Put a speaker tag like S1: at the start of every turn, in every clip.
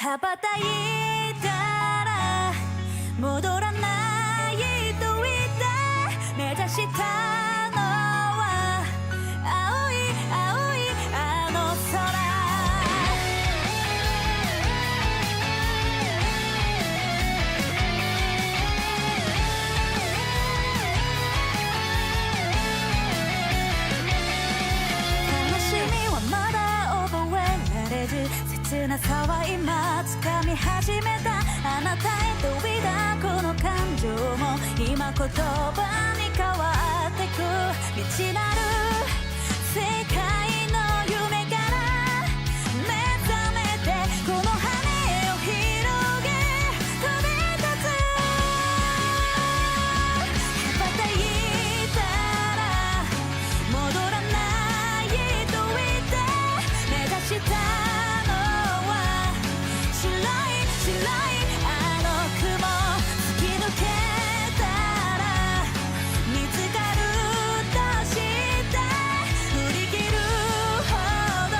S1: 羽ばたいたら戻らないと言って目指したのは青い青いあの空。悲しみはまだ覚えられず切なさは今掴み始めた。あなたへといだこの感情も今言葉に変わってく。未知なる世界の夢から目覚めてこの羽を広げ飛び立つ。羽ばたいたら戻らないと言って目指した白いあの雲突き抜けたら見つかるとして振り切るほど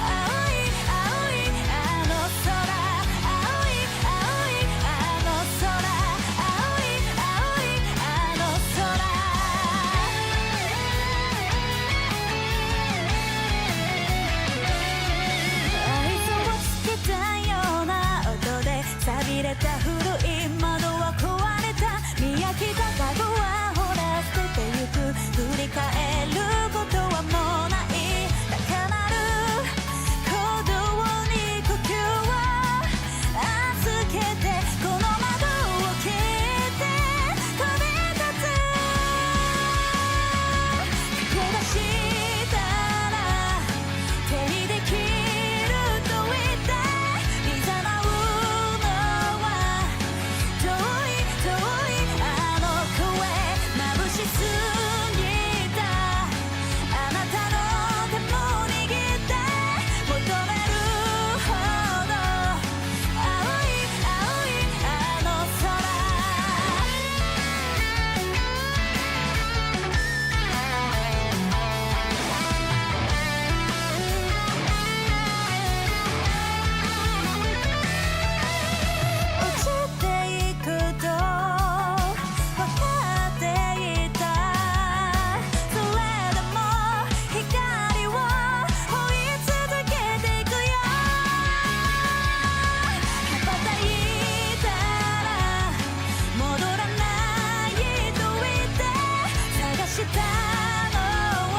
S1: 青い青いあの空。青い青いあの空。青い青いあの空。愛想をつけたような音で錆びれた古い窓は壊れた。見飽きた家具はほら捨ててゆく。振り返ることはもうない。高鳴る鼓動に呼吸を預けてこの窓を切って飛び立つ。駆け出したら手にできると言って誘うのは遠い遠いあの声。眩しすぎたあなたの手も握って求めるほど青い青いあの空。落ちていくと分かっていた。それでも光を追い続けていくよ。羽ばたいたら戻らないと言って探したのは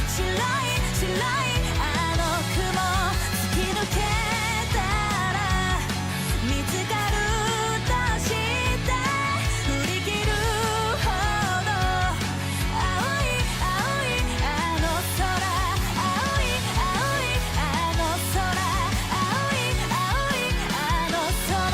S1: 白い白いあの雲突き抜けたら見つかるとして振り切るほど青い青いあの空。青い青いあの空。青い青いあの空。青い青いあの空。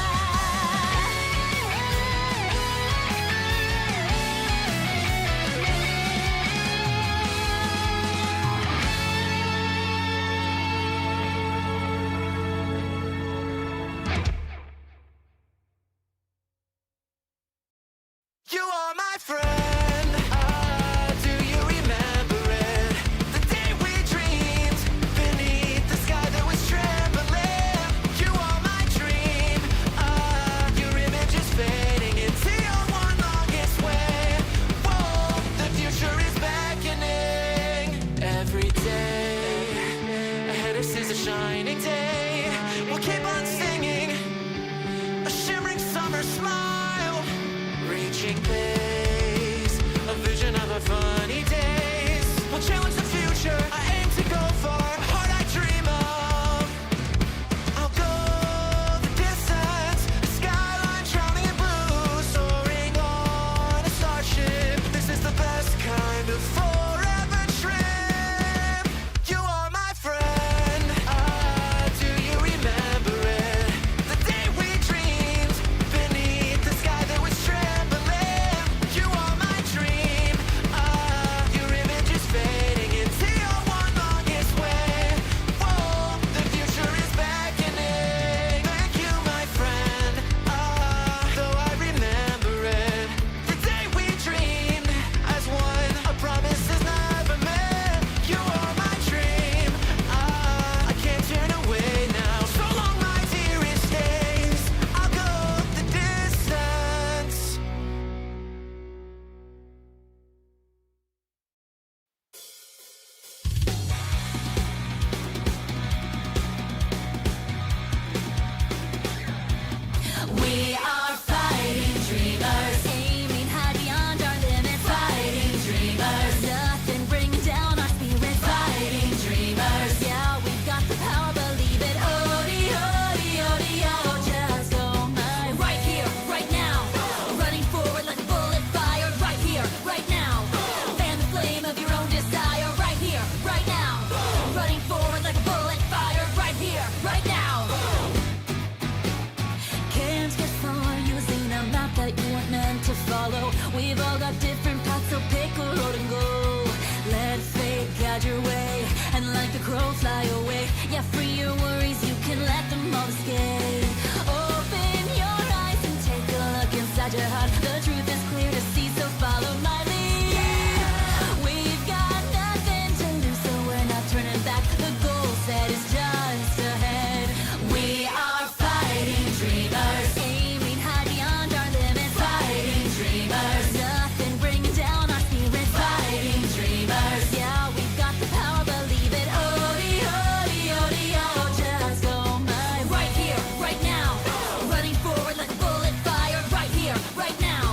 S1: go fly away. Yeah, free your worries, you can let them all escape. Open your eyes and take a look inside your heart. The truth is clear to see, so follow my lead. We've got nothing to lose, so we're not turning back. The goal set is just ahead. We are fighting dreamers, aiming high beyond our limits. Fighting dreamers, nothing bringing down our spirits. Fighting dreamers, yeah, we've got the power, believe it. Odi, odi, odi, oh, just go my way. Right here, right now, running forward like a bullet fire. Right here, right now.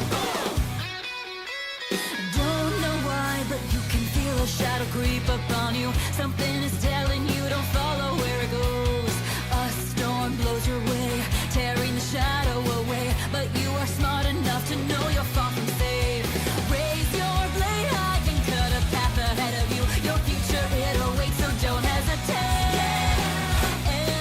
S1: Don't know why, but you can feel a shadow creep up on you. Something is telling you don't follow where it goes. A storm blows your way, tearing the shadow away. But you are smart enough to know you're far from safe. Raise your blade high and cut a path ahead of you. Your future, it awaits, so don't hesitate.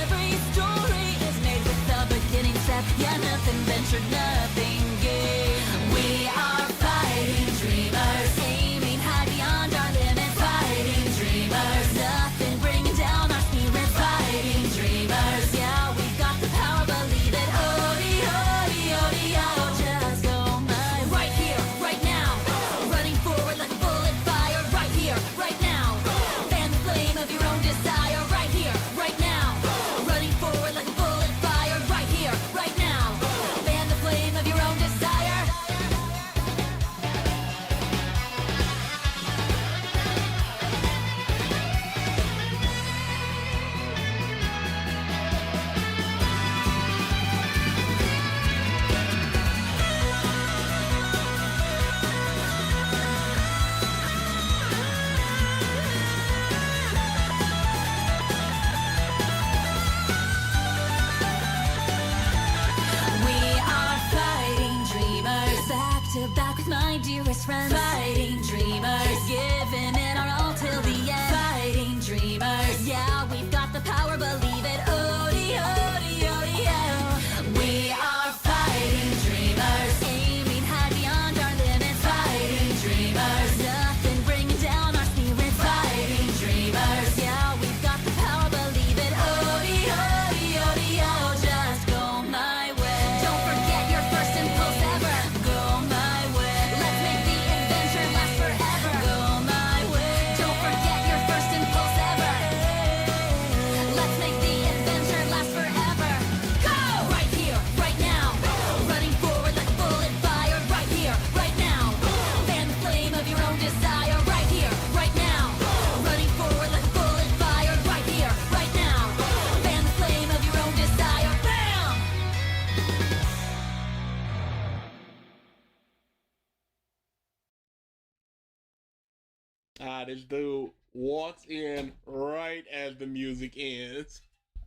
S1: Every story is made with a beginning step. Yeah, nothing ventured, nothing gained. We are fighting dreamers, aiming high beyond our limits. Fighting dreamers, nothing bringing down our spirits. Fighting dreamers, yeah, we've got the power, believe it. Odi, odi, odi, oh, just go my way. Right here, right now, running forward like a bullet fire. Right here, right now, fan the flame of your own desire. Right here, right now, running forward like a bullet fire. Right here, right now, fan the flame of your own desire. We are fighting dreamers, back to back with my dearest friends. Fighting dreamers, giving it our all till the end. Fighting dreamers, yeah, we've got the power, believe it. Odi, odi, odi, oh. We are fighting dreamers, aiming high beyond our limits. Fighting dreamers, nothing bringing down our spirits. Fighting dreamers, yeah, we've got the power, believe it. Odi, odi, odi, oh, just go my way. Don't forget your first impulse ever. Go my way. Let's make the adventure last forever. Go my way. Don't forget your first impulse ever. Let's make the adventure last forever. Go! Right here, right now, running forward like a bullet fire. Right here, right now, fan the flame of your own desire. Right here, right now, running forward like a bullet fire. Right here, right now, fan the flame of your own desire. Bam!
S2: This dude walks in right as the music ends.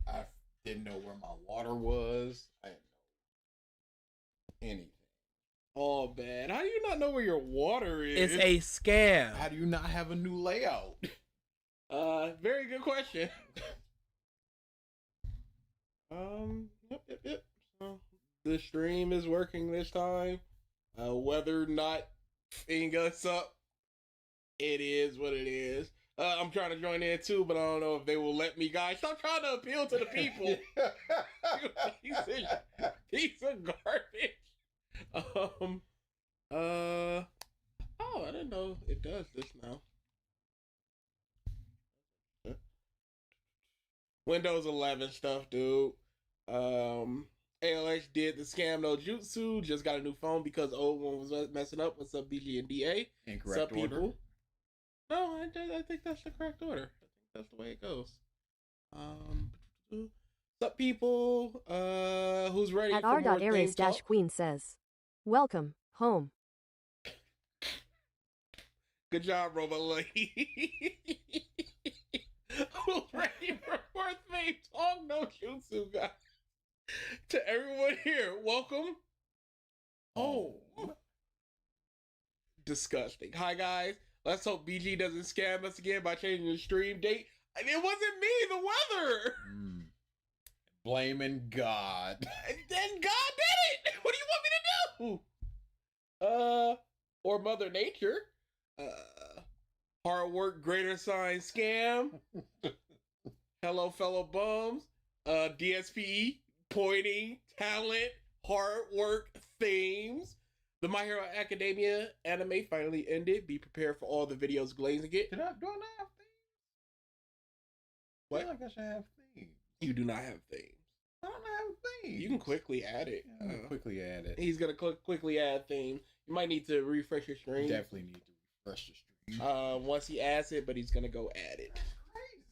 S3: I didn't know where my water was. I didn't know anything.
S2: Oh, man. How do you not know where your water is?
S4: It's a scam.
S3: How do you not have a new layout?
S2: Very good question. Yep. So, the stream is working this time. Whether or not thing us up, it is what it is. I'm trying to join in too, but I don't know if they will let me, guys. Stop trying to appeal to the people. Piece of garbage. Oh, I didn't know it does this now. Windows 11 stuff, dude. ALX did the scam no jutsu. Just got a new phone because old one was messing up. What's up, BG and DA?
S3: Incorrect
S2: Sup,
S3: order.
S2: people? No, I think that's the correct order. I think that's the way it goes. Sup, people? Who's ready
S5: At
S2: for more
S5: r.aries
S2: theme talk?
S5: queen says, "Welcome home."
S2: Good job, Robot Lady. Who's ready for more theme talk? No jutsu, guys. To everyone here, welcome. Oh. Disgusting. Hi, guys. Let's hope BG doesn't scam us again by changing the stream date. It wasn't me, the weather.
S3: Blaming God.
S2: Then God did it. What do you want me to do? Or Mother Nature. Hard work, greater sign scam. hello fellow bums, DSP, pointing, talent, hard work, themes. The My Hero Academia anime finally ended. Be prepared for all the videos glazing it.
S3: Do I not have themes?
S2: What?
S3: I feel like I should have themes.
S2: You do not have themes.
S3: I don't have themes.
S2: You can quickly add it.
S3: I'm gonna quickly add it.
S2: He's gonna quickly add themes. You might need to refresh your stream.
S3: Definitely need to refresh the stream.
S2: Once he adds it, but he's gonna go add it.
S3: That's crazy.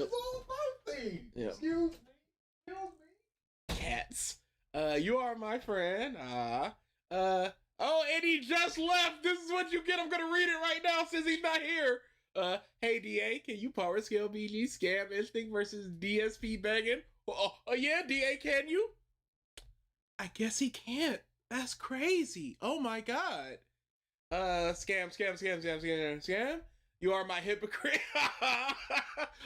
S3: It's all about themes.
S2: Yep.
S3: Excuse me.
S2: Cats. You are my friend. Oh, and he just left. This is what you get. I'm gonna read it right now since he's not here. Hey DA, can you power scale BG Scam Instinct versus DSP Begging? Oh, yeah, DA, can you? I guess he can't. That's crazy. Oh my god. Scam. You are my hypocrite.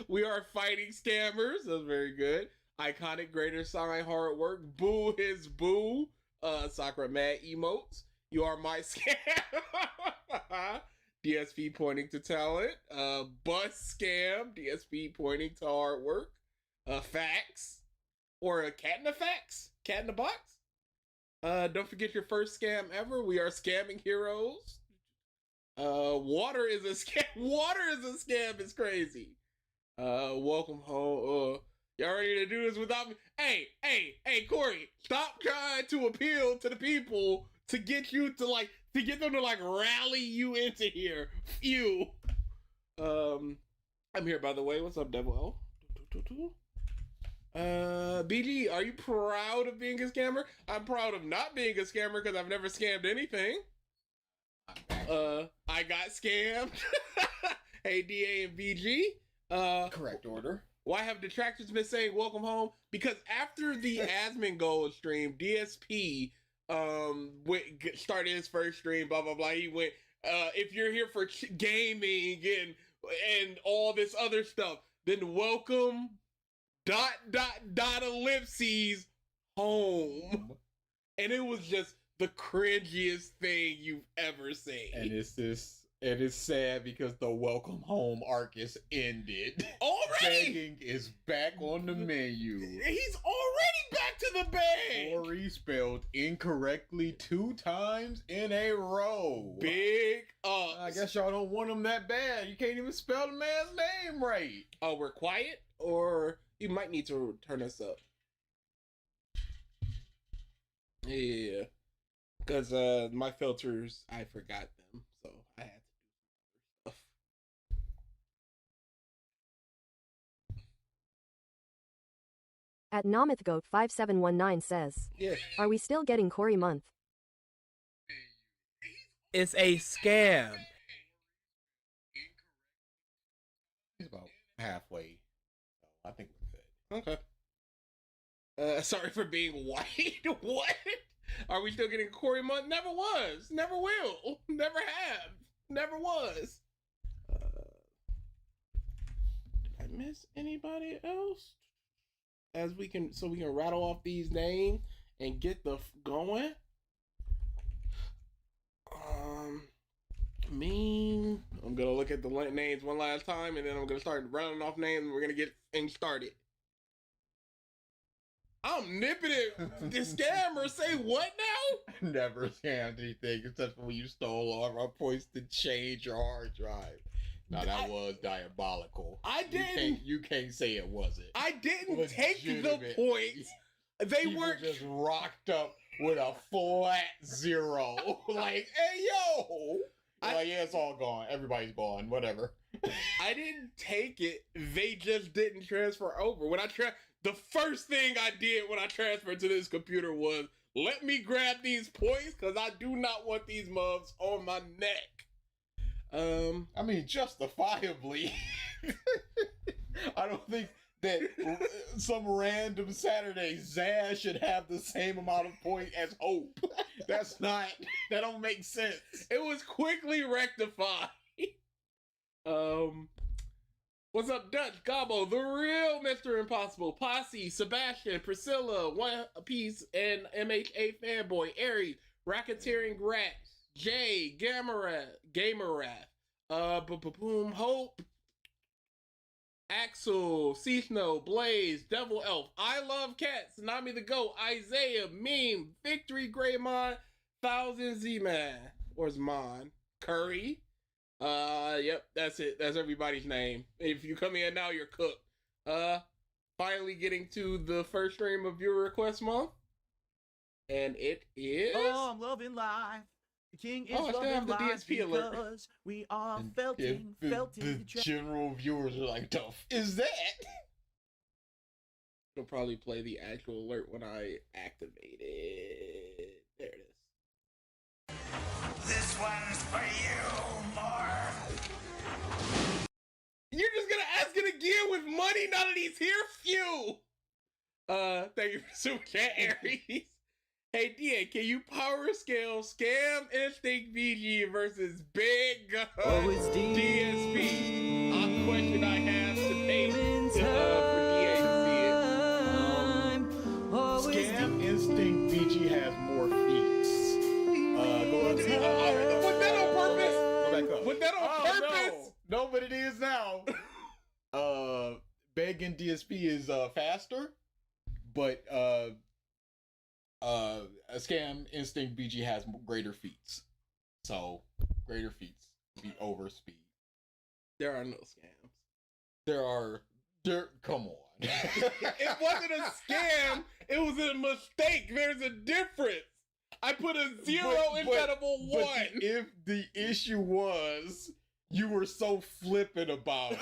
S2: We are fighting scammers. That's very good. Iconic greater Sarai hard work. Boo his boo. Sakura mad emotes. You are my scam. DSP pointing to talent. Bus scam. DSP pointing to hard work. Facts. Or a cat in the facts. Cat in the box. Don't forget your first scam ever. We are scamming heroes. Water is a scam. Water is a scam. It's crazy. Welcome home. Y'all ready to do this without me? Hey, Corey, stop trying to appeal to the people to get you to get them to rally you into here. Phew. I'm here by the way. What's up, Devil L? BG, are you proud of being a scammer? I'm proud of not being a scammer because I've never scammed anything. I got scammed. Hey, DA and BG.
S3: Correct order.
S2: Why have detractors been saying welcome home? Because after the Asmongold stream, DSP started his first stream, blah blah blah. He went, if you're here for gaming and all this other stuff, then welcome ... ellipses home. And it was just the cringiest thing you've ever seen.
S3: And it's sad because the welcome home arc is ended.
S2: Already?
S3: Begging is back on the menu.
S2: He's already back to the bag.
S3: Ori spelled incorrectly 2 times in a row.
S2: Big ups.
S3: I guess y'all don't want him that bad. You can't even spell the man's name right.
S2: Oh, we're quiet? Or you might need to turn us up. Yeah. Because my filters, I forgot them. So I had to do stuff.
S5: At NamithGoat5719 says,
S2: Yeah.
S5: are we still getting Cory month?
S2: It's a scam.
S3: He's about halfway. I think we're good.
S2: Okay. Sorry for being white. What? Are we still getting Cory month? Never was. Never will. Never have. Never was. Did I miss anybody else? So we can rattle off these names and get the going. I'm gonna look at the names one last time, and then I'm gonna start rounding off names, and we're gonna get things started. I'm nipping it. The scammer say what now?
S3: Never scammed anything except for when you stole all of our points to change your hard drive. Now that was diabolical.
S2: I didn't.
S3: You can't say it wasn't.
S2: I didn't take the points. They weren't
S3: just rocked up with a flat 0. Like, hey yo. Yeah, it's all gone. Everybody's gone. Whatever.
S2: I didn't take it. They just didn't transfer over. The first thing I did when I transferred to this computer was let me grab these points because I do not want these mugs on my neck.
S3: I mean, justifiably. I don't think that some random Saturday Zaz should have the same amount of point as Hope. That don't make sense.
S2: It was quickly rectified. What's up, Dutch, Gobbo, the real Mr. Impossible, Posse, Sebastian, Priscilla, One Piece, and MHA Fanboy, Aries, Racketeering Rat, Jay, Gamerath, Boom, Hope, Axel, Sea Snow, Blaze, Devil Elf, I Love Cats, Nami the Goat, Isaiah, Meme, Victory, Greymon, Thousand Z-Man, or Zman, Curry. Yep, that's it. That's everybody's name. If you come in now, you're cooked. Finally getting to the first stream of viewer request month. And it is...
S4: Oh, I'm loving life. The king is
S2: I still
S4: loving
S2: have the
S4: life
S2: DSP alert.
S4: because we are
S3: And
S4: felting
S3: the general viewers are like, "The f is that?"
S2: It'll probably play the actual alert when I activate it. There it is.
S6: This one's for you, Morph.
S2: You're just gonna ask it again with money now that he's here? Phew! Thank you for Super Chat, Aries. Hey, DA, can you power scale Scam Instinct VG versus Big Gun DSP? A question I have to pay for DA to see it.
S3: Scam Instinct VG has more feats. Go up.
S2: Was that on purpose?
S3: Go back up.
S2: Was that on purpose?
S3: No, but it is now. Beg and DSP is faster, but Scam Instinct BG has greater feats. So greater feats be over speed.
S2: There are no scams.
S3: Come on.
S2: It wasn't a scam. It was a mistake. There's a difference. I put a 0 instead of a 1.
S3: If the issue was you were so flippant about it,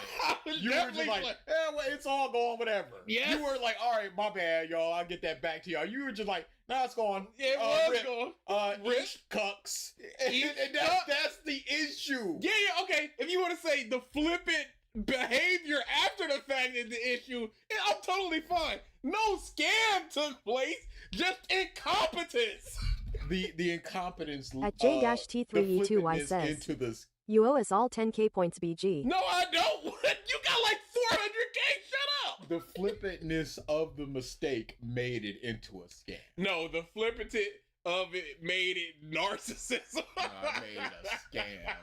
S3: you were just like, well, it's all gone, whatever.
S2: Yes.
S3: You were like, all right, my bad, y'all. I'll get that back to y'all. You were just like, nah, it's gone.
S2: It was gone.
S3: Rip cucks. And that's the issue.
S2: Yeah, okay. If you want to say the flippant behavior after the fact is the issue, I'm totally fine. No scam took place, just incompetence.
S3: The incompetence
S5: At J-T3E2Y
S3: the
S5: says,
S3: into this.
S5: you owe us all 10k points BG.
S2: No, I don't. You got like 400k. Shut up.
S3: The flippantness of the mistake made it into a scam.
S2: No, the flippant of it made it narcissism.
S3: I made it a scam.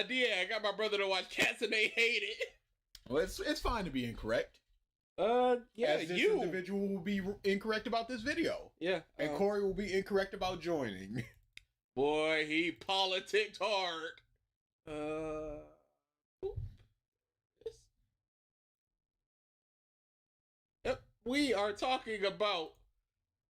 S2: Yeah, I got my brother to watch Cats and they hate it.
S3: Well, it's fine to be incorrect.
S2: Yeah,
S3: As this individual will be incorrect about this video.
S2: Yeah.
S3: And Corey will be incorrect about joining.
S2: Boy, he politicked hard. Yep, we are talking about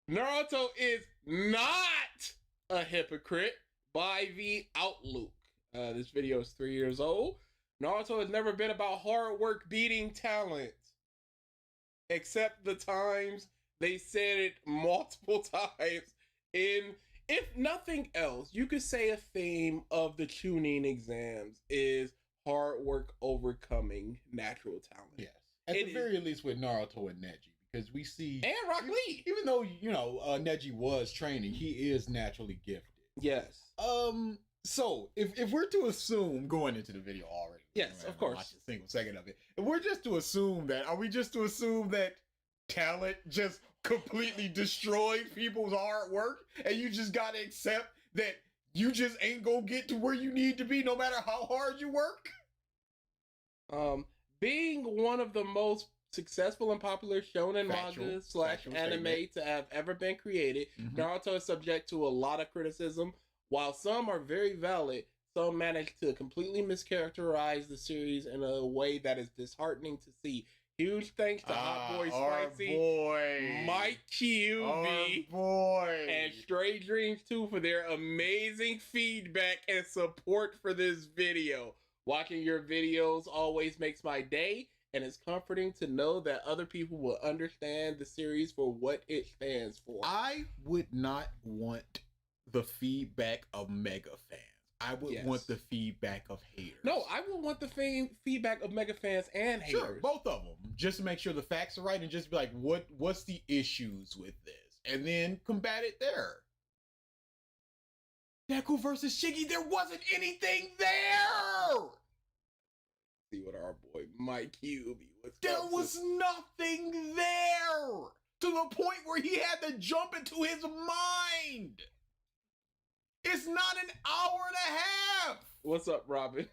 S2: Naruto is not a hypocrite by the Outlook. This video is 3 years old. Naruto has never been about hard work beating talent. Except the times they said it multiple times in, if nothing else, you could say a theme of the tuning exams is hard work overcoming natural talent.
S3: Yes. At the very least with Naruto and Neji, because we see...
S2: And Rock Lee!
S3: Even though, Neji was training, he is naturally gifted.
S2: Yes.
S3: So, if we're to assume, going into the video already...
S2: Yes, of course.
S3: Watch a single second of it. If we're just to assume that, are we just to assume that talent just completely destroyed people's hard work, and you just gotta accept that you just ain't gonna get to where you need to be no matter how hard you work?
S2: Being one of the most successful and popular shonen manga / anime to have ever been created, Naruto is subject to a lot of criticism. While some are very valid, some manage to completely mischaracterize the series in a way that is disheartening to see. Huge thanks to Hot Boy Spicy, Mike QB, and Stray Dreams 2 for their amazing feedback and support for this video. Watching your videos always makes my day, and it's comforting to know that other people will understand the series for what it stands for.
S3: I would not want the feedback of mega fans. I would want the feedback of haters.
S2: No, I would want the feedback of mega fans and haters.
S3: Sure, both of them. Just to make sure the facts are right and just be like, what's the issues with this? And then combat it there. Deku versus Shiggy, there wasn't anything there!
S2: See what our boy Mike QB was.
S3: There was nothing there! To the point where he had to jump into his mind! It's not an hour and a half!
S2: What's up, Robin?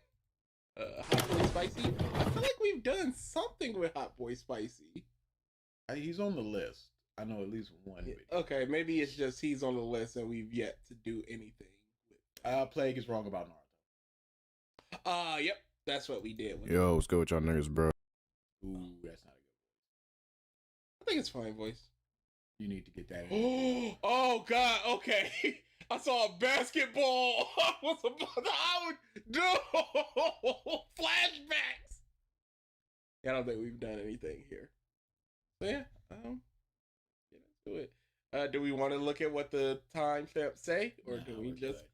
S2: Hot Boy Spicy. I feel like we've done something with Hot Boy Spicy.
S3: He's on the list. I know at least one video.
S2: Okay, maybe it's just he's on the list and we've yet to do anything with.
S3: Plague is wrong about Naruto.
S2: Yep, that's what we did. With
S7: Yo, what's good with y'all niggas, bro?
S3: Ooh, that's not a good
S2: I think it's fine voice.
S3: You need to get that in.
S2: Oh God, okay. I saw a basketball. I was about to flashbacks. I don't think we've done anything here. So yeah, get into it. Do we want to look at what the timestamps say, or
S3: No,
S2: do we
S3: we're
S2: just?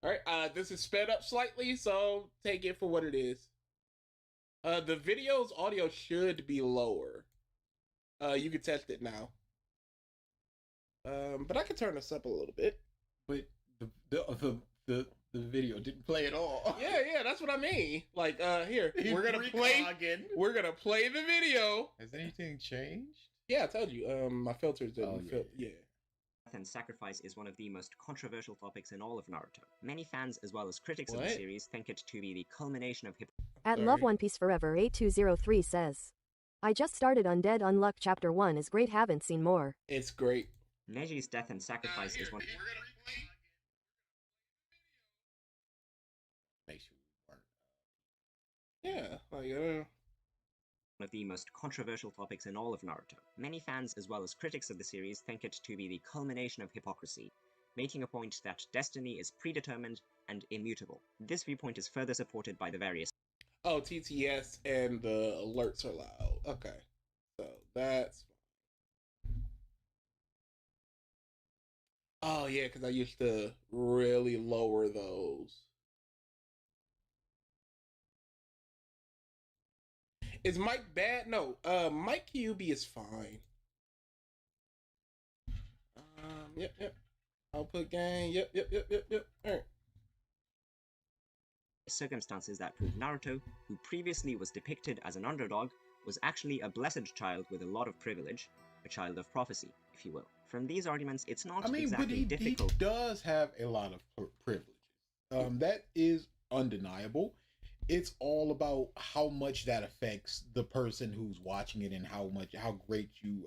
S3: good.
S2: All right. This is sped up slightly, so take it for what it is. The video's audio should be lower. You can test it now. But I can turn this up a little bit.
S3: But the video didn't play at all.
S2: Yeah, that's what I mean. Like, here, we're gonna play the video.
S3: Has anything changed?
S2: Yeah, I told you. My filters didn't. Yeah.
S8: Death and sacrifice is one of the most controversial topics in all of Naruto. Many fans, as well as critics of the
S2: What?
S8: series, think it to be the culmination of
S5: At
S2: Sorry.
S5: Love One Piece Forever 8203 says, I just started Undead Unluck Chapter 1 is great, haven't seen more.
S2: It's great.
S8: Neji's death and sacrifice is one
S3: Make sure we weren't.
S2: Yeah, like
S8: of the most controversial topics in all of Naruto. Many fans, as well as critics of the series, think it to be the culmination of hypocrisy, making a point that destiny is predetermined and immutable. This viewpoint is further supported by the various
S2: TTS and the alerts are loud. Okay, so that's. Oh yeah, because I used to really lower those. Is Mike bad? No. Mike QB is fine. Yep. Output gang. Yep. All right.
S8: circumstances that prove Naruto, who previously was depicted as an underdog, was actually a blessed child with a lot of privilege, a child of prophecy, if you will. From these arguments, it's not exactly difficult.
S3: He does have a lot of privileges. That is undeniable. It's all about how much that affects the person who's watching it and how great you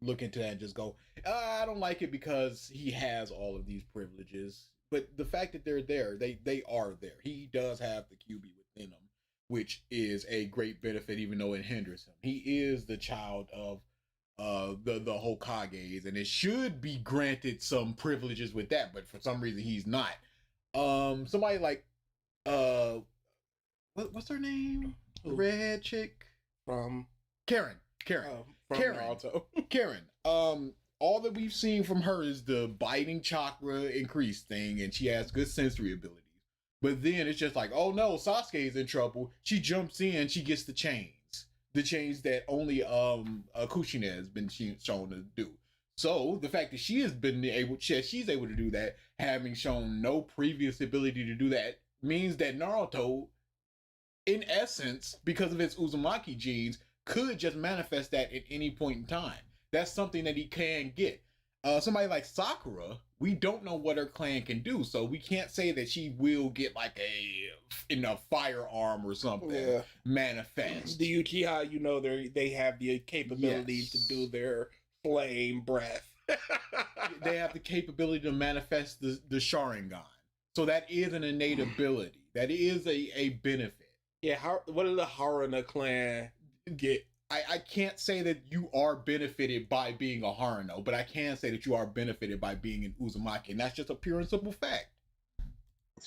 S3: look into that and just go, I don't like it because he has all of these privileges. But the fact that they're there, they are there. He does have the QB within him, which is a great benefit, even though it hinders him. He is the child of the Hokages, and it should be granted some privileges with that, but for some reason he's not. Somebody like what's her name? The redhead chick
S2: From
S3: Karen.
S2: from
S3: Karen.
S2: Naruto.
S3: Karen. All that we've seen from her is the biting chakra increase thing, and she has good sensory abilities. But then it's just like, oh no, Sasuke's in trouble. She jumps in, she gets the chains that only Kushina has been shown to do. So the fact that she's able to do that, having shown no previous ability to do that, means that Naruto, in essence, because of his Uzumaki genes, could just manifest that at any point in time. That's something that he can get. Somebody like Sakura, we don't know what her clan can do, so we can't say that she will get like a firearm or something manifest.
S2: The Uchiha, they have the capabilities to do their flame breath.
S3: They have the capability to manifest the Sharingan. So that is an innate ability. That is a benefit.
S2: Yeah, what did the Haruna clan get?
S3: I can't say that you are benefited by being a Haruno, but I can say that you are benefited by being an Uzumaki, and that's just a pure and simple fact.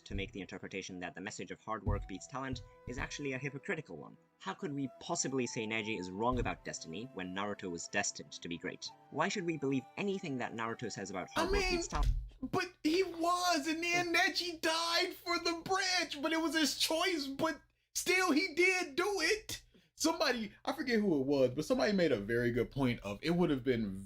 S8: To make the interpretation that the message of hard work beats talent is actually a hypocritical one. How could we possibly say Neji is wrong about destiny when Naruto was destined to be great? Why should we believe anything that Naruto says about hard work beats talent?
S3: But he was, and then Neji died for the bridge, but it was his choice, but still he did do it. Somebody, I forget who it was, but somebody made a very good point of it would have been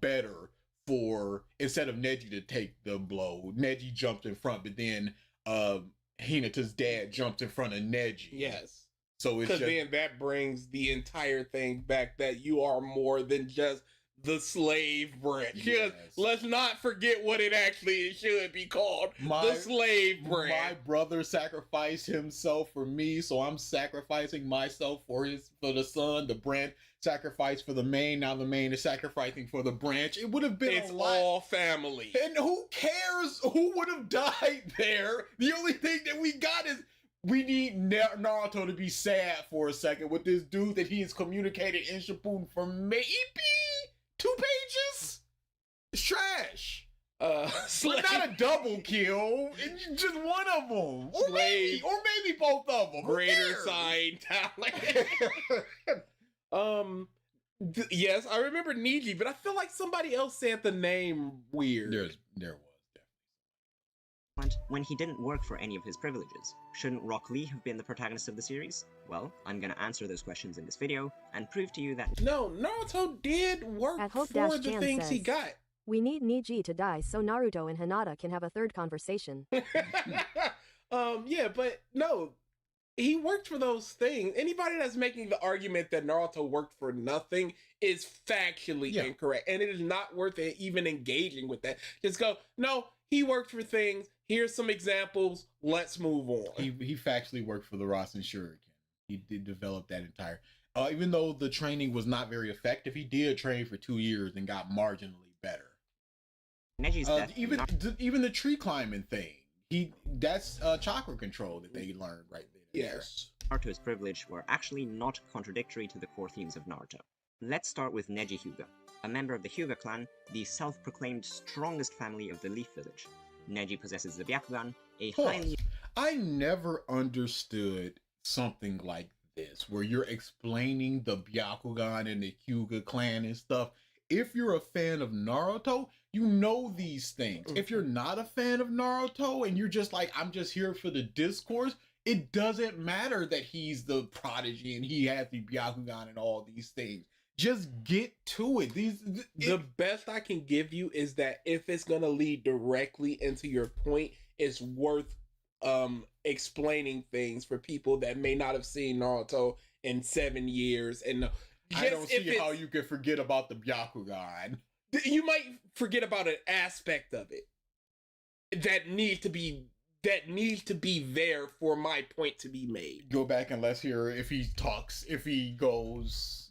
S3: better for, instead of Neji to take the blow, Neji jumped in front, but then Hinata's dad jumped in front of Neji.
S2: Yes.
S3: So it's
S2: because then that brings the entire thing back, that you are more than just the slave branch.
S3: Yes.
S2: Let's not forget what it actually should be called. The slave branch.
S3: My brother sacrificed himself for me, so I'm sacrificing myself for the son. The branch sacrificed for the main. Now the main is sacrificing for the branch. It would have been
S2: It's
S3: a lot.
S2: all family.
S3: And who cares who would have died there? The only thing that we got is we need Naruto to be sad for a second with this dude that he has communicated in Shippuden for maybe 2 pages. It's trash. But not a double kill. It's just one of them, or maybe both of them.
S2: Greater sign talent. Yes, I remember Niji, but I feel like somebody else said the name weird.
S3: There was definitely.
S8: When he didn't work for any of his privileges. Shouldn't Rock Lee have been the protagonist of the series? Well, I'm gonna answer those questions in this video and prove to you that
S2: No, Naruto did work
S5: At
S2: for
S5: Hope-Jan
S2: the things he
S5: says,
S2: got.
S5: We need Niji to die so Naruto and Hinata can have a third conversation.
S2: Yeah, but no, he worked for those things. Anybody that's making the argument that Naruto worked for nothing is factually incorrect, and it is not worth it even engaging with that. Just go, no, he worked for things. Here's some examples. Let's move on.
S3: He factually worked for the Rasen Shuriken. He did develop that entire. Even though the training was not very effective, he did train for 2 years and got marginally better.
S8: Neji's death
S3: Even the tree climbing thing. That's chakra control that they learned right there.
S2: Yes.
S8: Naruto's privilege were actually not contradictory to the core themes of Naruto. Let's start with Neji Hyuga, a member of the Hyuga clan, the self-proclaimed strongest family of the Leaf Village. Neji possesses the Byakugan, a highly...
S3: I never understood something like this, where you're explaining the Byakugan and the Hyuga clan and stuff. If you're a fan of Naruto, you know these things. If you're not a fan of Naruto and you're just like, I'm just here for the discourse, it doesn't matter that he's the prodigy and he has the Byakugan and all these things. Just get to it.
S2: The best I can give you is that if it's going to lead directly into your point, it's worth explaining things for people that may not have seen Naruto in 7 years. And
S3: I don't see how you can forget about the Byakugan.
S2: You might forget about an aspect of it that needs to be there for my point to be made.
S3: Go back and let's hear if he goes.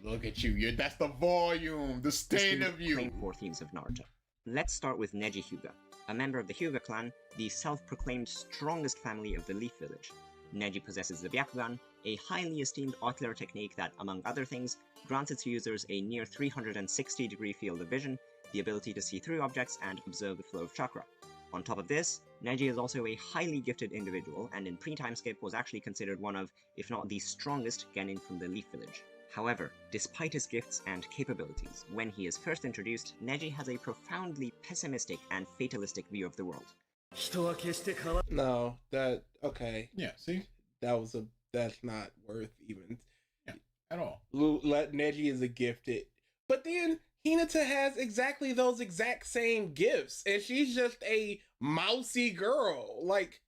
S3: Look at you. That's the volume, the state of you.
S8: Core themes of Naruto. Let's start with Neji Hyuga, a member of the Hyuga clan, the self-proclaimed strongest family of the Leaf Village. Neji possesses the Byakugan, a highly esteemed ocular technique that, among other things, grants its users a near 360-degree field of vision, the ability to see through objects and observe the flow of chakra. On top of this, Neji is also a highly gifted individual, and in pre-timeskip was actually considered one of, if not the strongest genin from the Leaf Village. However, despite his gifts and capabilities, when he is first introduced, Neji has a profoundly pessimistic and fatalistic view of the world.
S2: No, okay.
S3: Yeah, see?
S2: That's not worth even.
S3: Yeah, at all.
S2: Neji is a gifted. But then Hinata has exactly those exact same gifts, and she's just a mousy girl. Like,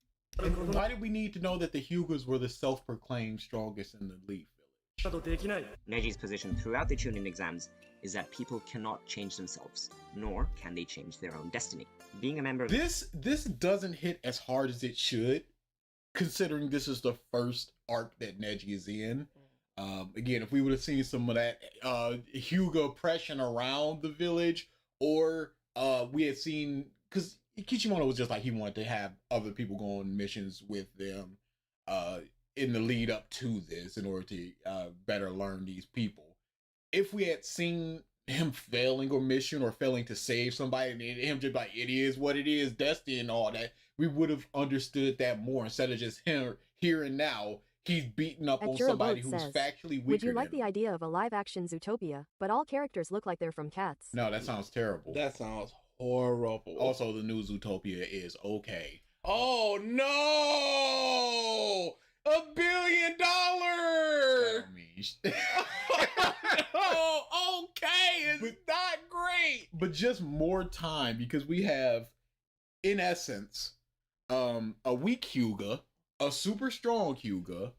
S3: why did we need to know that the Hyugas were the self-proclaimed strongest in the Leaf Village?
S8: Neji's position throughout the Chunin exams is that people cannot change themselves, nor can they change their own destiny. Being a member of
S3: this doesn't hit as hard as it should, considering this is the first arc that Neji is in. Again, if we would have seen some of that Hyuga oppression around the village, or we had seen, because Kishimoto was just like he wanted to have other people go on missions with them in the lead up to this in order to better learn these people. If we had seen him failing a mission or failing to save somebody and him just like, it is what it is, destiny and all that, we would have understood that more instead of just him here and now. He's beating up on somebody who's factually weaker.
S5: Would you like the idea of a live-action Zootopia, but all characters look like they're from Cats?
S3: No, that sounds terrible.
S2: That sounds horrible.
S3: Also, the new Zootopia is okay.
S2: Oh no! $1 billion! Oh, okay, it's not great.
S3: But just more time, because we have, in essence, a weak Hyuga, a super strong Hyuga,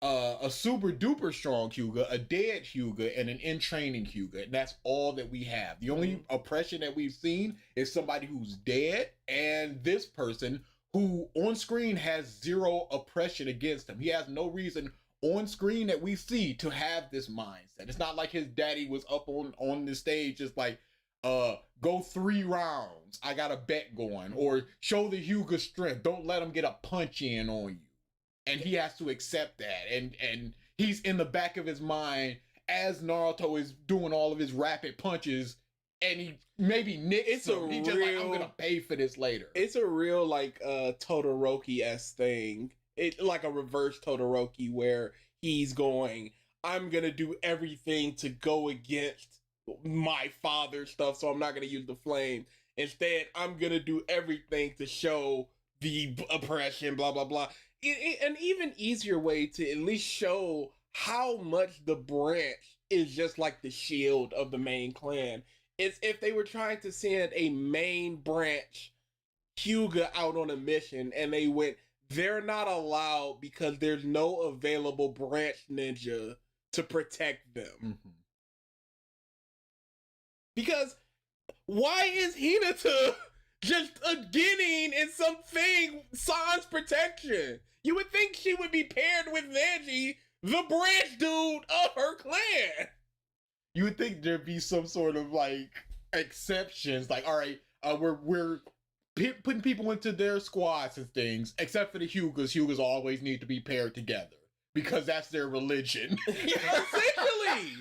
S3: a super duper strong Hyuga, a dead Hyuga, and an in training Hyuga. And that's all that we have. The only oppression that we've seen is somebody who's dead, and this person who on screen has zero oppression against him. He has no reason on screen that we see to have this mindset. It's not like his daddy was up on the stage just like, go 3 rounds, I got a bet going, or show the Hyuga strength, don't let him get a punch in on you. And he has to accept that, and he's in the back of his mind as Naruto is doing all of his rapid punches, and he maybe nicks him. He's just like, I'm gonna pay for this later.
S2: It's a real like Todoroki-esque thing. It like a reverse Todoroki where he's going, I'm gonna do everything to go against my father's stuff, so I'm not gonna use the flame. Instead, I'm gonna do everything to show the oppression, blah blah blah. An even easier way to at least show how much the branch is just like the shield of the main clan is if they were trying to send a main branch Hyuga out on a mission and they went, they're not allowed because there's no available branch ninja to protect them.
S3: Mm-hmm.
S2: Because why is Hinata just a Genin in something sans protection? You would think she would be paired with Neji, the branch dude of her clan.
S3: You would think there'd be some sort of like exceptions, like, all right, we're putting people into their squads and things, except for the Hyugas. Hyugas always need to be paired together because that's their religion.
S2: Essentially.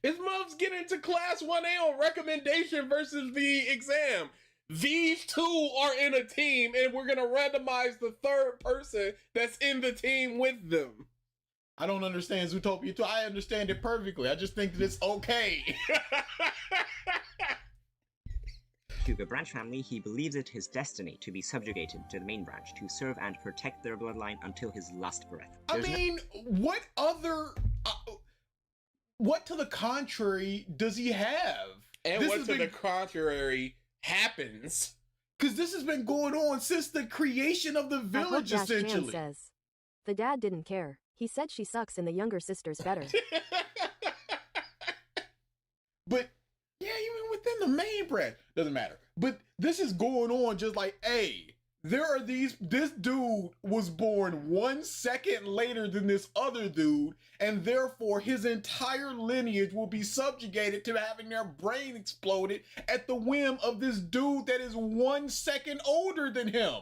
S2: His moms get into class 1A on recommendation versus the exam. These two are in a team, and we're gonna randomize the third person that's in the team with them.
S3: I don't understand Zootopia 2. I understand it perfectly. I just think that it's okay.
S8: Hyuga branch family, he believes it his destiny to be subjugated to the main branch, to serve and protect their bloodline until his last breath.
S3: What other... what to the contrary does he have?
S2: And what to the contrary happens?
S3: Because this has been going on since the creation of the village, essentially.
S5: Says, the dad didn't care. He said she sucks and the younger sister's better.
S3: But, yeah, even within the main branch, doesn't matter. But this is going on just like, hey, this dude was born 1 second later than this other dude, and therefore his entire lineage will be subjugated to having their brain exploded at the whim of this dude that is 1 second older than him.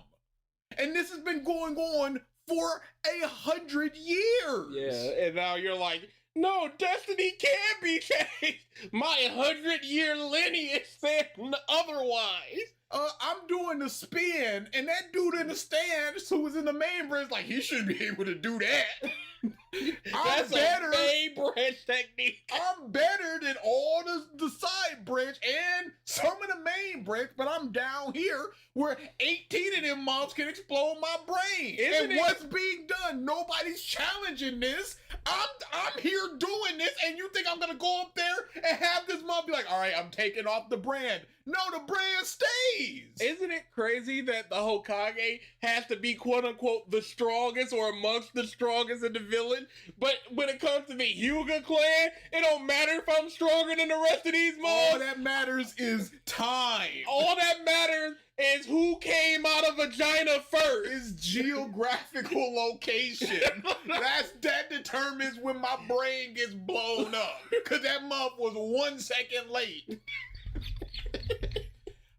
S3: And this has been going on for 100 years.
S2: Yeah, and now you're like, no, destiny can't be changed. My 100-year lineage said otherwise.
S3: I'm doing the spin, and that dude in the stands who was in the main branch, like, he shouldn't be able to do that.
S2: That's a main branch technique.
S3: I'm better than all the side branch and some of the main branch, but I'm down here where 18 of them mobs can explode my brain. What's being done? Nobody's challenging this. I'm here doing this, and you think I'm gonna go up there and have this mob be like, all right, I'm taking off the brand. No, the brand stays.
S2: Isn't it crazy that the Hokage has to be quote unquote the strongest or amongst the strongest in the village? But when it comes to the Hyuga clan, it don't matter if I'm stronger than the rest of these mobs.
S3: All that matters is time.
S2: All that matters is who came out of vagina first.
S3: Is geographical location. That determines when my brain gets blown up. Because that month was 1 second late.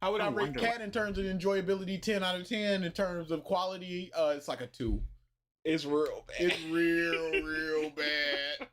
S3: How would I rate Cat in terms of enjoyability? 10 out of 10. In terms of quality, it's like a 2.
S2: It's real bad.
S3: It's real bad.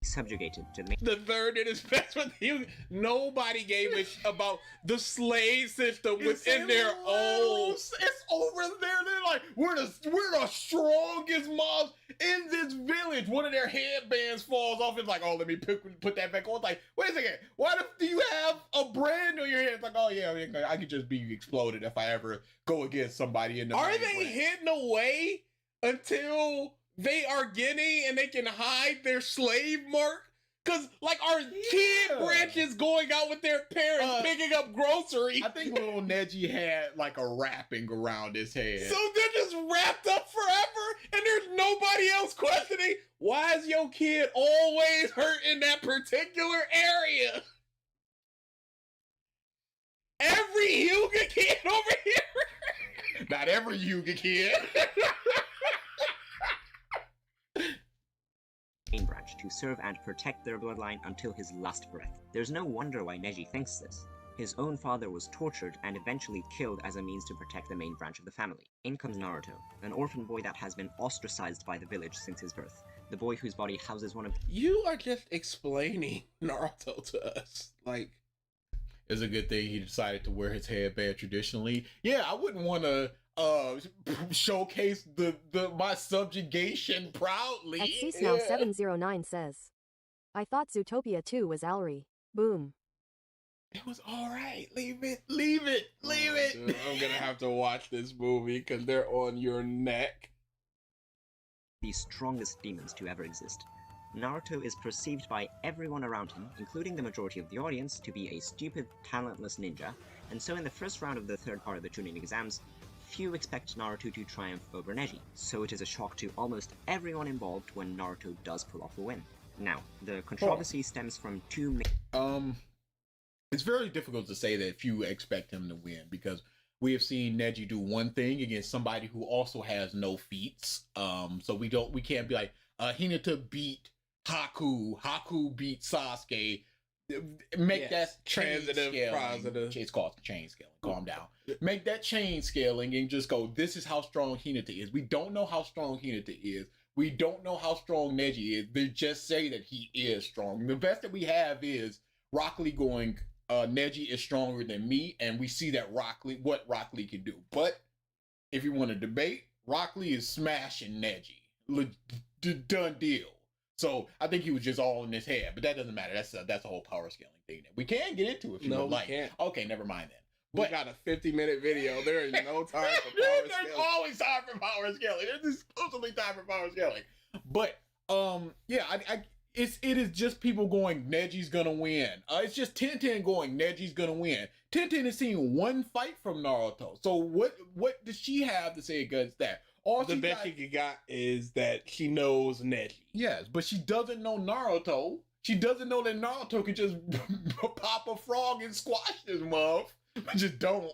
S8: Subjugated to the
S2: The third did his best with you. Nobody gave a about the slave system within their own.
S3: It's over there. They're like, we're the strongest mobs in this village. One of their headbands falls off. It's like, oh, let me put that back on. It's like, wait a second. Why do you have a brand on your head? It's like, oh yeah, I could just be exploded if I ever go against somebody in the.
S2: Are they hidden away until they are Guinea and they can hide their slave mark? Cause like our kid branches going out with their parents picking up groceries.
S3: I think little Neji had like a wrapping around his head.
S2: So they're just wrapped up forever and there's nobody else questioning why is your kid always hurt in that particular area? Every Hyuga kid over here.
S3: Not every Hyuga kid.
S8: Main branch to serve and protect their bloodline until his last breath. There's no wonder why Neji thinks this. His own father was tortured and eventually killed as a means to protect the main branch of the family. In comes Naruto, an orphan boy that has been ostracized by the village since his birth. The boy whose body houses one of—
S2: You are just explaining Naruto to us. Like,
S3: It's a good thing he decided to wear his headband traditionally. Yeah, I wouldn't want to showcase my subjugation proudly.
S5: At Now 709 says, I thought Zootopia 2 was Alri. Boom.
S3: It was all right. Leave it.
S2: Dude, I'm gonna have to watch this movie because they're on your neck.
S8: the strongest demons to ever exist. Naruto is perceived by everyone around him, including the majority of the audience, to be a stupid, talentless ninja, and so in the first round of the third part of the Chunin exams, few expect Naruto to triumph over Neji, so it is a shock to almost everyone involved when Naruto does pull off a win. Now, the controversy stems from two main—
S3: It's very difficult to say that if you expect him to win, because we have seen Neji do one thing against somebody who also has no feats. So we can't be like, Hinata beat Haku beat Sasuke. Make that
S2: transitive,
S3: positive. It's called chain scaling. Calm down. Make that chain scaling and just go, this is how strong Hinata is. We don't know how strong Hinata is. We don't know how strong Neji is. They just say that he is strong. The best that we have is Rock Lee going, Neji is stronger than me, and we see that what Rock Lee can do. But if you want to debate, Rock Lee is smashing Neji. Done deal. So I think he was just all in his head, but that doesn't matter. That's a whole power scaling thing that we can get into if you would like.
S2: Can't.
S3: Okay, never mind then.
S2: But we got a 50-minute video. There is no time for power scaling.
S3: There's always time for power scaling. There's exclusively time for power scaling. But yeah, it is just people going, Neji's gonna win. It's just Tenten going, Neji's gonna win. Tenten has seen one fight from Naruto. So what does she have to say against that?
S2: The best she got is that she knows Neji.
S3: Yes, but she doesn't know Naruto. She doesn't know that Naruto can just pop a frog and squash this muff. Just don't.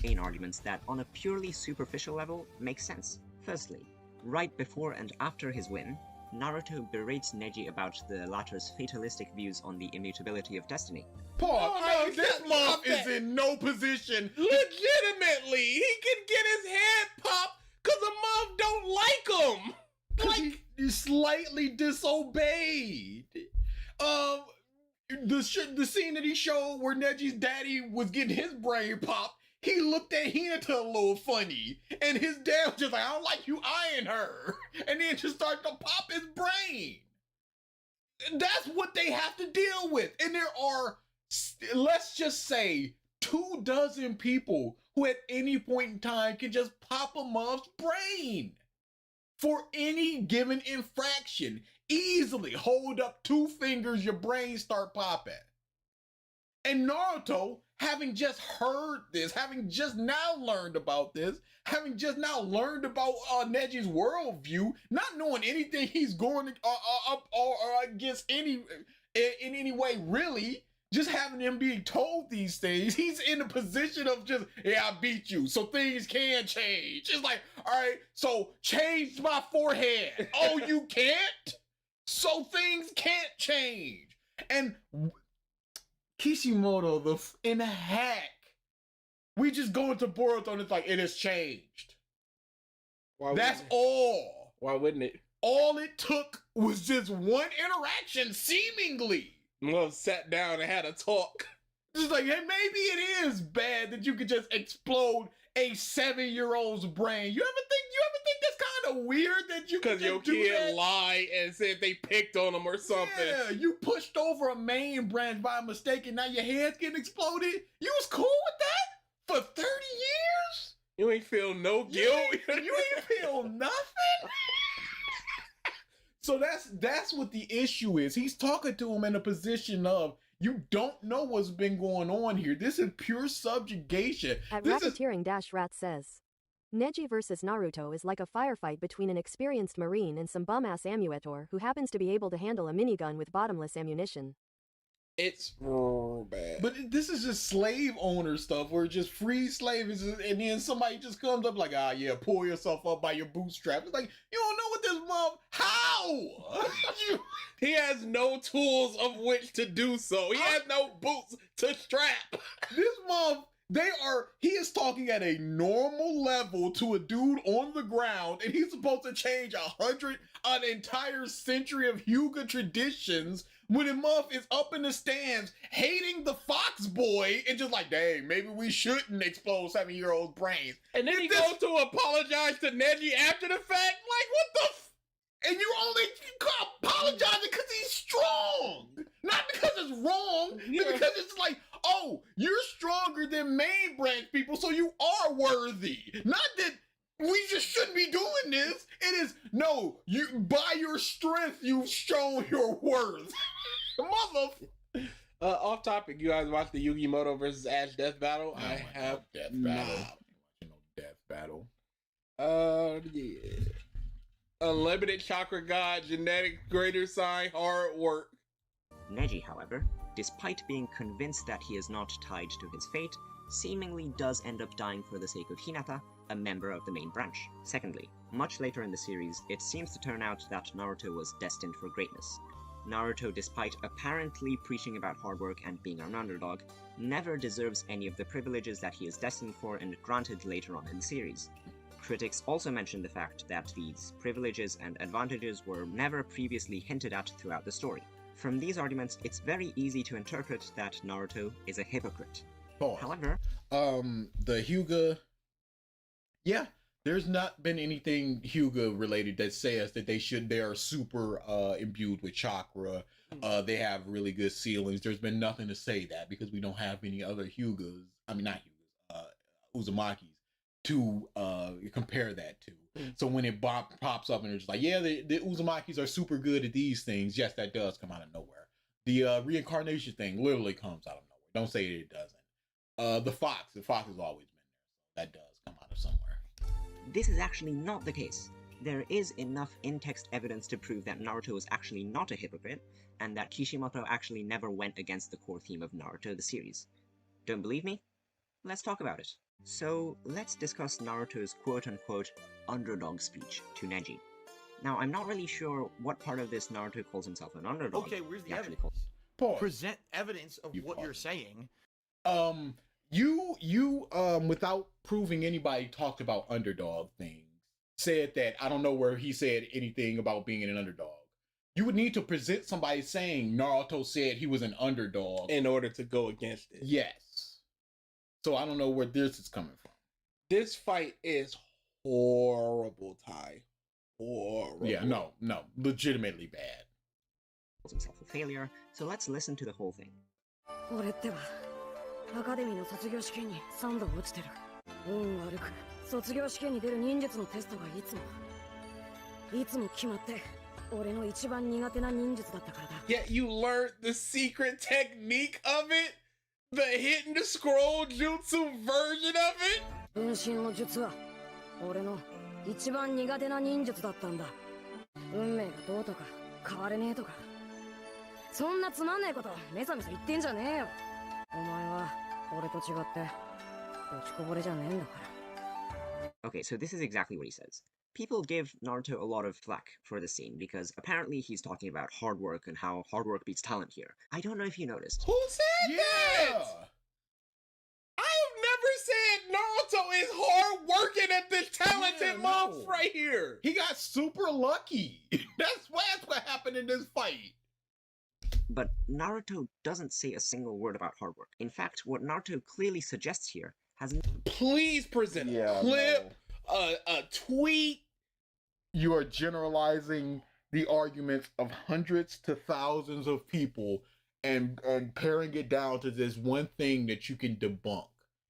S8: main arguments that, on a purely superficial level, make sense. Firstly, right before and after his win, Naruto berates Neji about the latter's fatalistic views on the immutability of destiny.
S3: Paul, this muff is in no position.
S2: Legitimately, he can get his head popped because the muff don't like him.
S3: Like, he slightly disobeyed. The scene that he showed where Neji's daddy was getting his brain popped, he looked at Hinata a little funny, and his dad was just like, I don't like you eyeing her, and then just started to pop his brain. That's what they have to deal with. And there are, let's just say, 24 people who at any point in time can just pop a muff's brain for any given infraction. Easily hold up 2 fingers, your brain start popping. And Naruto, having just heard this, having just now learned about this, having just now learned about Neji's worldview, not knowing anything he's going up or against in any way really, just having him being told these things, he's in a position of just, yeah, I beat you, so things can change. It's like, all right, so change my forehead. Oh, you can't? So things can't change. And Kishimoto, in a hack, we just go into Boruto and it's like, it has changed. That's all.
S2: Why wouldn't it?
S3: All it took was just one interaction, seemingly.
S2: Love sat down and had a talk.
S3: Just like, hey, maybe it is bad that you could just explode a 7-year-old's brain. You ever think that's kind of weird that you could
S2: your kid lied and said they picked on him or something?
S3: Yeah, you pushed over a main branch by mistake and now your head's getting exploded. You was cool with that for 30 years?
S2: You ain't feel no guilt.
S3: You ain't feel nothing? So that's what the issue is. He's talking to him in a position of, you don't know what's been going on here. This is pure subjugation.
S5: At
S3: this
S5: Racketeering-Rat says, Neji vs. Naruto is like a firefight between an experienced marine and some bum-ass amuetor who happens to be able to handle a minigun with bottomless ammunition.
S2: It's bad.
S3: But this is just slave owner stuff where just free slaves, and then somebody just comes up like, ah, yeah, pull yourself up by your bootstraps. It's like, you don't know what this mom. How?
S2: He has no tools of which to do so. He has no boots to strap.
S3: This mom. He is talking at a normal level to a dude on the ground, and he's supposed to change an entire century of Hyuga traditions when a muff is up in the stands hating the Fox boy and just like, dang, maybe we shouldn't explode 7-year-old brains.
S2: And then he goes to apologize to Neji after the fact? Like, what the
S3: and you're only apologizing because he's strong. Not because it's wrong, but because it's like, oh, you're stronger than main branch people, so you are worthy. Not that we just shouldn't be doing this. It is, no, you by your strength, you've shown your worth. Mother.
S2: Off topic, you guys watch the Yugimoto versus Ash death battle?
S3: Oh,
S2: I have
S3: death
S2: not.
S3: battle. You know, death battle.
S2: Yeah. Unlimited chakra god, genetic greater sign, hard work.
S8: Neji, however, despite being convinced that he is not tied to his fate, seemingly does end up dying for the sake of Hinata, a member of the main branch. Secondly, much later in the series, it seems to turn out that Naruto was destined for greatness. Naruto, despite apparently preaching about hard work and being an underdog, never deserves any of the privileges that he is destined for and granted later on in the series. Critics also mention the fact that these privileges and advantages were never previously hinted at throughout the story. From these arguments, it's very easy to interpret that Naruto is a hypocrite.
S3: Pause.
S8: However,
S3: the Hyuga, yeah, there's not been anything Hyuga related that says that they are super imbued with chakra. They have really good ceilings. There's been nothing to say that because we don't have any other Hyugas. I mean, not Hyugas, Uzumakis to compare that to. So when it pops up and it's like, yeah, the Uzumakis are super good at these things. Yes, that does come out of nowhere. The reincarnation thing literally comes out of nowhere. Don't say it doesn't. The Fox has always been there. So that does come out of somewhere.
S8: this is actually not the case. There is enough in-text evidence to prove that Naruto is actually not a hypocrite, and that Kishimoto actually never went against the core theme of Naruto the series. Don't believe me? Let's talk about it. So, let's discuss Naruto's quote-unquote underdog speech to Neji. Now, I'm not really sure what part of this Naruto calls himself an underdog.
S4: Okay, where's the
S8: he actually
S4: evidence?
S8: calls.
S4: Present evidence of what you're saying.
S3: You without proving anybody talked about underdog things, said that I don't know where he said anything about being an underdog. You would need to present somebody saying Naruto said he was an underdog
S2: in order to go against it.
S3: Yes. So I don't know where this is coming from.
S2: This fight is horrible, Ty. Horrible.
S3: Yeah, no, legitimately bad.
S8: Calls himself a failure, so let's listen to the whole thing.
S1: 俺ってはアカデミーの卒業試験に3度落ちてる。運悪く卒業試験に出る忍術のテストがいつも決まって俺の一番苦手な忍術だったからだ。
S2: Yet you learned the secret technique of it? The hidden scroll jutsu version of it?
S1: 分身の術は俺の一番苦手な忍術だったんだ。運命がどうとか変われねえとかそんなつまんねえことメソメソ言ってんじゃねえよ。お前は俺と違って落ちこぼれじゃねえんだから。
S8: Okay, so this is exactly what he says. People give Naruto a lot of flack for this scene because apparently he's talking about hard work and how hard work beats talent here. I don't know if you noticed.
S2: Who said that? I've never said Naruto is hard working at this talented month right here.
S3: He got super lucky. That's what happened in this fight.
S8: But Naruto doesn't say a single word about hard work. In fact, what Naruto clearly suggests here has...
S2: Please present a clip, a tweet.
S3: You are generalizing the arguments of hundreds to thousands of people and paring it down to this one thing that you can debunk.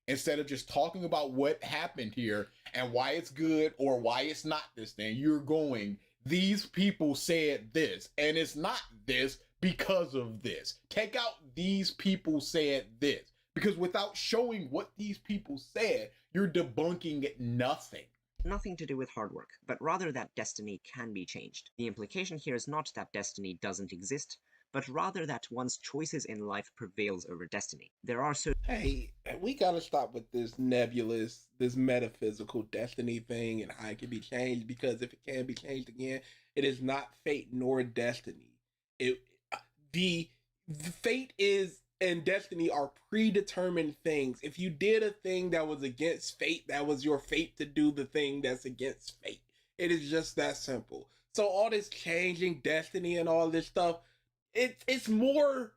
S3: Instead of just talking about what happened here and why it's good or why it's not this thing, you're going, these people said this, and it's not this because of this. Take out these people said this, Because without showing what these people said, you're debunking nothing.
S8: Nothing to do with hard work, but rather that destiny can be changed. The implication here is not that destiny doesn't exist, but rather that one's choices in life prevails over destiny. There are so
S2: Hey, we gotta stop with this nebulous, this metaphysical destiny thing and how it can be changed, because if it can be changed again, it is not fate nor destiny. It the fate is and destiny are predetermined things. If you did a thing that was against fate, that was your fate to do the thing that's against fate. It is just that simple. So all this changing destiny and all this stuff, it's more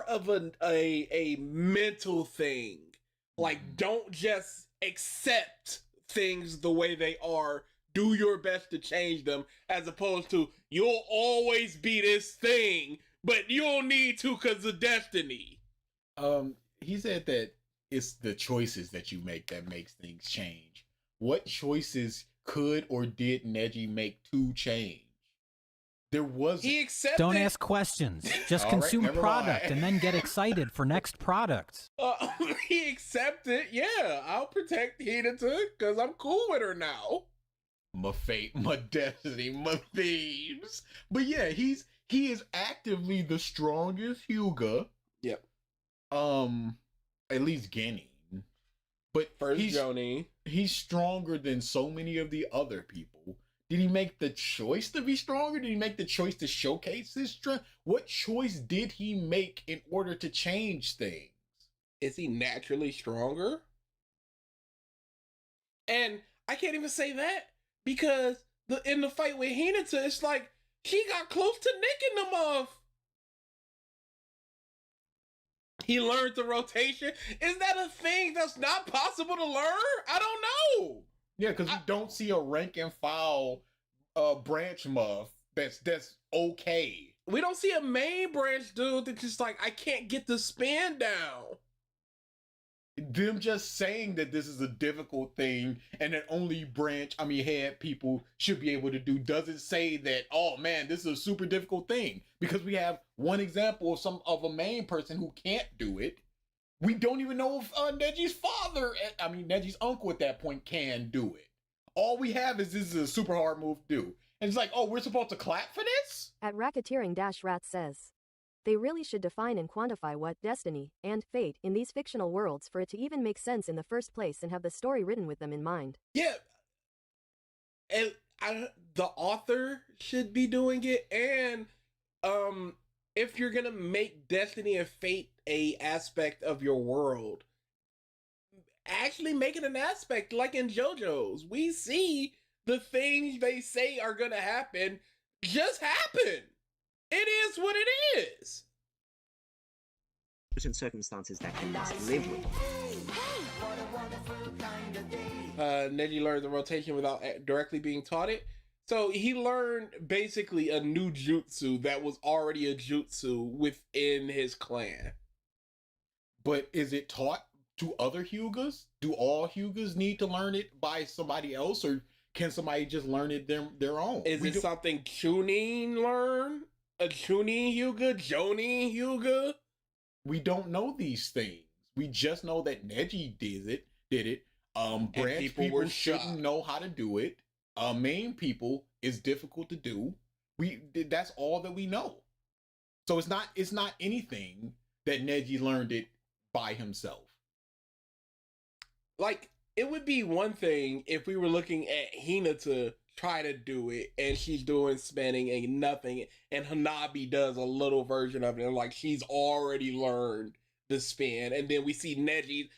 S2: of a mental thing. Like, don't just accept things the way they are. Do your best to change them, as opposed to you'll always be this thing, but you don't need to because of destiny.
S3: He said that it's the choices that you make that makes things change. What choices could or did Neji make to change? There was
S2: He accepted.
S7: Don't ask questions. Just
S3: All right,
S7: consume
S3: never
S7: product
S3: mind.
S7: and then get excited for next product.
S2: He accepted. Yeah, I'll protect Hinata because I'm cool with her now.
S3: my fate, my destiny, my themes. But yeah, he is actively the strongest Hyuga.
S2: Yep.
S3: At least Genin. But
S2: First Joni.
S3: he's stronger than so many of the other people. Did he make the choice to be stronger? Did he make the choice to showcase his strength? What choice did he make in order to change things?
S2: Is he naturally stronger? And I can't even say that, because in the fight with Hinata, it's like he got close to nicking them off. He learned the rotation. Is that a thing that's not possible to learn? I don't know.
S3: Yeah, because we don't see a rank and file branch muff that's okay.
S2: We don't see a main branch dude that's just like, I can't get the spin down.
S3: Them just saying that this is a difficult thing and that only head people should be able to do doesn't say that, oh man, this is a super difficult thing. Because we have one example of a main person who can't do it. We don't even know if Neji's Neji's uncle at that point can do it. All we have is this is a super hard move to do. And it's like, oh, we're supposed to clap for this?
S5: At Racketeering-Rat says, they really should define and quantify what destiny and fate in these fictional worlds for it to even make sense in the first place and have the story written with them in mind.
S2: Yeah. And the author should be doing it. And if you're going to make destiny and fate a aspect of your world, actually make it an aspect. Like in JoJo's, we see the things they say are going to happen just happen. It is what it is.
S8: certain circumstances that he must live with.
S2: Neji learned the rotation without directly being taught it. So he learned basically a new jutsu that was already a jutsu within his clan.
S3: But is it taught to other Hyugas? Do all Hyugas need to learn it by somebody else, or can somebody just learn it their own?
S2: Is it something Chunin learn? A Chunin Hyuga? Jonin Hyuga?
S3: We don't know these things. We just know that Neji did it. Branch people shouldn't know how to do it. Main people is difficult to do. That's all that we know. So it's not anything that Neji learned it by himself.
S2: Like, it would be one thing if we were looking at Hinata try to do it and she's doing spinning and nothing, and Hanabi does a little version of it and like she's already learned the spin, and then we see Neji's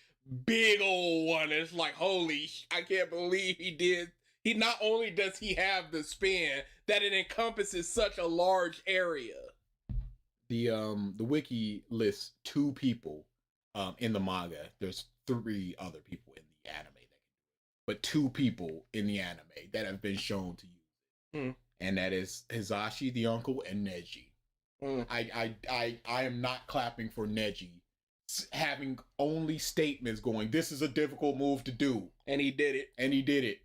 S2: big old one and it's like, holy, I can't believe he did. He not only does he have the spin, that it encompasses such a large area.
S3: The wiki lists 2 people in the manga. There's 3 other people in the anime that can do it, but 2 people in the anime that have been shown to use it, and that is Hizashi, the uncle, and Neji. I am not clapping for Neji having only statements going, this is a difficult move to do, and he did it.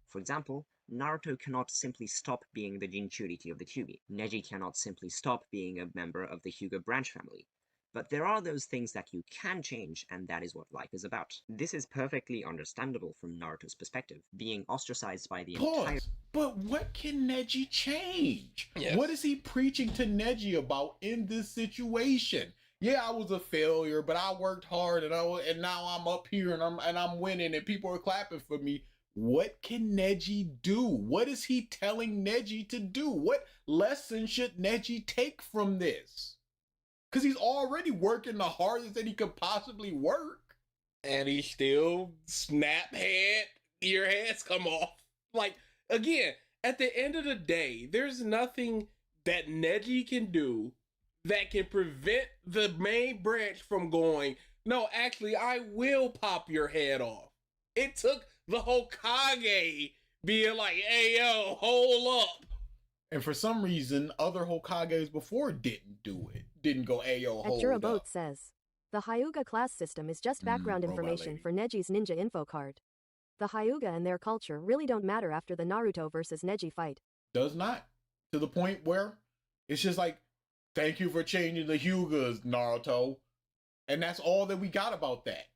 S8: For example, Naruto cannot simply stop being the Jinchuriki of the Kyuubi. Neji cannot simply stop being a member of the Hyuga branch family. But there are those things that you can change, and that is what life is about. This is perfectly understandable from Naruto's perspective, being ostracized by the entire...
S3: But what can Neji change?
S2: Yes.
S3: What is he preaching to Neji about in this situation? Yeah, I was a failure, but I worked hard, and now I'm up here and I'm winning, and people are clapping for me. What can Neji do? What is he telling Neji to do? What lesson should Neji take from this? Because he's already working the hardest that he could possibly work.
S2: And he still your heads come off. Like, again, at the end of the day, there's nothing that Neji can do that can prevent the main branch from going, no, actually, I will pop your head off. It took the Hokage being like, hey, yo, hold up.
S3: And for some reason, other Hokages before didn't do it. Didn't go, hey, yo, hold
S5: At
S3: up.
S5: Boat says, the Hyuga class system is just background information for Neji's ninja info card. The Hyuga and their culture really don't matter after the Naruto versus Neji fight.
S3: Does not. To the point where it's just like, thank you for changing the Hyugas, Naruto. And that's all that we got about that.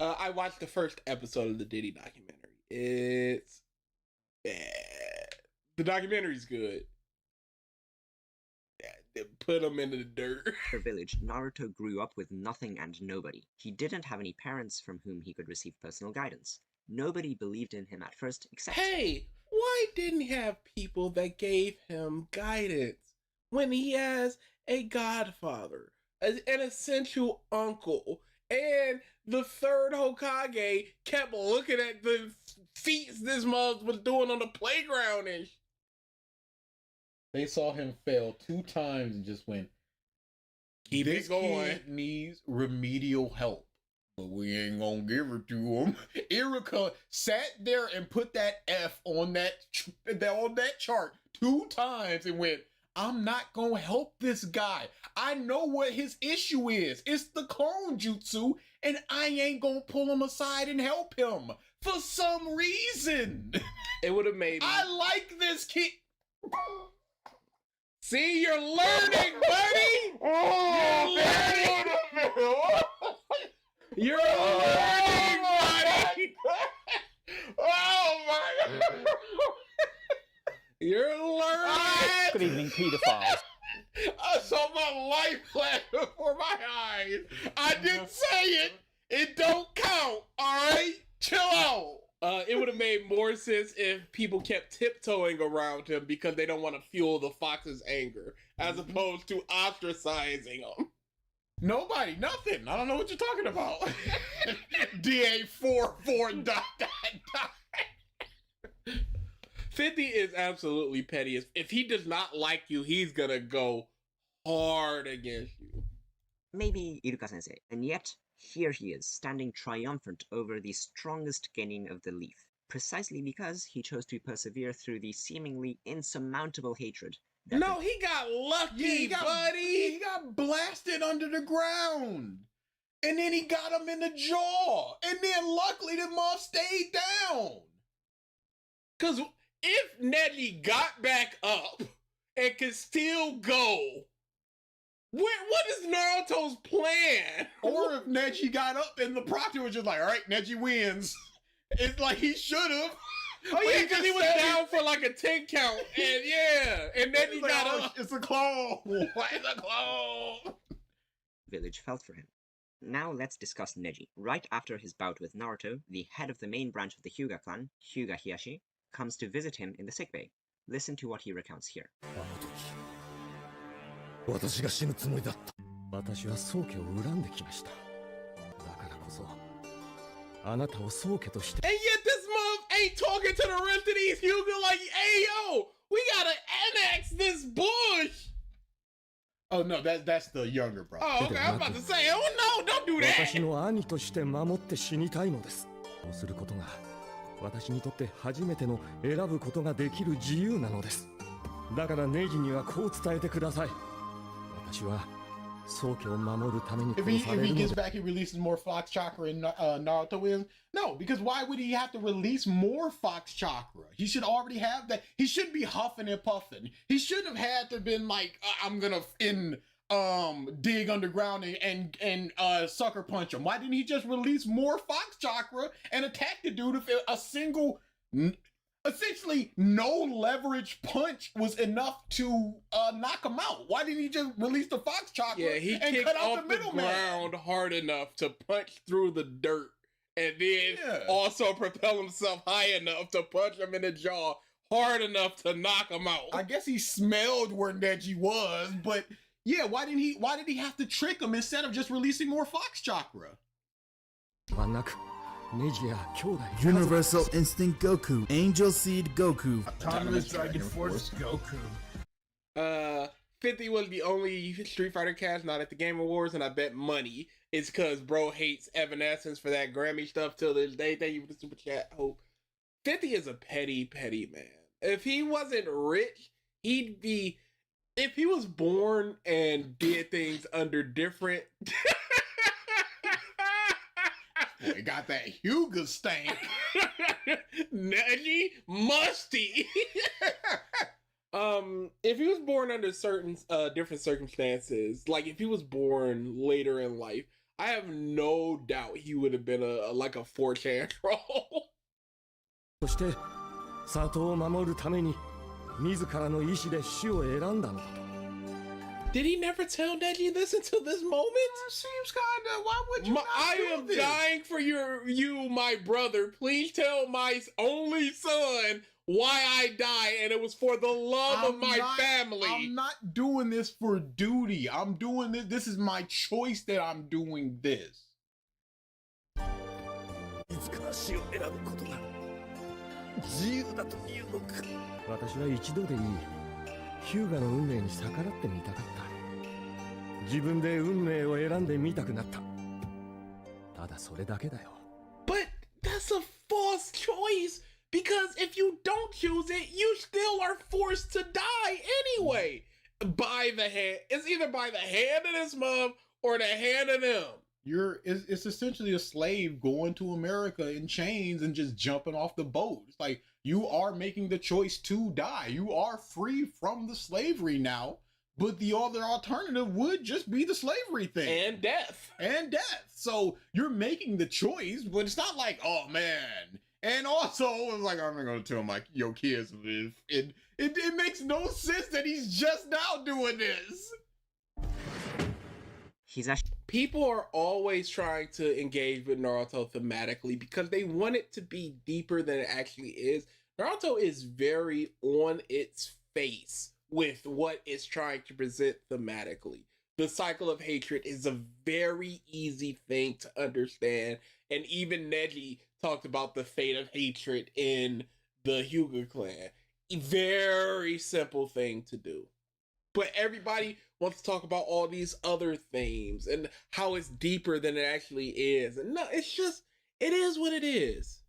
S2: I watched the first episode of the Diddy documentary. It's bad. The documentary's good. Yeah, put him into the dirt.
S8: village, Naruto grew up with nothing and nobody. He didn't have any parents from whom he could receive personal guidance. Nobody believed in him at first except...
S2: Hey, why didn't he have people that gave him guidance when he has a godfather, an essential uncle, and the third Hokage kept looking at the feats this mother was doing on the playground and
S3: They saw him fail 2 times and just went,
S2: keep it going.
S3: Kid needs remedial help, but we ain't gonna give it to him. Iruka sat there and put that F on that chart 2 times and went, I'm not gonna help this guy. I know what his issue is. It's the clone jutsu, and I ain't gonna pull him aside and help him for some reason.
S2: It would have made me...
S3: I like this kid.
S2: See, you're learning, buddy! You're learning, buddy!
S3: Oh my God!
S2: You're learning!
S9: Good evening, pedophiles.
S3: I saw my life flash before my eyes. I didn't say it. It don't count, all right? Chill out.
S2: It would have made more sense if people kept tiptoeing around him because they don't want to fuel the fox's anger, as opposed to ostracizing him.
S3: Nobody, nothing. I don't know what you're talking about. DA44 ...
S2: 50 is absolutely petty. If he does not like you, he's gonna go hard against you.
S8: Maybe Iruka-sensei. And yet, here he is, standing triumphant over the strongest genin of the leaf, precisely because he chose to persevere through the seemingly insurmountable hatred.
S2: No, he got lucky, buddy!
S3: He got blasted under the ground. And then he got him in the jaw. And then luckily the moth stayed down.
S2: Because if Neji got back up and could still go, what is Naruto's plan?
S3: Or if Neji got up and the proctor was just like, all right, Neji wins. It's like he should have.
S2: Oh yeah, because he was down for like a 10 count. And yeah, and Neji
S3: like,
S2: got up.
S3: It's a clone. Why is a clone?
S8: Village felt for him. Now let's discuss Neji. Right after his bout with Naruto, the head of the main branch of the Hyuga clan, Hyuga Hiyashi, comes to visit him in the sickbay. Listen to what he recounts here.
S10: 私が死ぬつもりだった。私は宗家を恨んできました。だからこそ、あなたを宗家として。
S2: And yet this month ain't talking to the rest of these Hyuga like, hey yo, we gotta annex this bush.
S3: Oh no, that's the younger brother.
S2: Oh, okay, I was about to say, oh no, don't do that.
S10: 私の兄として守って死にたいのです。そうすることが私にとって初めての選ぶことができる自由なのです。だからネギにはこう伝えてください。私は宗家を守るために殺されるので。
S3: If he gets back, he releases more Fox Chakra and Naruto wins. No, because why would he have to release more Fox Chakra? He should already have that. He shouldn't be huffing and puffing. He shouldn't have had to been like, I'm gonna end dig underground and sucker punch him? Why didn't he just release more Fox Chakra and attack the dude if a single, essentially no leverage punch was enough to knock him out? Why didn't he just release the Fox Chakra
S2: he
S3: and
S2: kicked
S3: cut out
S2: off
S3: the
S2: the
S3: middleman?
S2: ground hard enough to punch through the dirt, and then also propel himself high enough to punch him in the jaw hard enough to knock him out.
S3: I guess he smelled where Neji was, but yeah, why did he have to trick him instead of just releasing more Fox Chakra?
S9: Universal Instinct Goku, Angel Seed Goku,
S3: Autonomous Dragon Force Goku.
S2: 50 was the only Street Fighter cast not at the Game Awards, and I bet money it's because bro hates Evanescence for that Grammy stuff till this day. Thank you for the super chat. Hope 50 is a petty man. If he wasn't rich, he'd be. If he was born and did things under different.
S3: Boy, got that Hyuga stank.
S2: Neji musty. If he was born under certain different circumstances, like if he was born later in life, I have no doubt he would have been a 4chan troll.
S10: そして里を守るために自らの意志で死を選んだのだと。
S2: Did he never tell Neji this until this moment?
S3: Seems kinda. Why would you?
S2: I am dying for you, my brother. Please tell my only son why I die, and it was for the love of my family.
S3: I'm not doing this for duty. I'm doing this. This is my choice that I'm doing this.
S10: いつから死を選ぶことが自由だというのか。私は一度でいいヒューガの運命に逆らってみたかった。自分で運命を選んでみたくなった。ただそれだけだよ。
S2: But that's a false choice, because if you don't choose it, you still are forced to die anyway. By the hand. It's either by the hand of this mom or the hand of them.
S3: It's essentially a slave going to America in chains and just jumping off the boat. It's like you are making the choice to die. You are free from the slavery now, but the other alternative would just be the slavery thing.
S2: And death.
S3: And death. So you're making the choice, but it's not like, oh man. And also, it's like, I'm not going to tell your kids this. It makes no sense that he's just now doing this.
S2: People are always trying to engage with Naruto thematically because they want it to be deeper than it actually is. Naruto is very on its face with what it's trying to present thematically. The cycle of hatred is a very easy thing to understand, and even Neji talked about the fate of hatred in the Hyuga clan. Very simple thing to do. But everybody wants to talk about all these other themes and how it's deeper than it actually is. And no, it's just, it is what it is.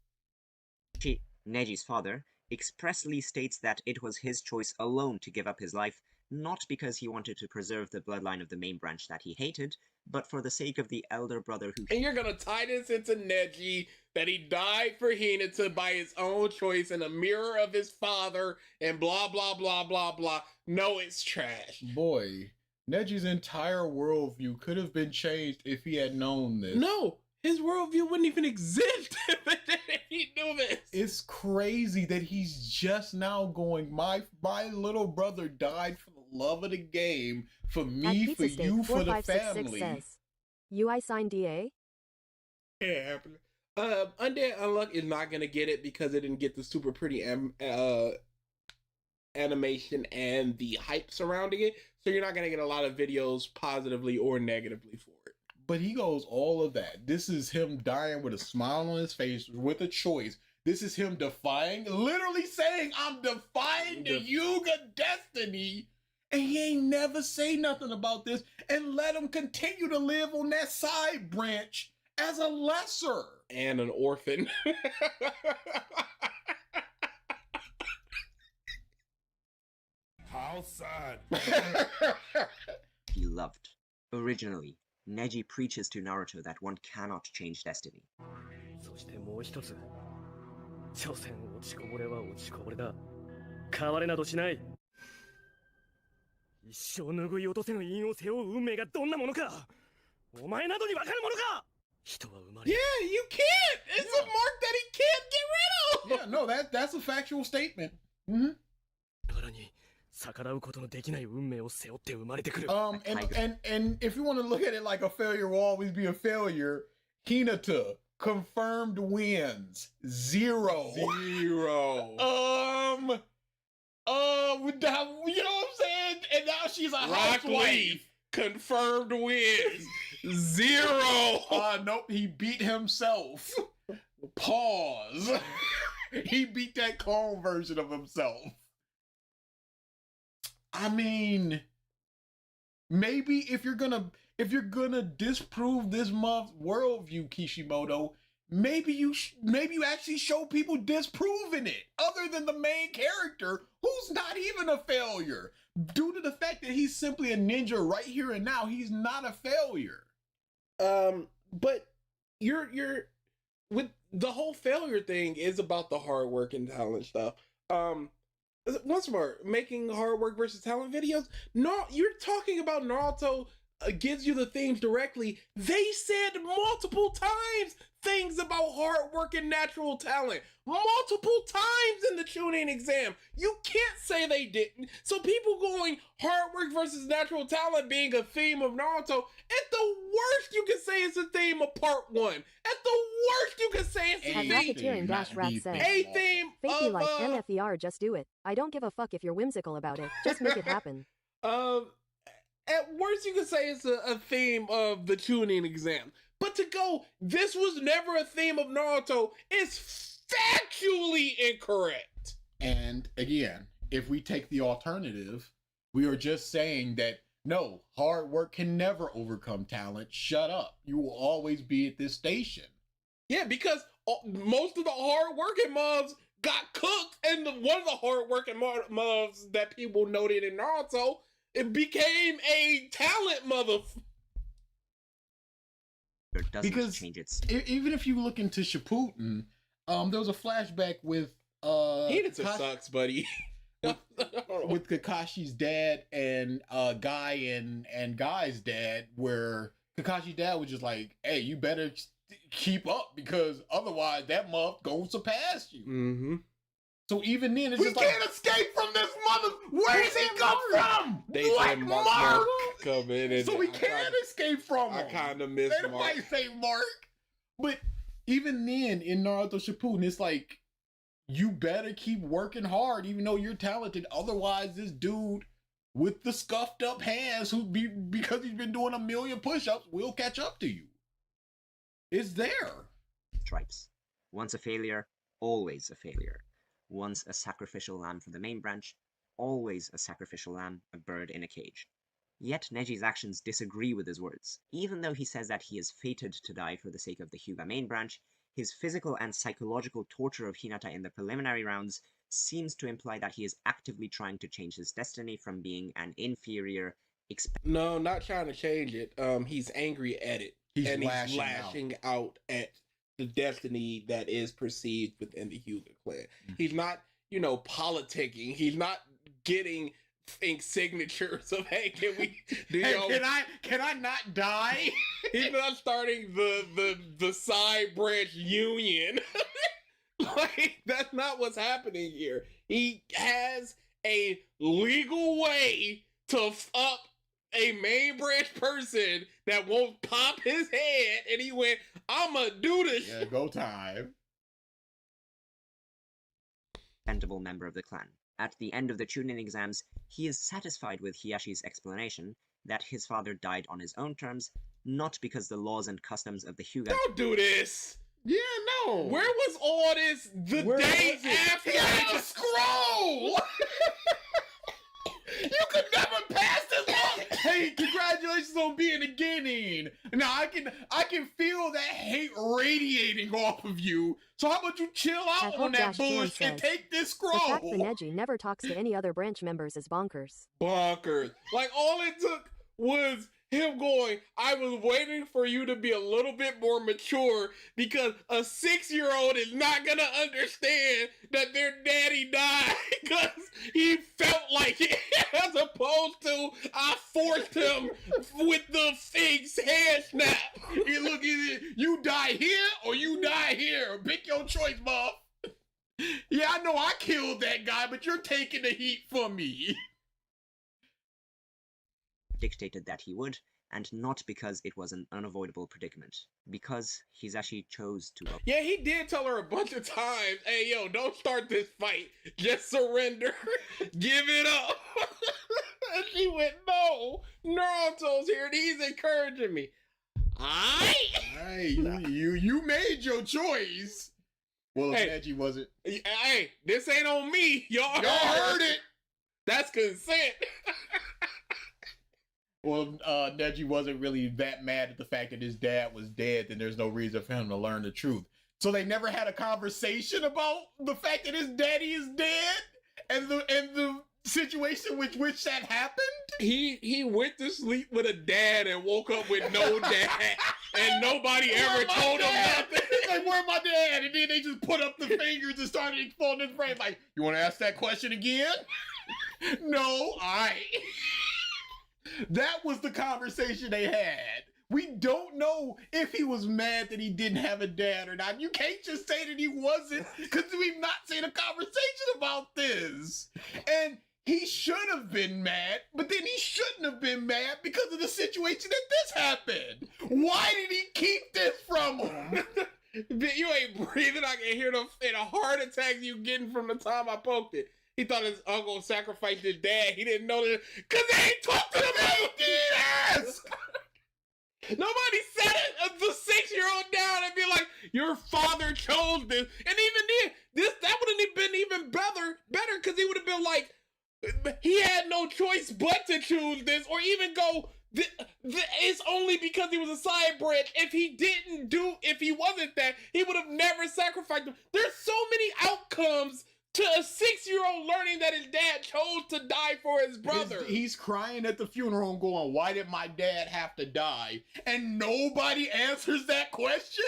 S8: Neji's father expressly states that it was his choice alone to give up his life, not because he wanted to preserve the bloodline of the main branch that he hated, but for the sake of the elder brother who...
S2: And you're gonna tie this into Neji, that he died for Hinata by his own choice in a mirror of his father, and blah, blah, blah, blah, blah. No, it's trash.
S3: Boy, Neji's entire worldview could have been changed if he had known this.
S2: No, his worldview wouldn't even exist if he knew this.
S3: It's crazy that he's just now going, my little brother died for the love of the game, for me, for you, for the family.
S5: Says, UI sign DA?
S2: It happened. Undead Unluck is not gonna get it because it didn't get the super pretty animation and the hype surrounding it, so you're not gonna get a lot of videos positively or negatively for it.
S3: But he goes all of that. This is him dying with a smile on his face with a choice. This is him defying, literally saying, I'm defying the Hyuga destiny. And he ain't never say nothing about this and let him continue to live on that side branch as a lesser.
S2: And an orphan.
S3: How sad.
S8: he loved. Originally, Neji preaches to Naruto that one cannot change destiny.
S10: そしてもう一つ。所詮落ちこぼれは落ちこぼれだ。変われなどしない。一生拭い落とせぬ因を背負う運命がどんなものかお前などにわかるものか人は生まれ
S2: Yeah, you can't. It's a mark that he can't get rid of.
S3: Yeah, no, that's a factual statement. Mm-hmm.
S10: 柄に逆らうことのできない運命を背負って生まれてくる。
S3: And if you want to look at it like a failure will always be a failure, Hinata confirmed wins 0.
S2: 0.
S3: You know what I'm saying? And now she's a housewife.
S2: Rockleaf confirmed wins 0.
S3: Nope, he beat himself. Pause. He beat that clone version of himself. I mean, maybe if you're gonna disprove this month's worldview, Kishimoto, maybe you actually show people disproving it, other than the main character, who's not even a failure. Due to the fact that he's simply a ninja right here and now, he's not a failure.
S2: But you're with the whole failure thing is about the hard work and talent stuff. Once more, making hard work versus talent videos. No, you're talking about Naruto gives you the themes directly. They said multiple times things about hard work and natural talent. Multiple times in the tuning exam. You can't say they didn't. So people going hard work versus natural talent being a theme of Naruto, at the worst you can say it's a theme of part 1. At the worst you can say it's a
S5: At
S2: theme.
S5: Racketeering-Rat says,
S2: A theme
S5: Fakey
S2: of
S5: like MFER, just do it. I don't give a fuck if you're whimsical about it. Just make it happen.
S2: At worst you can say it's a theme of the tuning exam. But to go, this was never a theme of Naruto, is factually incorrect.
S3: And again, if we take the alternative, we are just saying that no, hard work can never overcome talent. Shut up. You will always be at this station.
S2: Yeah, because most of the hard working mobs got cooked, and one of the hard working mobs that people noted in Naruto, it became a talent
S8: Doesn't change its...
S3: even if you look into Shippuden, there was a flashback with
S2: Hinata sucks, buddy.
S3: with Kakashi's dad and Guy and Guy's dad, where Kakashi's dad was just like, "Hey, you better keep up because otherwise that month gonna surpass you."
S2: Mm-hmm.
S3: So even then, it's
S2: we
S3: just
S2: can't
S3: like,
S2: escape from this mother. Where does he come from? They
S3: Black
S2: said
S3: Mark
S2: come in, and
S3: so we can't escape from him.
S2: I kind of miss
S3: They
S2: Mark.
S3: might say Mark, but even then in Naruto Shippuden, it's like you better keep working hard, even though you're talented. Otherwise, this dude with the scuffed up hands, because he's been doing 1,000,000 push-ups, will catch up to you. It's there.
S8: Stripes. Once a failure, always a failure. Once a sacrificial lamb for the main branch, always a sacrificial lamb, a bird in a cage. Yet Neji's actions disagree with his words. Even though he says that he is fated to die for the sake of the Hyuga main branch, his physical and psychological torture of Hinata in the preliminary rounds seems to imply that he is actively trying to change his destiny from being an inferior...
S2: No, not trying to change it. He's angry at it. He's lashing out at the destiny that is perceived within the Hyuga clan. He's not, politicking. He's not getting signatures of, hey, can we do
S3: can I not die?
S2: He's not starting the side branch union. Like, that's not what's happening here. He has a legal way to up a main branch person that won't pop his head, and he went, I'ma do this.
S3: Yeah, go time.
S8: Expendable member of the clan. At the end of the Chunin exams, he is satisfied with Hiyashi's explanation that his father died on his own terms, not because the laws and customs of the Hyuga...
S2: Don't do this!
S3: Yeah, no!
S2: Where was all this the day after?
S3: He had a scroll! You could never pass this up! Hey, congratulations on being a Genin! Now I can feel that hate radiating off of you. So how about you chill out on that bullshit and take this scroll?
S5: The fact that Neji never talks to any other branch members is bonkers.
S2: Bonkers. Like, all it took was him going, I was waiting for you to be a little bit more mature because a 6-year-old is not gonna understand that their daddy died because he felt like it, as opposed to I forced him with the fixed hand snap.
S3: You look at it, you die here or you die here. Pick your choice, Bob. Yeah, I know I killed that guy, but you're taking the heat for me.
S8: Dictated that he would, and not because it was an unavoidable predicament. Because he's actually chose to.
S2: Yeah, he did tell her a bunch of times, hey, yo, don't start this fight. Just surrender. Give it up. And she went, no. Naruto's here and he's encouraging me.
S3: Hey, you made your choice. Well,
S2: hey,
S3: Neji wasn't.
S2: Hey, this ain't on me. Y'all
S3: heard it.
S2: That's consent.
S3: Well, Neji wasn't really that mad at the fact that his dad was dead, then there's no reason for him to learn the truth. So they never had a conversation about the fact that his daddy is dead and the situation with which that happened?
S2: He went to sleep with a dad and woke up with no dad, and nobody ever told him nothing.
S3: He's like, where's my dad? And then they just put up the fingers and started exploding his brain. Like, you want to ask that question again? No, all right. That was the conversation they had. We don't know if he was mad that he didn't have a dad or not. You can't just say that he wasn't, because we've not seen a conversation about this. And he should have been mad, but then he shouldn't have been mad because of the situation that this happened. Why did he keep this from him?
S2: You ain't breathing. I can hear the heart attacks you getting from the time I poked it. He thought his uncle sacrificed his dad. He didn't know that because they ain't talked to him about this. Nobody said it. The 6-year-old down and be like, your father chose this. And even then, that would have been even better because he would have been like, he had no choice but to choose this, or even go, it's only because he was a side branch. If he wasn't that, he would have never sacrificed him. There's so many outcomes to a 6-year-old learning that his dad chose to die for his brother.
S3: He's crying at the funeral and going, why did my dad have to die? And nobody answers that question?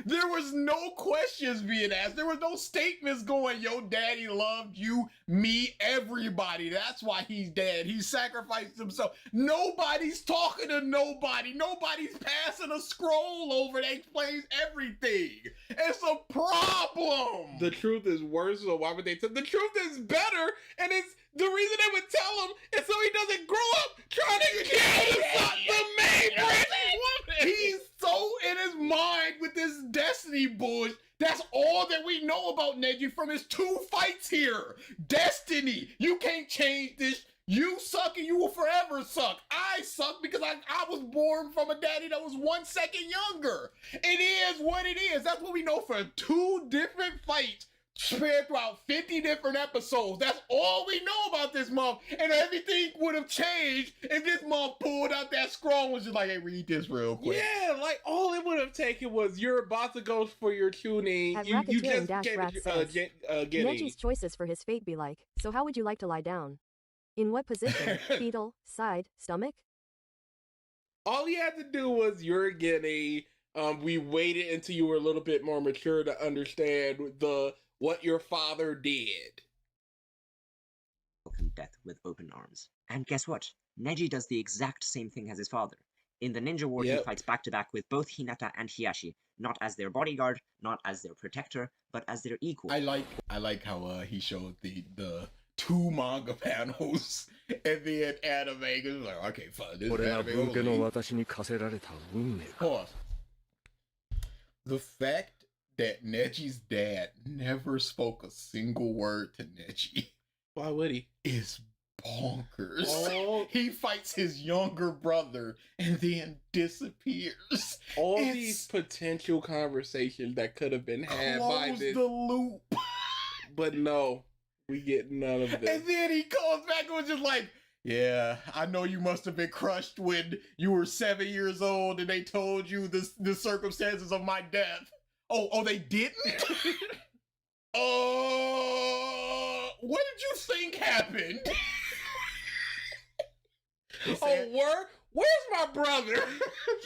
S3: There was no questions being asked. There was no statements going, yo, daddy loved you, me, everybody. That's why he's dead. He sacrificed himself. Nobody's talking to nobody. Nobody's passing a scroll over that explains everything. It's a problem.
S2: The truth is worse, so why would they tell? The truth is better, and it's the reason they would tell him is so he doesn't grow up trying to kill the main woman.
S3: He's so in his mind with this destiny bullshit. That's all that we know about Neji from his 2 fights here. Destiny. You can't change this. You suck and you will forever suck. I suck because I was born from a daddy that was 1 second younger. It is what it is. That's what we know for 2 different fights spread throughout 50 different episodes. That's all we know about this month. And everything would have changed if this month pulled out that scroll and was just like, hey, read this real quick.
S2: Yeah, like all it would have taken was you're about to go for your tuning.
S5: At
S2: You just
S5: Racketeering says, Neji's choices for his fate be like, so how would you like to lie down? In what position? Fetal, side, stomach?
S2: All he had to do was you're getting. We waited until you were a little bit more mature to understand what your father did.
S8: Welcome death with open arms. And guess what? Neji does the exact same thing as his father. In the ninja war, he fights back to back with both Hinata and Hiyashi, not as their bodyguard, not as their protector, but as their equal.
S3: I like how he showed the 2 manga panels and then anime. It was like, okay, fine. This anime Pause. The fact that Neji's dad never spoke a single word to Neji.
S2: Why would he?
S3: Is bonkers. Oh. He fights his younger brother and then disappears.
S2: All these potential conversations that could have been had by this.
S3: Close the loop.
S2: But no, we get none of this.
S3: And then he comes back and was just like, yeah, I know you must have been crushed when you were 7 years old and they told you the circumstances of my death. Oh, they didn't? What did you think happened?
S2: Where's my brother?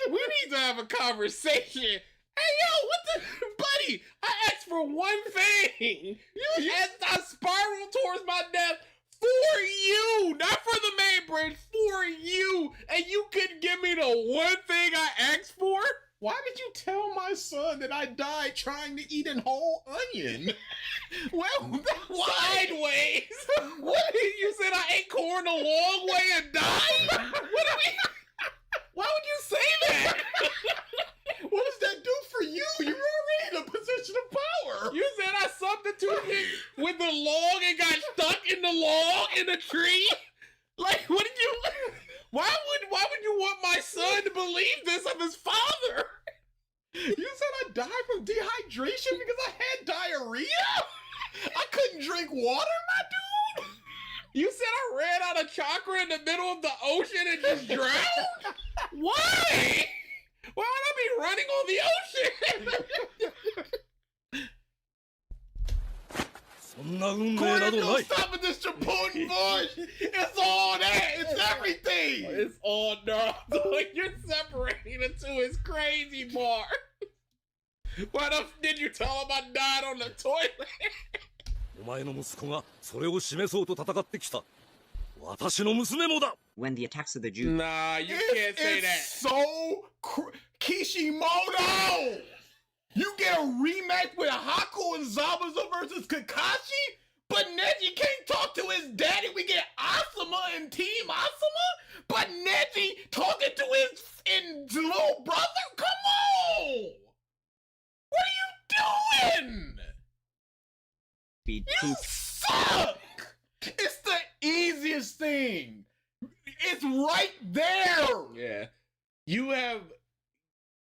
S2: We need to have a conversation. Hey, yo, what the... Buddy, I asked for one thing. As I spiral towards my death for you, not for the main branch, for you. And you couldn't give me the one thing I asked for?
S3: Why did you tell my son that I died trying to eat a whole onion?
S2: Well, sideways. What? You said I ate corn a long way and died? What do we... Why would you say that?
S3: What does that do for you? You're already in a position of power.
S2: You said I substituted with the log and got stuck in the log in the tree? Like, what did you... Why would you want my son to believe this of his father?
S3: You said I died from dehydration because I had diarrhea? I couldn't drink water, my dude?
S2: You said I ran out of chakra in the middle of the ocean and just drowned? Why? Why would I be running on the ocean?
S3: Corey, don't stop at this Chipotle bush. It's all that. It's everything.
S2: It's all Naruto. Like, you're separating the two. It's crazy, Bar. Why the did you tell him I died on the toilet?
S10: お前の息子がそれを示そうと戦ってきた。私の娘もだ。
S8: When the attacks of the Jew...
S2: Nah, you can't say that.
S3: So Kishimoto! You get a rematch with Haku and Zabuza versus Kakashi? But Neji can't talk to his daddy. We get Asuma and Team Asuma? But Neji talking to his little brother? Come on! What are you doing? You suck! It's the easiest thing. It's right there.
S2: Yeah.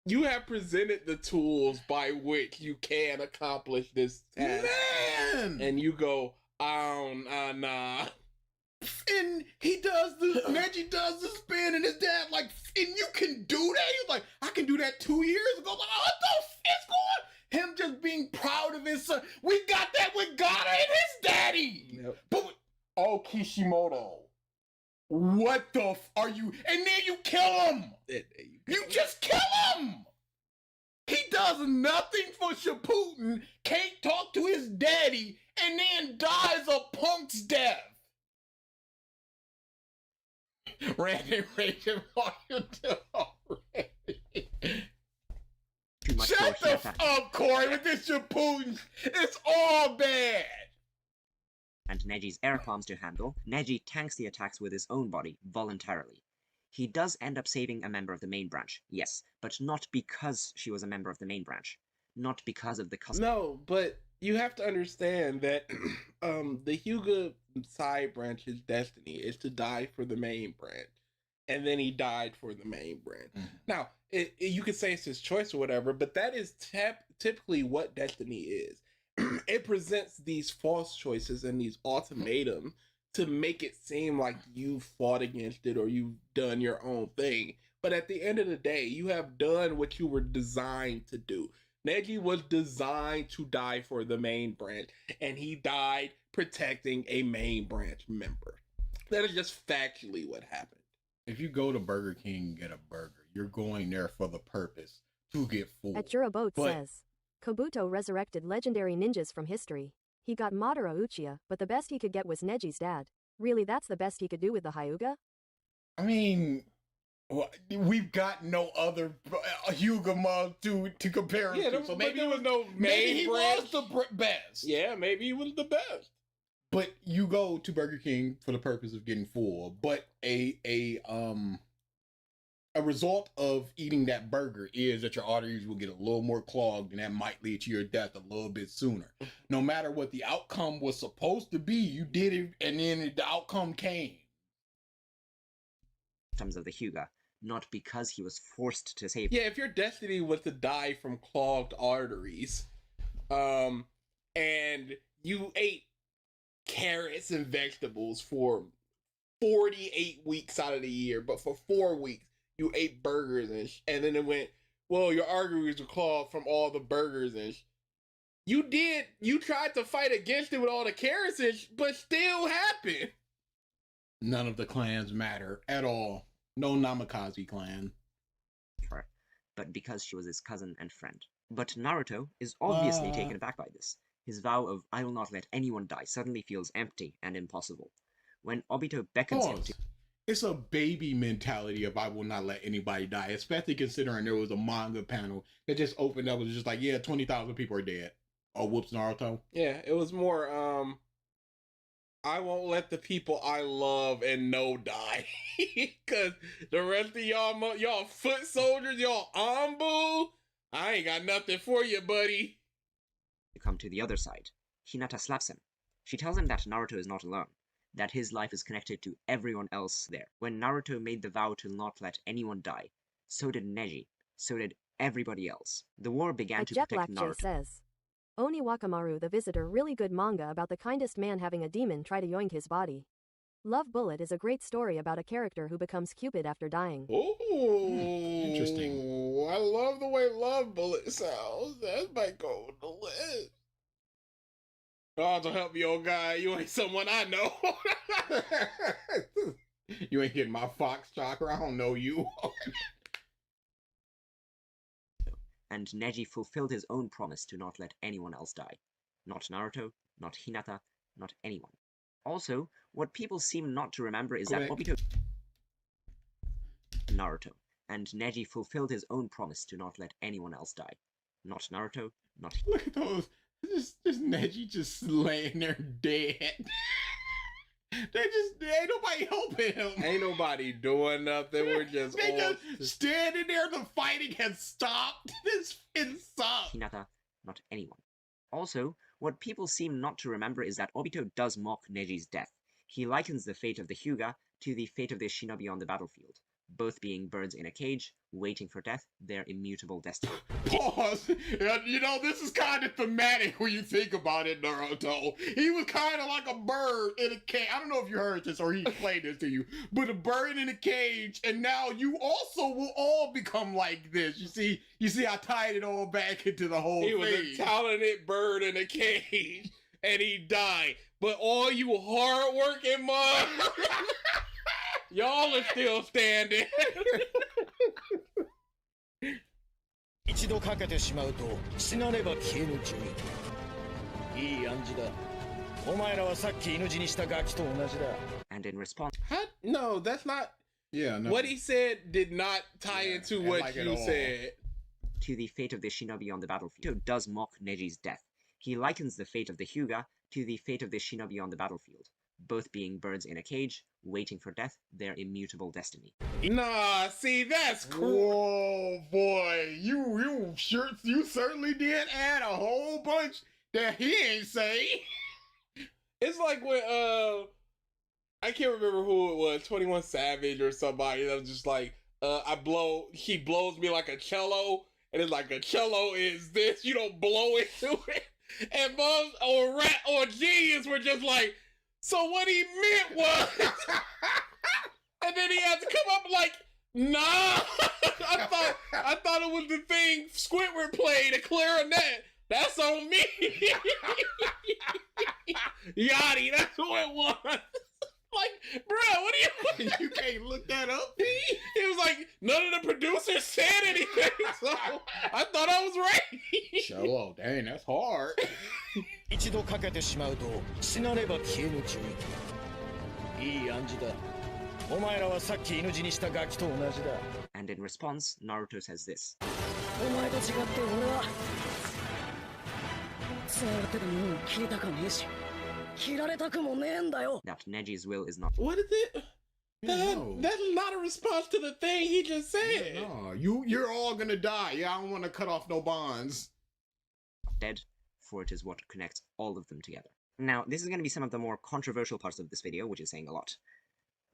S2: You have presented the tools by which you can accomplish this task.
S3: Man!
S2: And you go, nah.
S3: And he does the Neji does the spin, and his dad like, and you can do that. He's like, I can do that 2 years ago. Like, what the f is going? Him just being proud of his son. We got that with Gaara and his daddy.
S2: Yep.
S3: But Kishimoto, what the f are you? And then you kill him. You just kill him. He does nothing for Shippuden, can't talk to his daddy, and then dies a punk's death. Randy, what you do already? Shut the f up, Corey, with this Shippuden. It's all bad.
S8: And Neji's air palms to handle, Neji tanks the attacks with his own body, voluntarily. He does end up saving a member of the main branch, yes, but not because she was a member of the main branch. Not because of the custom.
S2: No, but you have to understand that the Hyuga side branch's destiny is to die for the main branch. And then he died for the main branch. Mm-hmm. Now, you could say it's his choice or whatever, but that is typically what destiny is. It presents these false choices and these ultimatums to make it seem like you fought against it or you've done your own thing. But at the end of the day, you have done what you were designed to do. Neji was designed to die for the main branch, and he died protecting a main branch member. That is just factually what happened.
S3: If you go to Burger King and get a burger, you're going there for the purpose to get full.
S5: Ajura Boat says, Kabuto resurrected legendary ninjas from history. He got Madara Uchiha, but the best he could get was Neji's dad. Really, that's the best he could do with the Hyuga?
S3: I mean, we've got no other Hyuga to compare him to. So maybe
S2: there was no
S3: maybe he
S2: branch.
S3: was the best.
S2: Yeah, maybe he was the best.
S3: But you go to Burger King for the purpose of getting full. But a result of eating that burger is that your arteries will get a little more clogged, and that might lead to your death a little bit sooner. No matter what the outcome was supposed to be, you did it, and then the outcome came.
S8: In terms of the Hyuga, not because he was forced to save.
S2: Yeah, if your destiny was to die from clogged arteries, and you ate carrots and vegetables for 48 weeks out of the year, but for 4 weeks you ate burgers and then it went, well, your arteries were clogged from all the burgers and you tried to fight against it with all the carrots but still happened.
S3: None of the clans matter at all. No Namikaze clan.
S8: her, but because she was his cousin and friend. But Naruto is obviously taken aback by this. His vow of "I will not let anyone die" suddenly feels empty and impossible. When Obito beckons him to...
S3: It's a baby mentality of "I will not let anybody die," especially considering there was a manga panel that just opened up and was just like, yeah, 20,000 people are dead. Oh, whoops, Naruto.
S2: Yeah, it was more, I won't let the people I love and know die. Cause the rest of y'all foot soldiers, y'all Anbu, I ain't got nothing for you, buddy.
S8: To come to the other side. Hinata slaps him. She tells him that Naruto is not alone, that his life is connected to everyone else there. When Naruto made the vow to not let anyone die, so did Neji, so did everybody else. The war began to protect Naruto.
S5: Says, Oni Wakamaru the Visitor, really good manga about the kindest man having a demon try to yoink his body. Love Bullet is a great story about a character who becomes Cupid after dying.
S2: Oh,
S3: interesting.
S2: I love the way Love Bullet sounds. That might go on the list. Oh, to help you, old guy. You ain't someone I know.
S3: You ain't getting my Fox chakra. I don't know you.
S8: And Neji fulfilled his own promise to not let anyone else die. Not Naruto, not Hinata, not anyone. Also, what people seem not to remember is that Obito... Naruto. And Neji fulfilled his own promise to not let anyone else die. Not Naruto, not...
S3: Look at those. Just Neji just laying there dead. Ain't nobody helping him.
S2: Ain't nobody doing nothing. We're just
S3: they just standing there. The fighting has stopped. It stopped.
S8: Hinata, not anyone. Also, what people seem not to remember is that Obito does mock Neji's death. He likens the fate of the Hyuga to the fate of the shinobi on the battlefield, both being birds in a cage, waiting for death, their immutable destiny.
S3: Pause. You know, this is kind of thematic when you think about it, Naruto. He was kind of like a bird in a cage. I don't know if you heard this or he explained this to you, but a bird in a cage, and now you also will all become like this. You see, I tied it all back into the whole thing.
S2: He was a talented bird in a cage, and he died. But all you hard-working mug, y'all are still standing.
S10: 一度かけてしまうと死なねば消えぬ呪い。いい暗示だ。お前らはさっき犬死にしたガキと同じだ。
S8: And in response...
S2: No, that's not...
S3: Yeah, no.
S2: What he said did not tie into what
S3: like
S2: you said.
S8: To the fate of the shinobi on the battlefield. Obito does mock Neji's death. He likens the fate of the Hyuga to the fate of the shinobi on the battlefield, both being birds in a cage, waiting for death, their immutable destiny.
S2: Nah, see, that's cool.
S3: Whoa, boy, you certainly did add a whole bunch that he ain't say.
S2: It's like when I can't remember who it was, 21 Savage or somebody that was just like, he blows me like a cello, and it's like a cello is this, you don't blow into it. And Buzz or Rat or Genius were just like, so what he meant was, and then he had to come up like, nah, I thought it was the thing Squidward played, a clarinet. That's on me. Yachty, that's who it was. Like, bro, what do you...
S3: You can't look that up.
S2: He was like, none of the producers said anything, so I thought I was right.
S3: Cello, dang, that's hard.
S10: 一度かけてしまうと死なねば消えぬ呪い。いい暗示だ。お前らはさっき犬死にしたガキと同じだ。
S8: And in response, Naruto says this.
S10: お前と違って俺はそうやってでも切りたかねえし切られたくもねえんだよ。
S8: That Neji's will is not...
S2: What is it? That's not a response to the thing he just said.
S3: No, you're all gonna die. Yeah, I don't want to cut off no bonds.
S8: Dead, for it is what connects all of them together. Now, this is going to be some of the more controversial parts of this video, which is saying a lot.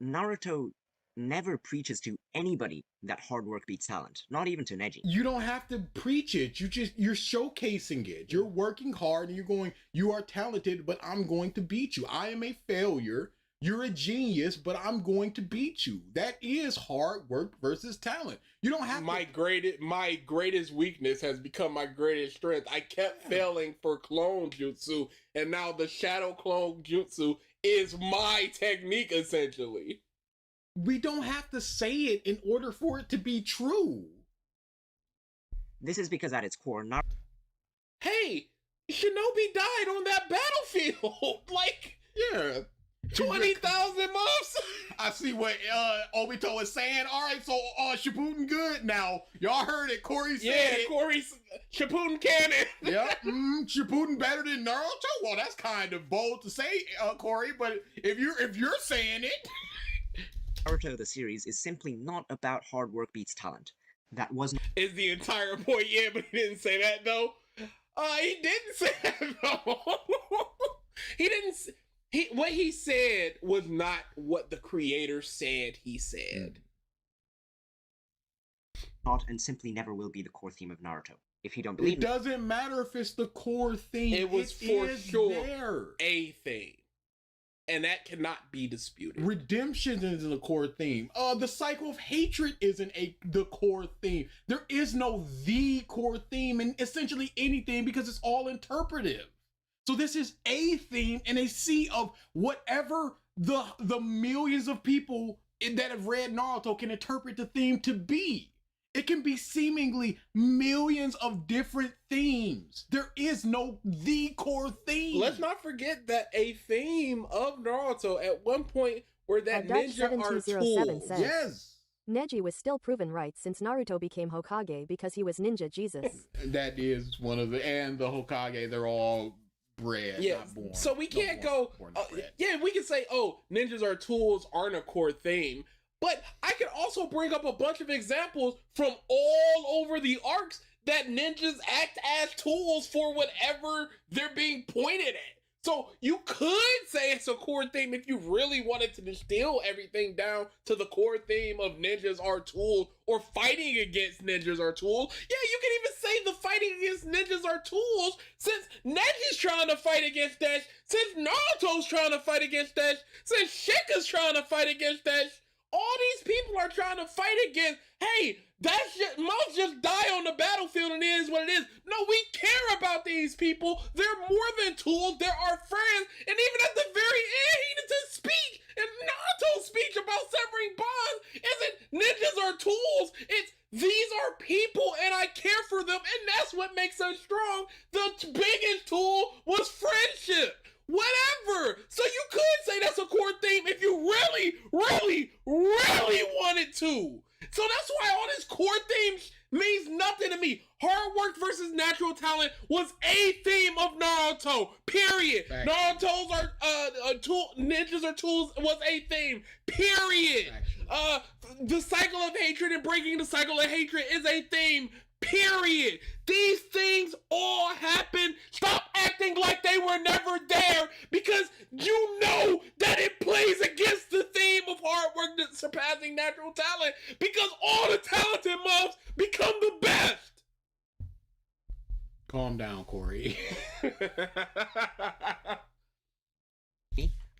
S8: Naruto never preaches to anybody that hard work beats talent, not even to Neji.
S3: You don't have to preach it. You're showcasing it. You're working hard and you're going, you are talented, but I'm going to beat you. I am a failure. You're a genius, but I'm going to beat you. That is hard work versus talent. You don't have
S2: my greatest weakness has become my greatest strength. I kept failing for clone jutsu, and now the shadow clone jutsu is my technique, essentially.
S3: we don't have to say it in order for it to be true.
S8: This is because at its core,
S2: Hey, Shinobi died on that battlefield. Like,
S3: Yeah.
S2: 20,000 months.
S3: I see what Obito is saying. All right, so Shippuden good now. Y'all heard it. Corey said it.
S2: Corey's Shippuden canon.
S3: Yep. Shippuden better than Naruto? Well, that's kind of bold to say, Corey, but if you're saying it.
S8: Naruto the series is simply not about hard work beats talent. That wasn't
S2: Is the entire point, yeah, but he didn't say that though. He didn't say that though. He didn't. What he said was not what the creator said he said.
S8: not and simply never will be the core theme of Naruto. If you don't believe
S3: It doesn't matter if it's the core theme.
S2: It was for
S3: is
S2: sure
S3: there.
S2: a thing. And that cannot be disputed.
S3: Redemption isn't the core theme. The cycle of hatred isn't the core theme. There is no the core theme in essentially anything because it's all interpretive. So this is a theme and a sea of whatever the millions of people that have read Naruto can interpret the theme to be. It can be seemingly millions of different themes. There is no the core theme.
S2: Let's not forget that a theme of Naruto at one point were that ninja are tools.
S5: Says,
S3: Yes.
S5: Neji was still proven right since Naruto became Hokage because he was Ninja Jesus.
S3: That is one of and the Hokage, they're all bred, not born.
S2: So we can't go,
S3: bred.
S2: yeah, we can say, oh, ninjas are tools aren't a core theme. But I can also bring up a bunch of examples from all over the arcs that ninjas act as tools for whatever they're being pointed at. So you could say it's a core theme if you really wanted to distill everything down to the core theme of ninjas are tools or fighting against ninjas are tools. Yeah, you can even say the fighting against ninjas are tools since Neji's trying to fight against Dash, since Naruto's trying to fight against Dash, since Shika's trying to fight against Dash. All these people are trying to fight against, hey, that's just, most just die on the battlefield and it is what it is. No, we care about these people. They're more than tools. They're our friends. And even at the very end, he did his speech and Naruto's speech about severing bonds isn't ninjas are tools. It's these are people and I care for them. And that's what makes us strong. The biggest tool was friendship. Whatever. So you could say that's a core theme if you really, really, really wanted to. So that's why all this core theme means nothing to me. Hard work versus natural talent was a theme of Naruto. Period.
S3: Fact.
S2: Naruto's are ninjas are tools was a theme. Period. The cycle of hatred and breaking the cycle of hatred is a theme. Period. These things all happen. Stop acting like they were never there because you know that it plays against the theme of hard work surpassing natural talent because all the talented mobs become the best.
S3: Calm down, Corey.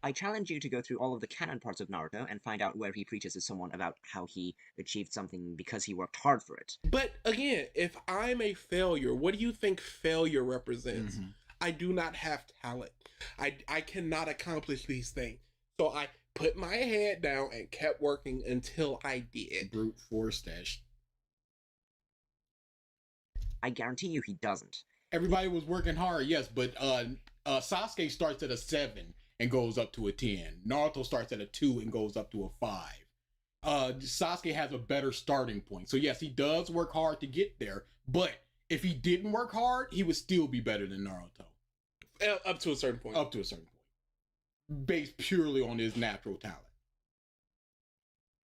S8: I challenge you to go through all of the canon parts of Naruto and find out where he preaches to someone about how he achieved something because he worked hard for it.
S2: But again, if I'm a failure, what do you think failure represents? Mm-hmm. I do not have talent. I cannot accomplish these things. So I put my head down and kept working until I did.
S3: Brute force dash.
S8: I guarantee you he doesn't.
S3: Everybody was working hard, yes, but Sasuke starts at a 7 and goes up to a 10. Naruto starts at a 2 and goes up to a 5. Sasuke has a better starting point. So yes, he does work hard to get there, but if he didn't work hard, he would still be better than Naruto.
S2: Up to a certain point.
S3: Up to a certain point. Based purely on his natural talent.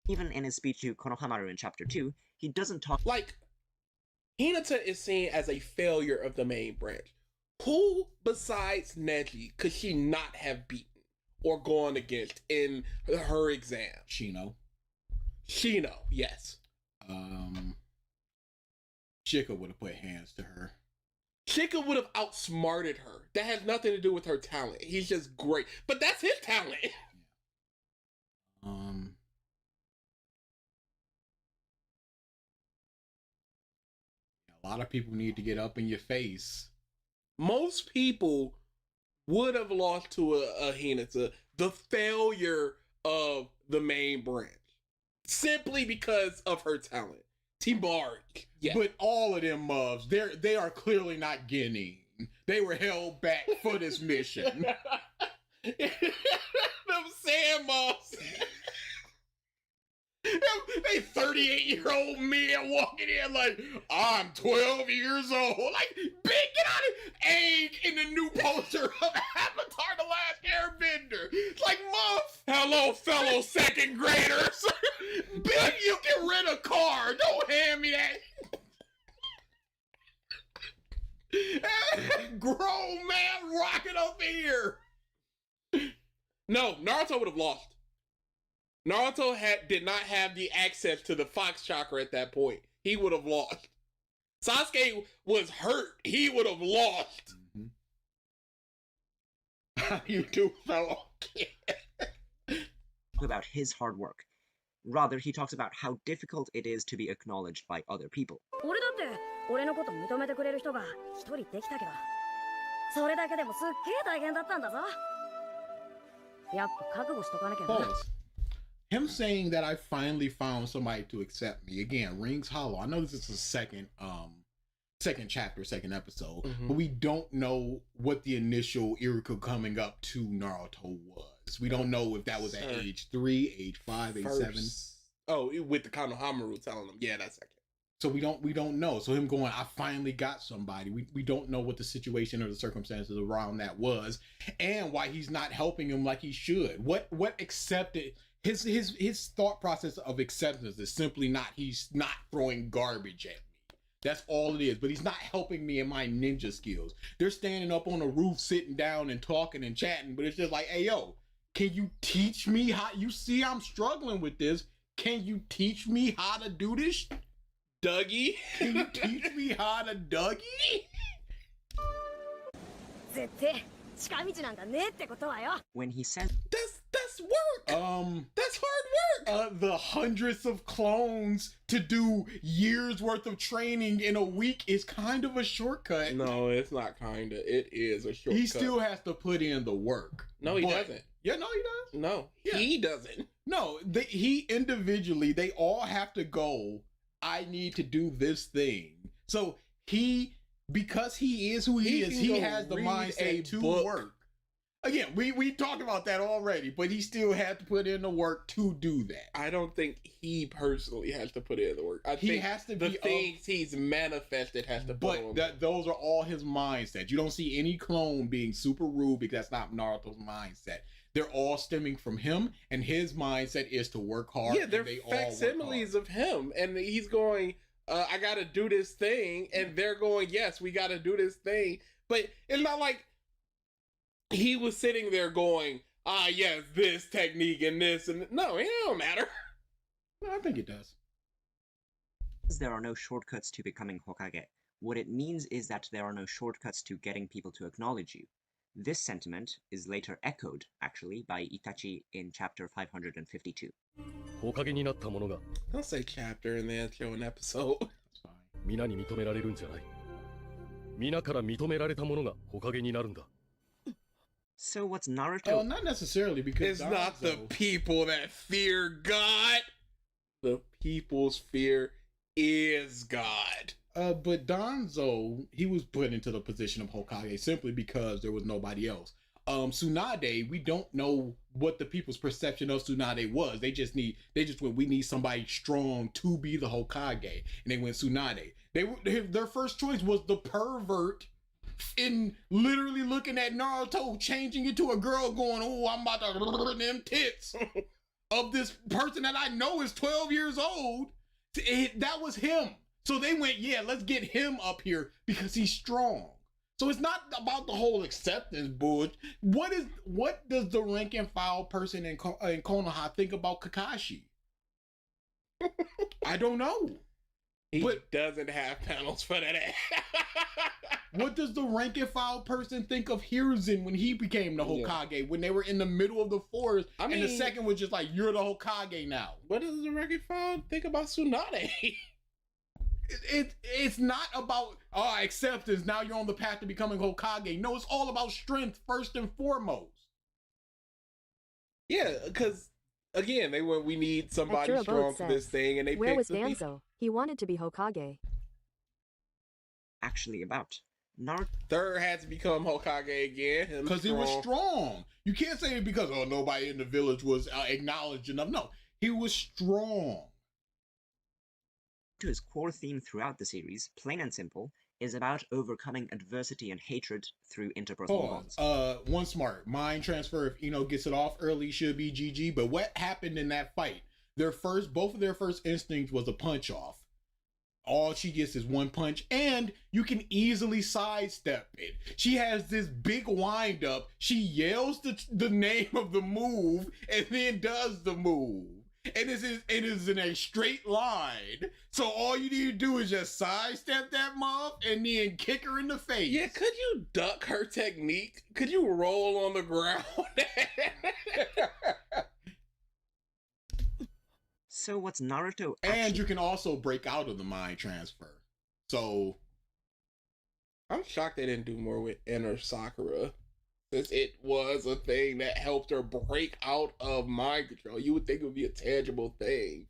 S8: Even in his speech to Konohamaru in Chapter 2, he doesn't talk
S2: like Hinata is seen as a failure of the main branch. Who besides Neji could she not have beaten or gone against in her exam?
S3: Shino,
S2: yes.
S3: Shika would have put hands to her.
S2: Shika would have outsmarted her. That has nothing to do with her talent. He's just great. But that's his talent.
S3: A lot of people need to get up in your face.
S2: Most people would have lost to a Hinata, the failure of the main branch. simply because of her talent. T-Bar, yeah.
S3: But all of them mugs, they are clearly not getting. They were held back for this mission.
S2: Them sand mugs. They 38-year-old men walking in like, I'm 12 years old. Like, big, get out of age in the new poster of Avatar The Last Airbender. It's like, muff. Hello, fellow second graders. Big, you can rent a car. Don't hand me that. Grown man rocking up here. No, Naruto would have lost. Naruto did not have the access to the Fox chakra at that point. He would have lost. Sasuke was hurt. He would have lost. How you do, fellow?
S8: About his hard work. Rather, he talks about how difficult it is to be acknowledged by other people.
S1: 俺だって俺のこと認めてくれる人が一人できたけど、それだけでもすっげえ大変だったんだぞ。やっぱ覚悟しとかなきゃな。
S3: Pause. Him saying that I finally found somebody to accept me again rings hollow. I know this is the second chapter, second episode, but we don't know what the initial Iruka coming up to Naruto was. We don't know if that was at age 3, age 5, age 7.
S2: Oh, with the Konohamaru telling him, yeah, that's second.
S3: So we don't know. So him going, I finally got somebody. We don't know what the situation or the circumstances around that was, and why he's not helping him like he should. What accepted his thought process of acceptance is simply not, he's not throwing garbage at me. That's all it is. But he's not helping me in my ninja skills. They're standing up on the roof, sitting down and talking and chatting, but it's just like, hey yo, can you teach me how? You see, I'm struggling with this. Can you teach me how to do this?
S2: Dougie?
S3: Can you teach me how to Dougie?
S1: 絶対近道なんかねえってことはよ。
S8: When he says
S2: That's work. That's hard work.
S3: The hundreds of clones to do years worth of training in a week is kind of a shortcut.
S2: No, it's not kinda. It is a shortcut.
S3: He still has to put in the work.
S2: No, he doesn't.
S3: Yeah, no, he does.
S2: No,
S3: Yeah.
S2: he doesn't.
S3: No, he individually, they all have to go, I need to do this thing. So because he is who he is,
S2: can
S3: he
S2: go
S3: has the
S2: read
S3: mindset
S2: a
S3: to
S2: book.
S3: work. Again, we talked about that already, but he still had to put in the work to do that.
S2: I don't think he personally has to put in the work. I
S3: He
S2: think
S3: has to
S2: the
S3: be
S2: things he's manifested has to put on.
S3: But those are all his mindsets. You don't see any clone being super rude because that's not Naruto's mindset. They're all stemming from him, and his mindset is to work hard.
S2: Yeah, they're
S3: they all work
S2: facsimiles
S3: hard.
S2: of him, and he's going, I gotta do this thing, and they're going, yes, we gotta do this thing. But it's not like he was sitting there going, yes, this technique and this, and no, it don't matter.
S3: No, I think it does.
S8: there are no shortcuts to becoming Hokage. What it means is that there are no shortcuts to getting people to acknowledge you. This sentiment is later echoed, actually, by Itachi in chapter 552.
S10: 火影になった者が
S2: Don't say chapter and then show an episode.
S10: 皆に認められるんじゃない。皆から認められた者が火影になるんだ。
S8: So what's Naruto?
S3: Not necessarily, because
S2: It's not the people that fear God. The people's fear is God.
S3: But Danzo, he was put into the position of Hokage simply because there was nobody else. Tsunade, we don't know what the people's perception of Tsunade was. They just went, we need somebody strong to be the Hokage, and they went Tsunade. Their first choice was the pervert, in literally looking at Naruto, changing into a girl, going, "Oh, I'm about to run them tits," of this person that I know is 12 years old. That was him. So they went, yeah, let's get him up here because he's strong. So it's not about the whole acceptance bullshit. What does the rank and file person in Konoha think about Kakashi? I don't know.
S2: He doesn't have panels for that.
S3: What does the rank and file person think of Hiruzen when he became the Hokage, when they were in the middle of the forest, and the second was just like, you're the Hokage now?
S2: What does the rank and file think about Tsunade?
S3: It's not about acceptance. Now you're on the path to becoming Hokage. No, it's all about strength first and foremost.
S2: Yeah, because again, they went, we need somebody
S5: Akira
S2: strong
S5: Boat
S2: for this
S5: says,
S2: thing, and they
S5: where
S2: picked
S5: was
S2: the people.
S5: Danzo? He wanted to be Hokage.
S8: Actually about. Naruto
S2: Third had to become Hokage again.
S3: Because he was strong. You can't say it because, oh, nobody in the village was acknowledged enough. No, he was strong.
S8: Naruto's core theme throughout the series, plain and simple, is about overcoming adversity and hatred through interpersonal bonds.
S3: One smart mind transfer. If Ino gets it off early, should be GG. But what happened in that fight? Both of their first instincts was a punch off. All she gets is one punch, and you can easily sidestep it. She has this big wind up. She yells the name of the move and then does the move. And it is in a straight line. So all you need to do is just sidestep that mom and then kick her in the face.
S2: Yeah, could you duck her technique? Could you roll on the ground?
S8: So what's Naruto
S3: And you can also break out of the mind transfer. So
S2: I'm shocked they didn't do more with Inner Sakura, since it was a thing that helped her break out of mind control. You would think it would be a tangible thing.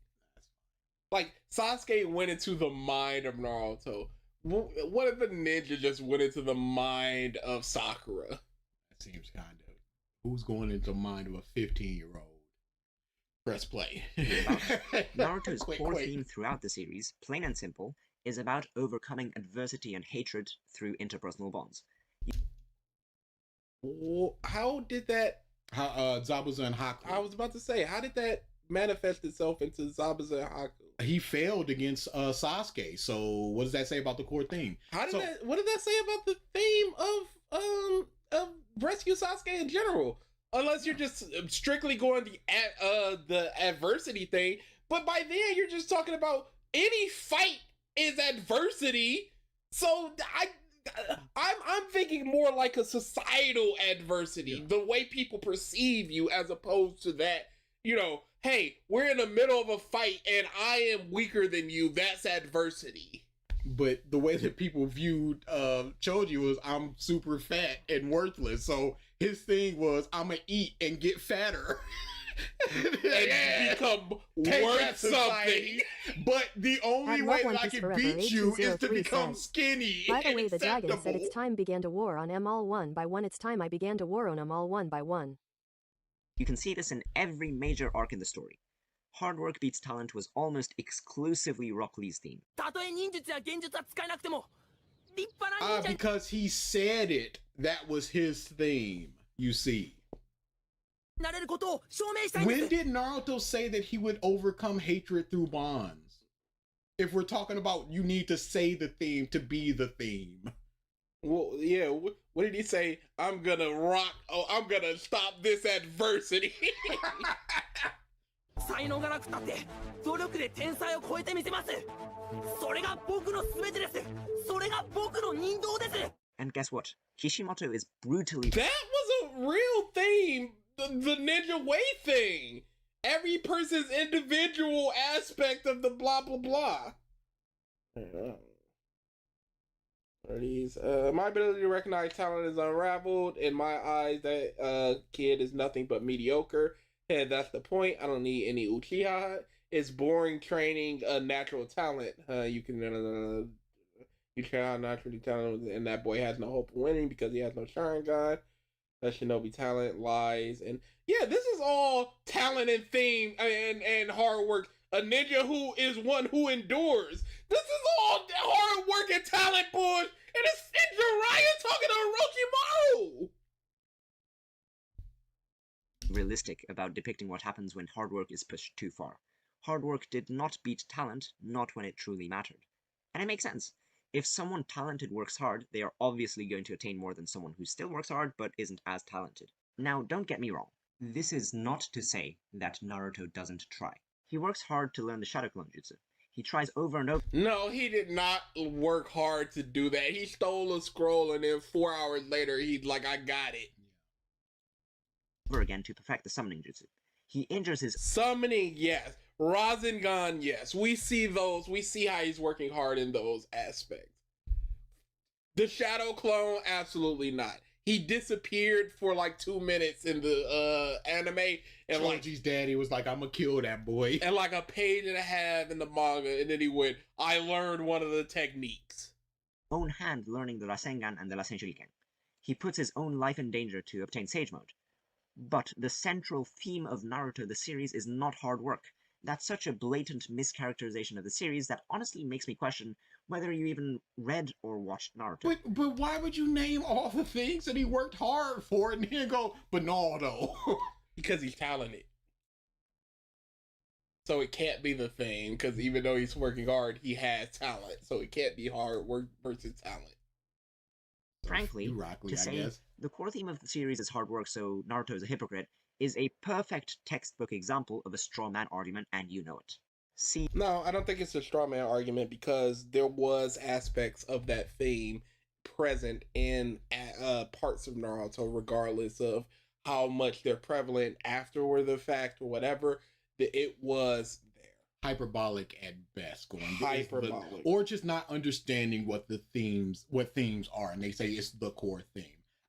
S2: Like, Sasuke went into the mind of Naruto. What if the ninja just went into the mind of Sakura?
S3: That seems kind of... Who's going into the mind of a 15-year-old? Press play.
S8: Naruto's core theme throughout the series, plain and simple, is about overcoming adversity and hatred through interpersonal bonds.
S2: How did that...
S3: Zabuza and Haku.
S2: I was about to say, how did that manifest itself into Zabuza and Haku?
S3: He failed against Sasuke. So what does that say about the core theme?
S2: What did that say about the theme of Rescue Sasuke in general? Unless you're just strictly going the adversity thing, but by then you're just talking about any fight is adversity. So I'm thinking more like a societal adversity, the way people perceive you, as opposed to that, you know, hey, we're in the middle of a fight and I am weaker than you. That's adversity.
S3: But the way that people viewed Choji was, I'm super fat and worthless. So his thing was, I'm gonna eat and get fatter.
S2: And become worth something.
S3: But the only way that I can beat you is to become skinny.
S5: By the way, the dragon said its time began to war on all one by one. It's time I began to war on all one by one.
S8: You can see this in every major arc in the story. Hard work beats talent was almost exclusively Rock Lee's theme.
S3: Because he said it, that was his theme, you see. When did Naruto say that he would overcome hatred through bonds? If we're talking about you need to say the theme to be the theme.
S2: Well, yeah, what did he say? I'm gonna stop this adversity.
S8: And guess what? Kishimoto is brutally...
S2: That was a real theme. The ninja way thing. Every person's individual aspect of the blah blah blah. My ability to recognize talent is unraveled. In my eyes, that kid is nothing but mediocre. And that's the point. I don't need any Uchiha. It's boring training natural talent. You train out naturally talent, and that boy has no hope of winning because he has no Sharingan. That Shinobi talent lies, and yeah, this is all talent and theme and hard work. A ninja who is one who endures. This is all hard work and talent, boys. And it's Jiraiya talking to Orochimaru.
S8: Realistic about depicting what happens when hard work is pushed too far. Hard work did not beat talent, not when it truly mattered. And it makes sense. If someone talented works hard, they are obviously going to attain more than someone who still works hard but isn't as talented. Now, don't get me wrong. This is not to say that Naruto doesn't try. He works hard to learn the Shadow Clone Jutsu. He tries over and over.
S2: No, he did not work hard to do that. He stole a scroll and then 4 hours later, he's like, I got it.
S8: Over again to perfect the summoning jutsu. He injures his...
S2: Summoning, yes. Rasengan, yes. We see those. We see how he's working hard in those aspects. The Shadow Clone, absolutely not. he disappeared for like 2 minutes in the anime, and
S3: Choji's daddy was like, "I'm gonna kill that boy,"
S2: and like a page and a half in the manga, and then he went, "I learned one of the techniques."
S8: Own hand learning the Rasengan and the Rasen Shuriken. He puts his own life in danger to obtain Sage Mode. But the central theme of Naruto the series is not hard work. That's such a blatant mischaracterization of the series that honestly makes me question whether you even read or watched Naruto.
S3: But why would you name all the things that he worked hard for and then go, but no, though?
S2: Because he's talented. So it can't be the thing, because even though he's working hard, he has talent. So it can't be hard work versus talent.
S8: Frankly, to say the core theme of the series is hard work, so Naruto is a hypocrite, is a perfect textbook example of a straw man argument, and you know it. See,
S2: no, I don't think it's a straw man argument, because there was aspects of that theme present in parts of Naruto, regardless of how much they're prevalent afterward the fact or whatever. It was there.
S3: Hyperbolic at best,
S2: hyperbolic,
S3: or just not understanding what themes are, and they say it's the core theme.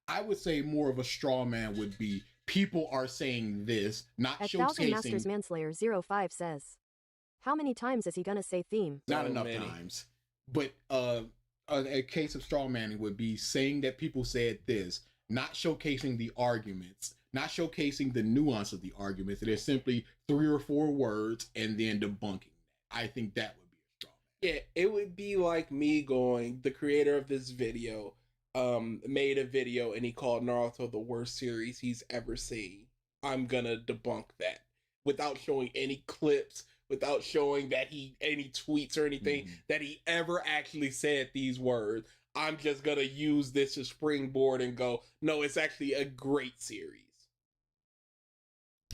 S3: I would say more of a straw man would be people are saying this, not
S5: At
S3: showcasing.
S5: Thousand Masters Manslayer 05 says, "How many times is he gonna say theme?"
S3: Not enough times. But a case of straw manning would be saying that people said this, not showcasing the arguments, not showcasing the nuance of the arguments. It is simply 3 or 4 words and then debunking. I think that would be a straw man.
S2: Yeah, it would be like me going, the creator of this video made a video and he called Naruto the worst series he's ever seen. I'm gonna debunk that without showing any clips, without showing that any tweets or anything that he ever actually said these words. I'm just gonna use this as springboard and go, no, it's actually a great series.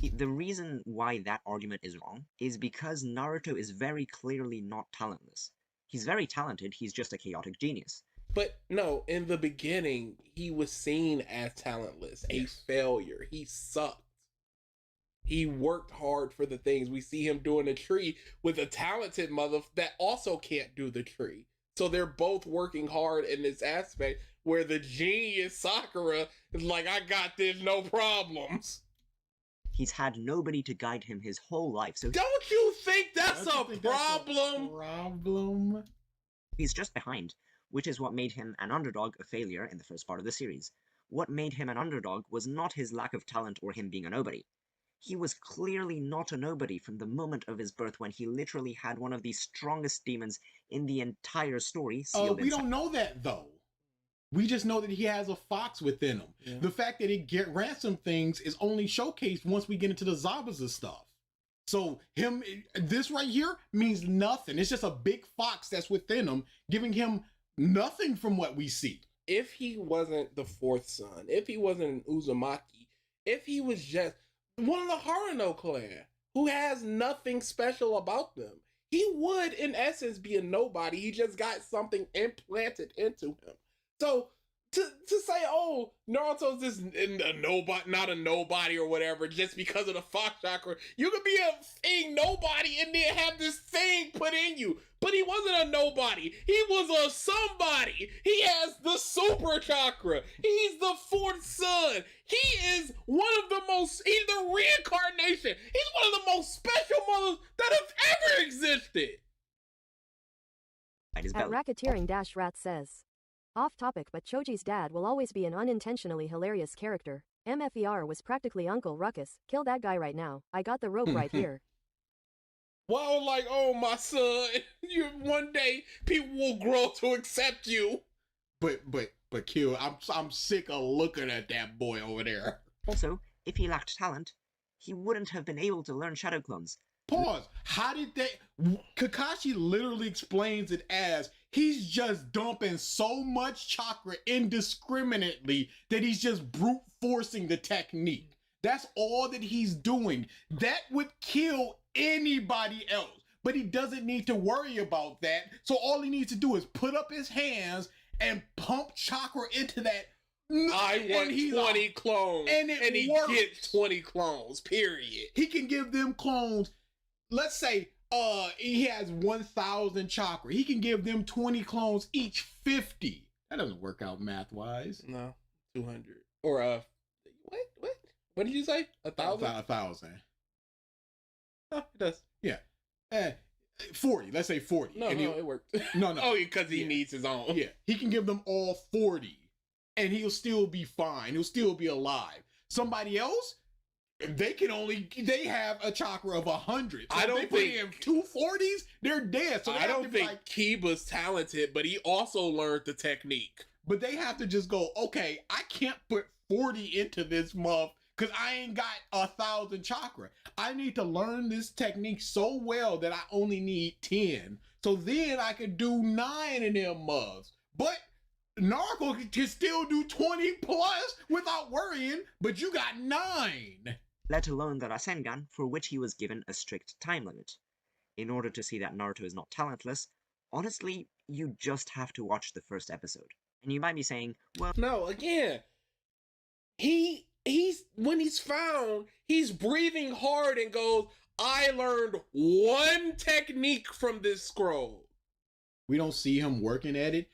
S8: The reason why that argument is wrong is because Naruto is very clearly not talentless. He's very talented, he's just a chaotic genius.
S2: But no, in the beginning, he was seen as talentless, a failure. He sucked. He worked hard for the things. We see him doing a tree with a talented mother that also can't do the tree. So they're both working hard in this aspect where the genius Sakura is like, I got this, no problems.
S8: He's had nobody to guide him his whole life, so...
S2: Don't you think that's a problem?
S8: He's just behind, which is what made him an underdog a failure in the first part of the series. What made him an underdog was not his lack of talent or him being a nobody. He was clearly not a nobody from the moment of his birth when he literally had one of the strongest demons in the entire story sealed
S3: we don't know that, though. We just know that he has a fox within him. Yeah. The fact that he get ransom things is only showcased once we get into the Zabuza stuff. So this right here means nothing. It's just a big fox that's within him, giving him nothing from what we see.
S2: If he wasn't the 4th son, if he wasn't an Uzumaki, if he was just one of the Haruno clan who has nothing special about them, he would, in essence, be a nobody. He just got something implanted into him. So to say, oh, Naruto's just a nobody, not a nobody or whatever, just because of the Fox Chakra, you could be a thing nobody and then have this thing put in you. But he wasn't a nobody. He was a somebody. He has the Super Chakra. He's the 4th son. He is one of the most, he's the reincarnation. He's one of the most special mothers that have ever existed.
S5: At Racketeering-Rat says, off topic, but Choji's dad will always be an unintentionally hilarious character. MFER was practically Uncle Ruckus. Kill that guy right now. I got the rope right here.
S2: Well, like, oh, my son, one day people will grow to accept you.
S3: But Q, I'm sick of looking at that boy over there.
S8: Also, if he lacked talent, he wouldn't have been able to learn Shadow Clones.
S3: Pause. How did they... Kakashi literally explains it as he's just dumping so much chakra indiscriminately that he's just brute forcing the technique. That's all that he's doing. That would kill anybody else. But he doesn't need to worry about that. So all he needs to do is put up his hands and pump chakra into that.
S2: I want 20 clones. And he gets 20 clones, period.
S3: He can give them clones. Let's say he has 1,000 chakra. He can give them 20 clones each 50. That doesn't work out math-wise.
S2: No. 200 or what did you say? 1,000?
S3: 1,000.
S2: Oh, it does.
S3: Yeah. 40. Let's say 40.
S2: No,
S3: and
S2: it worked.
S3: No.
S2: Oh, because he needs his own.
S3: Yeah. He can give them all 40 and he'll still be fine. He'll still be alive. Somebody else, they have a chakra of 100. So
S2: I don't
S3: if they
S2: think
S3: put in 240s, they're dead. So
S2: I don't think Kiba's talented, but he also learned the technique.
S3: But they have to just go, okay, I can't put 40 into this month because I ain't got 1,000 chakra. I need to learn this technique so well that I only need 10. So then I could do 9 in them months. But Naruto can still do 20 plus without worrying, but you got 9.
S8: Let alone the Rasengan, for which he was given a strict time limit. In order to see that Naruto is not talentless, honestly, you just have to watch the first episode. And you might be saying, well...
S2: No, again, he's when he's found, he's breathing hard and goes, I learned one technique from this scroll.
S3: We don't see him working at it.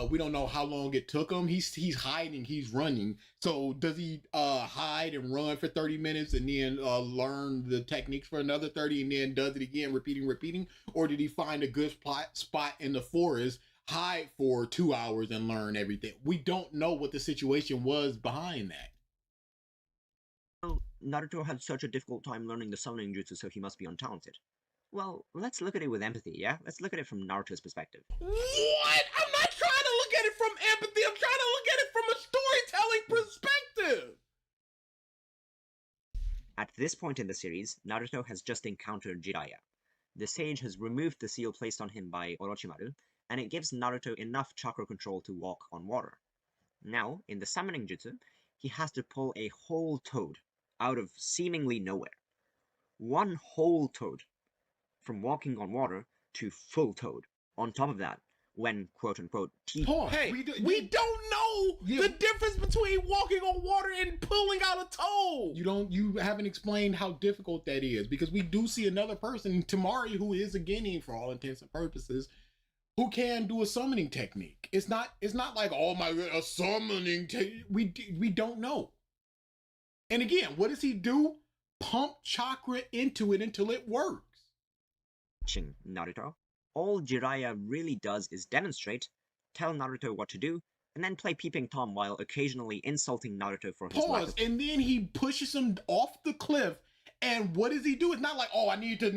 S3: We don't know how long it took him. He's hiding, he's running. So does he hide and run for 30 minutes and then learn the techniques for another 30 and then does it again, repeating? Or did he find a good spot in the forest, hide for 2 hours and learn everything? We don't know what the situation was behind that.
S8: Well, Naruto had such a difficult time learning the summoning jutsu, so he must be untalented. Well, let's look at it with empathy, yeah? Let's look at it from Naruto's perspective.
S2: What? I'm not trying to look at it from empathy. I'm trying to look at it from a storytelling perspective.
S8: At this point in the series, Naruto has just encountered Jiraiya. The sage has removed the seal placed on him by Orochimaru, and it gives Naruto enough chakra control to walk on water. Now, in the summoning jutsu, he has to pull a whole toad out of seemingly nowhere. One whole toad. From walking on water to full toad. On top of that, when quote-unquote teeth...
S2: Hey, we don't know the difference between walking on water and pulling out a toad.
S3: You haven't explained how difficult that is, because we do see another person, Tamari, who is a guinea for all intents and purposes, who can do a summoning technique. It's not like, oh my god, a summoning technique. We don't know. And again, what does he do? Pump chakra into it until it works.
S8: Naruto. All Jiraiya really does is demonstrate, tell Naruto what to do, and then play peeping Tom while occasionally insulting Naruto for his
S3: Pause, and then he pushes him off the cliff, and what does he do? It's not like, oh, I need to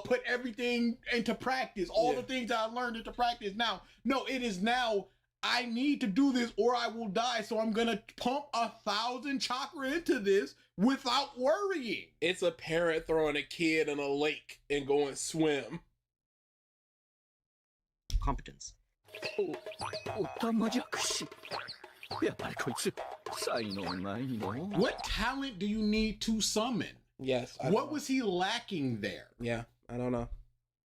S3: put everything into practice, all the things that I learned into practice now. No, it is now, I need to do this or I will die, so I'm gonna pump 1,000 chakra into this without worrying.
S2: It's a parent throwing a kid in a lake and going swim.
S8: Competence.
S3: What talent do you need to summon?
S2: Yes.
S3: What was he lacking there?
S2: Yeah, I don't know.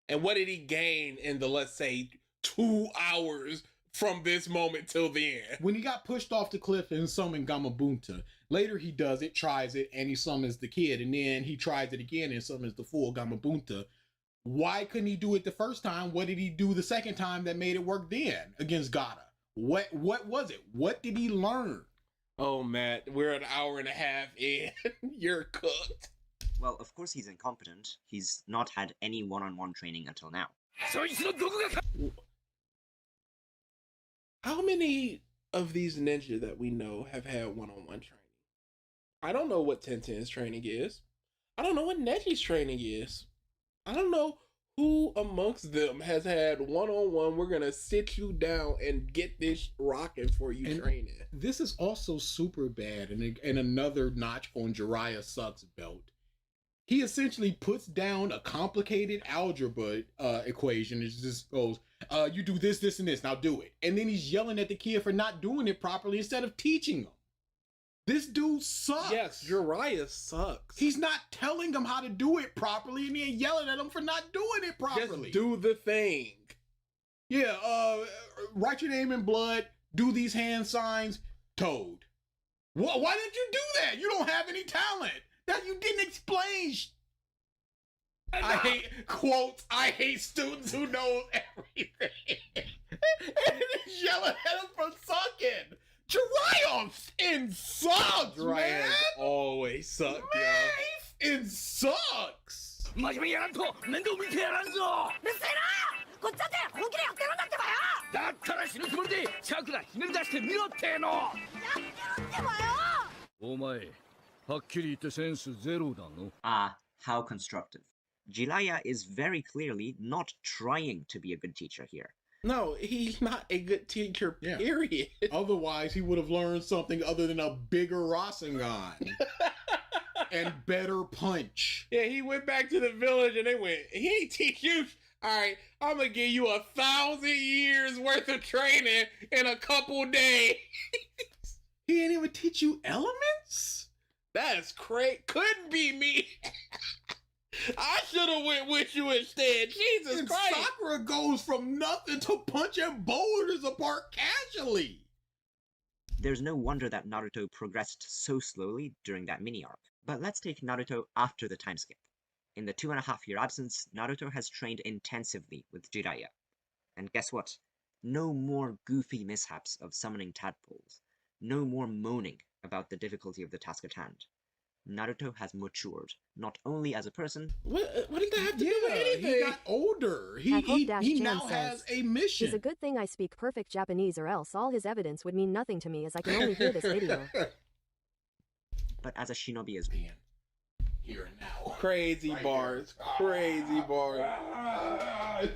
S2: And what did he gain in the, let's say, 2 hours from this moment till the end?
S3: When he got pushed off the cliff and summoned Gamabunta, later he does it, tries it, and he summons the kid, and then he tries it again and summons the full Gamabunta. Why couldn't he do it the first time? What did he do the second time that made it work then against Gata? What was it? What did he learn?
S2: Oh, Matt, we're an hour and a half in. You're cooked.
S8: Well, of course he's incompetent. He's not had any one-on-one training until now.
S2: How many of these ninja that we know have had one-on-one training? I don't know what Tenten's training is. I don't know what Neji's training is. I don't know who amongst them has had one-on-one, we're gonna sit you down and get this rocking for you and training.
S3: This is also super bad, and another notch on Jiraiya Sucks belt. He essentially puts down a complicated algebra equation. It just goes, you do this, this, and this, now do it. And then he's yelling at the kid for not doing it properly instead of teaching him. This dude sucks.
S2: Yes, Jiraiya sucks.
S3: He's not telling him how to do it properly and then yelling at him for not doing it properly.
S2: Just do the thing.
S3: Yeah, write your name in blood, do these hand signs, Toad. Why didn't you do that? You don't have any talent. That you didn't explain. I hate quotes. I hate students who know everything. And he's yelling at him for sucking. Jiraiya's in sucks,
S2: Jiraiya
S3: man.
S2: always suck, yo.
S3: Man, he's in sucks.
S10: 真面目にやらんと面倒見てやらんぞ
S1: うるせえなこっちだって本気でやってるんだってばよ
S10: だったら死ぬつもりでチャクラひねり出してみろっての
S1: やってるってばよ
S10: お前はっきり言ってセンスゼロだの
S8: Ah, how constructive. Jiraiya is very clearly not trying to be a good teacher here.
S2: No, he's not a good teacher,
S3: Yeah.
S2: period.
S3: Otherwise, he would have learned something other than a bigger Rasengan and better punch.
S2: Yeah, he went back to the village and they went, he ain't teach you. All right, I'm gonna give you 1,000 years worth of training in a couple days.
S3: He didn't even teach you elements?
S2: That's crazy. Couldn't be me. I should have went with you instead. Jesus
S3: And
S2: Christ.
S3: Sakura goes from nothing to punching boulders apart casually.
S8: There's no wonder that Naruto progressed so slowly during that mini arc. But let's take Naruto after the time skip. In the 2.5-year absence, Naruto has trained intensively with Jiraiya. And guess what? No more goofy mishaps of summoning tadpoles. No more moaning about the difficulty of the task at hand. Naruto has matured, not only as a person.
S2: What does that have to do with anything?
S3: He got older. He
S5: Hope-Chan
S3: now
S5: says,
S3: has a mission.
S5: It's a good thing I speak perfect Japanese or else all his evidence would mean nothing to me as I can only hear this video.
S8: But as a shinobi as
S3: Man, here and now.
S2: Crazy
S3: Right
S2: bars.
S3: here.
S2: Crazy bars.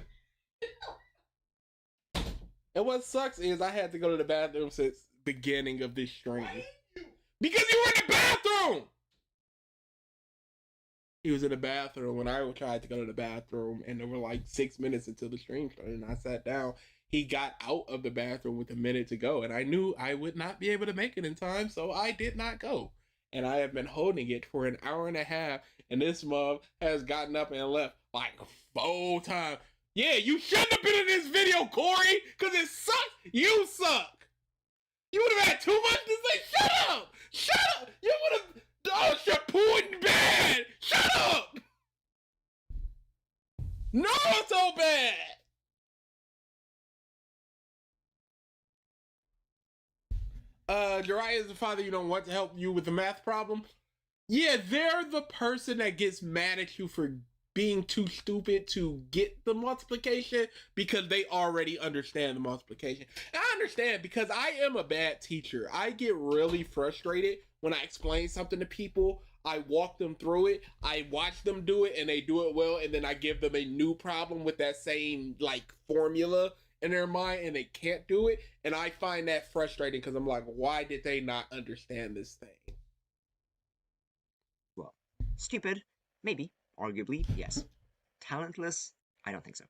S2: And what sucks is I had to go to the bathroom since beginning of this stream. Because you were in the bathroom! He was in the bathroom when I tried to go to the bathroom, and there were like 6 minutes until the stream started, and I sat down. He got out of the bathroom with a minute to go, and I knew I would not be able to make it in time, so I did not go. And I have been holding it for an hour and a half, and this mug has gotten up and left like 4 times. Yeah, you shouldn't have been in this video, Corey, because it sucks. You suck. You would have had too much to say. Shut up. Shut up. You would have. Oh, Shippuden bad. Shut up. Naruto bad. Jiraiya is the father you don't want to help you with the math problem. Yeah, they're the person that gets mad at you for being too stupid to get the multiplication because they already understand the multiplication. And I understand because I am a bad teacher. I get really frustrated when I explain something to people. I walk them through it. I watch them do it and they do it well. And then I give them a new problem with that same like formula in their mind and they can't do it. And I find that frustrating because I'm like, why did they not understand this thing?
S8: well. Stupid? Maybe. Arguably, yes. Talentless? I don't think so.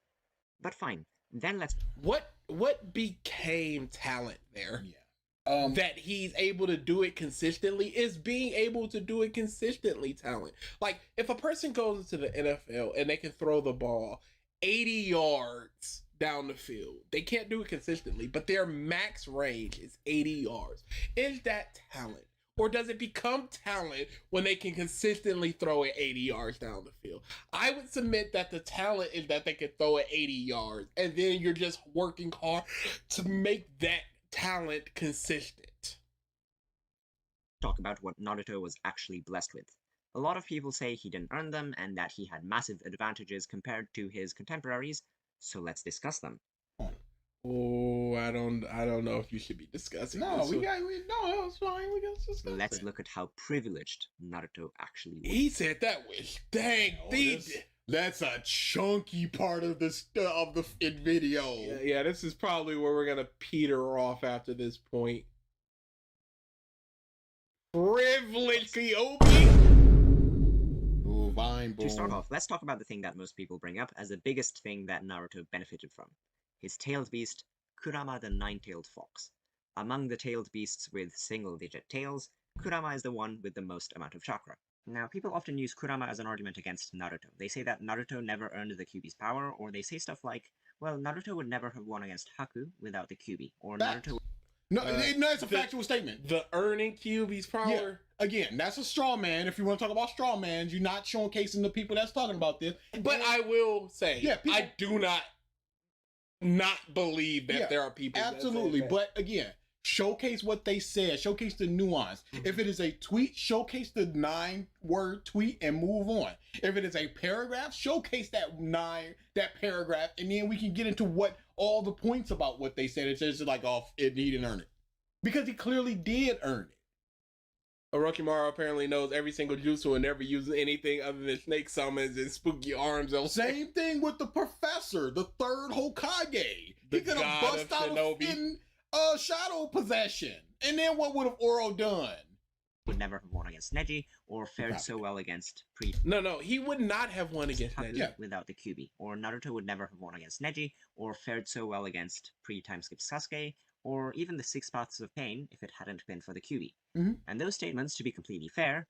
S8: But fine. Then let's...
S2: What became talent there?
S3: Yeah.
S2: That he's able to do it consistently is being able to do it consistently talent. Like, if a person goes into the NFL and they can throw the ball 80 yards down the field, they can't do it consistently, but their max range is 80 yards. Is that talent? Or does it become talent when they can consistently throw it 80 yards down the field? I would submit that the talent is that they can throw it 80 yards, and then you're just working hard to make that talent consistent.
S8: talk about what Naruto was actually blessed with. A lot of people say he didn't earn them and that he had massive advantages compared to his contemporaries, so let's discuss them.
S2: Oh, I don't know if you should be discussing
S3: No,
S2: this.
S3: no, it's fine. We got to discuss
S8: Let's
S3: it.
S8: look at how privileged Naruto actually was.
S2: He said that was dang
S3: That's a chunky part of the video.
S2: Yeah, this is probably where we're gonna peter off after this point. Privileged Kyobi.
S3: Ooh, vine boom.
S8: To start off, let's talk about the thing that most people bring up as the biggest thing that Naruto benefited from. His tailed beast, Kurama the Nine-Tailed Fox. Among the tailed beasts with single-digit tails, Kurama is the one with the most amount of chakra. Now, people often use Kurama as an argument against Naruto. They say that Naruto never earned the Kyuubi's power, or they say stuff like, well, Naruto would never have won against Haku without the Kyuubi, or
S3: Fact.
S8: Naruto...
S3: No, it's a factual statement.
S2: The earning Kyuubi's power.
S3: Yeah. Again, that's a straw man. If you want to talk about straw mans, you're not showcasing the people that's talking about this.
S2: But I will say,
S3: Yeah, people-
S2: I do not believe that there are people.
S3: Absolutely.
S2: That say that.
S3: But again, showcase what they said, showcase the nuance. If it is a tweet, showcase the 9-word tweet and move on. If it is a paragraph, showcase that paragraph, and then we can get into what all the points about what they said. It's just like, oh, he didn't earn it. Because he clearly did earn it.
S2: Orochimaru apparently knows every single jutsu and never uses anything other than snake summons and spooky arms.
S3: Same thing with the professor, the third Hokage. He could have bust out in shadow possession. And then what would have Oro done?
S8: Would never have won against Neji or fared so well against
S2: No, he would not have won against Neji
S8: without the Kyuubi. Or Naruto would never have won against Neji or fared so well against pre-time skip Sasuke, or even the 6 Paths of Pain if it hadn't been for the Kyuubi. And those statements, to be completely fair,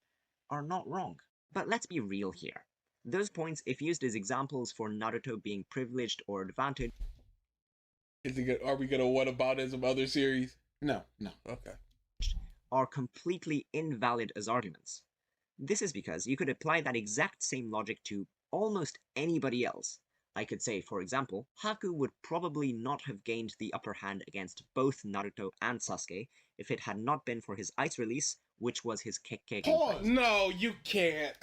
S8: are not wrong. But let's be real here. Those points, if used as examples for Naruto being privileged or advantaged...
S2: Are we gonna whataboutism other series?
S3: No.
S2: Okay.
S8: ...are completely invalid as arguments. This is because you could apply that exact same logic to almost anybody else. I could say, for example, Haku would probably not have gained the upper hand against both Naruto and Sasuke if it had not been for his ice release, which was his Kekkei.
S2: Pause. No, you can't.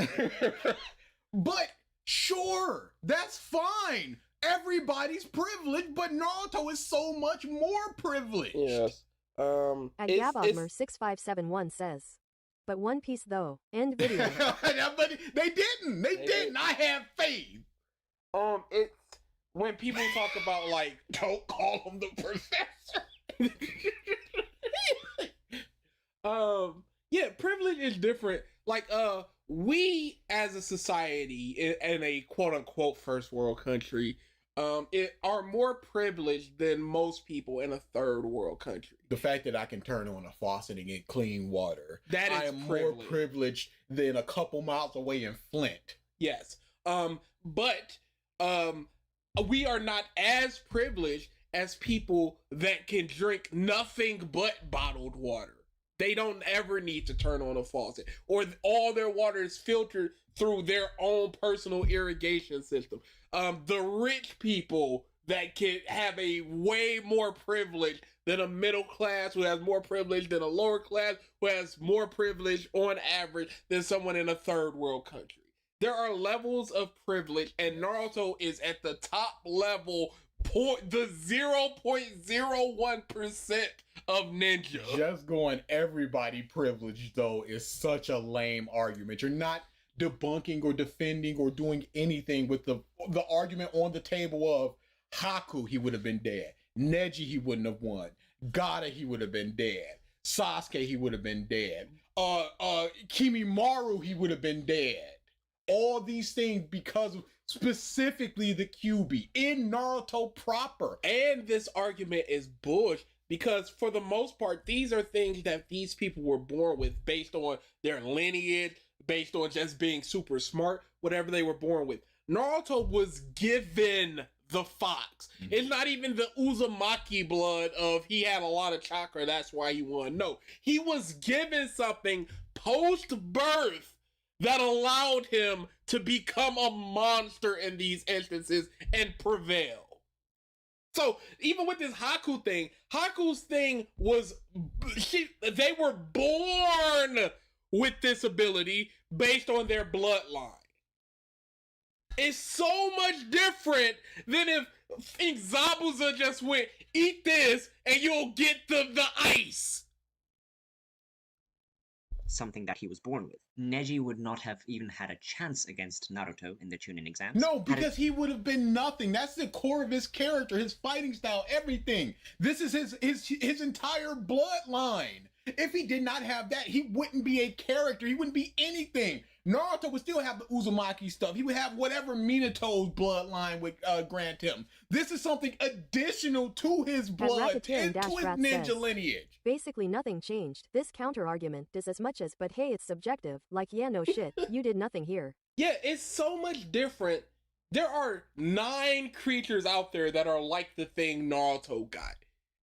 S3: But sure, that's fine. Everybody's privileged, but Naruto is so much more privileged.
S2: Yes.
S5: At Gabodmer6571 says, but One Piece though, end video.
S3: But they didn't. They didn't. I have faith.
S2: It's when people talk about, like,
S3: don't call him the professor.
S2: Yeah, privilege is different. Like, we as a society in a quote unquote first world country, are more privileged than most people in a third world country.
S3: The fact that I can turn on a faucet and get clean water,
S2: that is
S3: I am more privileged than a couple miles away in Flint.
S2: Yes. But we are not as privileged as people that can drink nothing but bottled water. They don't ever need to turn on a faucet, or all their water is filtered through their own personal irrigation system. The rich people that can have a way more privilege than a middle class, who has more privilege than a lower class, who has more privilege on average than someone in a third world country. There are levels of privilege, and Naruto is at the top level, the 0.01% of ninja.
S3: Just going everybody privileged, though, is such a lame argument. You're not debunking or defending or doing anything with the argument on the table of Haku, he would have been dead. Neji, he wouldn't have won. Gaara, he would have been dead. Sasuke, he would have been dead. Kimimaru, he would have been dead. All these things because of specifically the Kyuubi in Naruto proper.
S2: And this argument is bullshit because for the most part, these are things that these people were born with based on their lineage, based on just being super smart, whatever they were born with. Naruto was given the fox. It's not even the Uzumaki blood of he had a lot of chakra, that's why he won. No, he was given something post-birth that allowed him to become a monster in these instances and prevail. So even with this Haku thing, Haku's thing was they were born with this ability based on their bloodline. It's so much different than if Zabuza just went, eat this and you'll get the ice.
S8: Something that he was born with. Neji would not have even had a chance against Naruto in the Chunin exams.
S3: No, because he would have been nothing. That's the core of his character, his fighting style, everything. This is his entire bloodline. If he did not have that, he wouldn't be a character. He wouldn't be anything. Naruto would still have the Uzumaki stuff. He would have whatever Minato's bloodline would grant him. This is something additional to his blood, and to his ninja lineage.
S5: Basically nothing changed. This counter-argument does as much as, but hey, it's subjective. Like, yeah, no shit, you did nothing here.
S2: Yeah, it's so much different. There are 9 creatures out there that are like the thing Naruto got.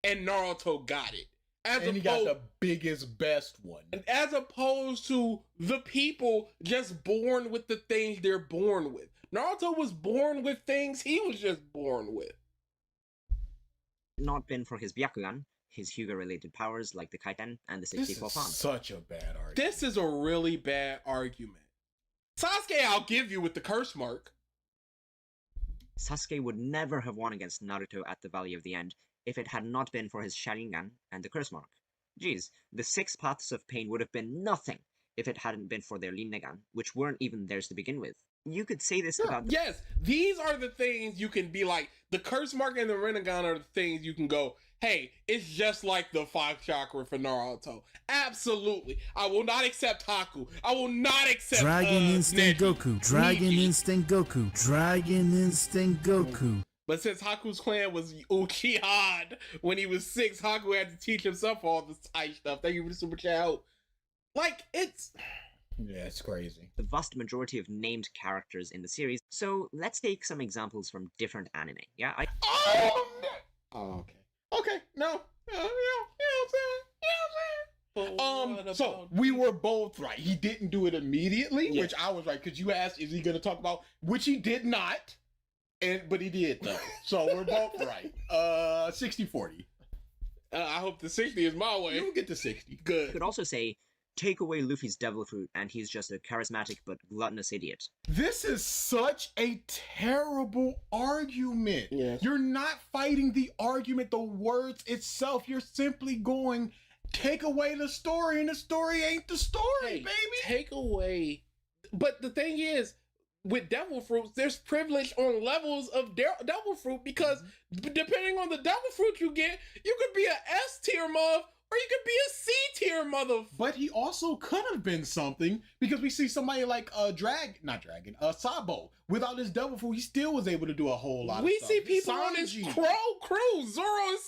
S2: And Naruto got it.
S3: And he got the biggest, best one.
S2: And as opposed to the people just born with the things they're born with. Naruto was born with things he was just born with.
S8: Not been for his Byakugan, his Hyuga-related powers like the Kaiten and the
S3: This
S8: 64
S3: is
S8: palm.
S3: such a bad argument.
S2: This is a really bad argument. Sasuke, I'll give you with the curse mark.
S8: Sasuke would never have won against Naruto at the Valley of the End if it had not been for his Sharingan and the curse mark. Geez, the 6 paths of pain would have been nothing if it hadn't been for their Rinnegan, which weren't even theirs to begin with. You could say this about the—
S2: Yes, these are the things you can be like, the curse mark and the Rinnegan are the things you can go, hey, it's just like the 5 chakra for Naruto. Absolutely. I will not accept Haku. I will not accept
S9: Dragon Instinct
S2: Neji.
S9: Goku. Dragon
S2: Neji.
S9: Instinct Goku. Dragon Instinct Goku.
S2: But since Haku's clan was Uchiha, when he was 6, Haku had to teach himself all this tight stuff. Thank you for the super chat. Help. Like, it's...
S3: Yeah, it's crazy.
S8: the vast majority of named characters in the series. So let's take some examples from different anime. Yeah,
S2: Oh, no.
S3: Oh, okay. Okay, no. You know what I'm saying? So we were both right. He didn't do it immediately,
S2: Yeah.
S3: which I was right, because you asked, is he going to talk about, which he did not, but he did, though. So we're both right. 60-40.
S2: I hope the 60 is my way.
S3: You'll get to 60.
S8: you
S2: Good.
S8: could also say, take away Luffy's devil fruit and he's just a charismatic but gluttonous idiot.
S3: This is such a terrible argument.
S2: Yes.
S3: You're not fighting the argument, the words itself. You're simply going, take away the story, and the story ain't the story,
S2: Hey,
S3: baby.
S2: take away. But the thing is, with devil fruits, there's privilege on levels of devil fruit because depending on the devil fruit you get, you could be a S tier muff or you could be a C tier mother.
S3: But he also could have been something, because we see somebody like Sabo. Without his devil fruit, he still was able to do a whole lot of
S2: We
S3: stuff.
S2: see people on his
S3: Sanji.
S2: crew, Zoro and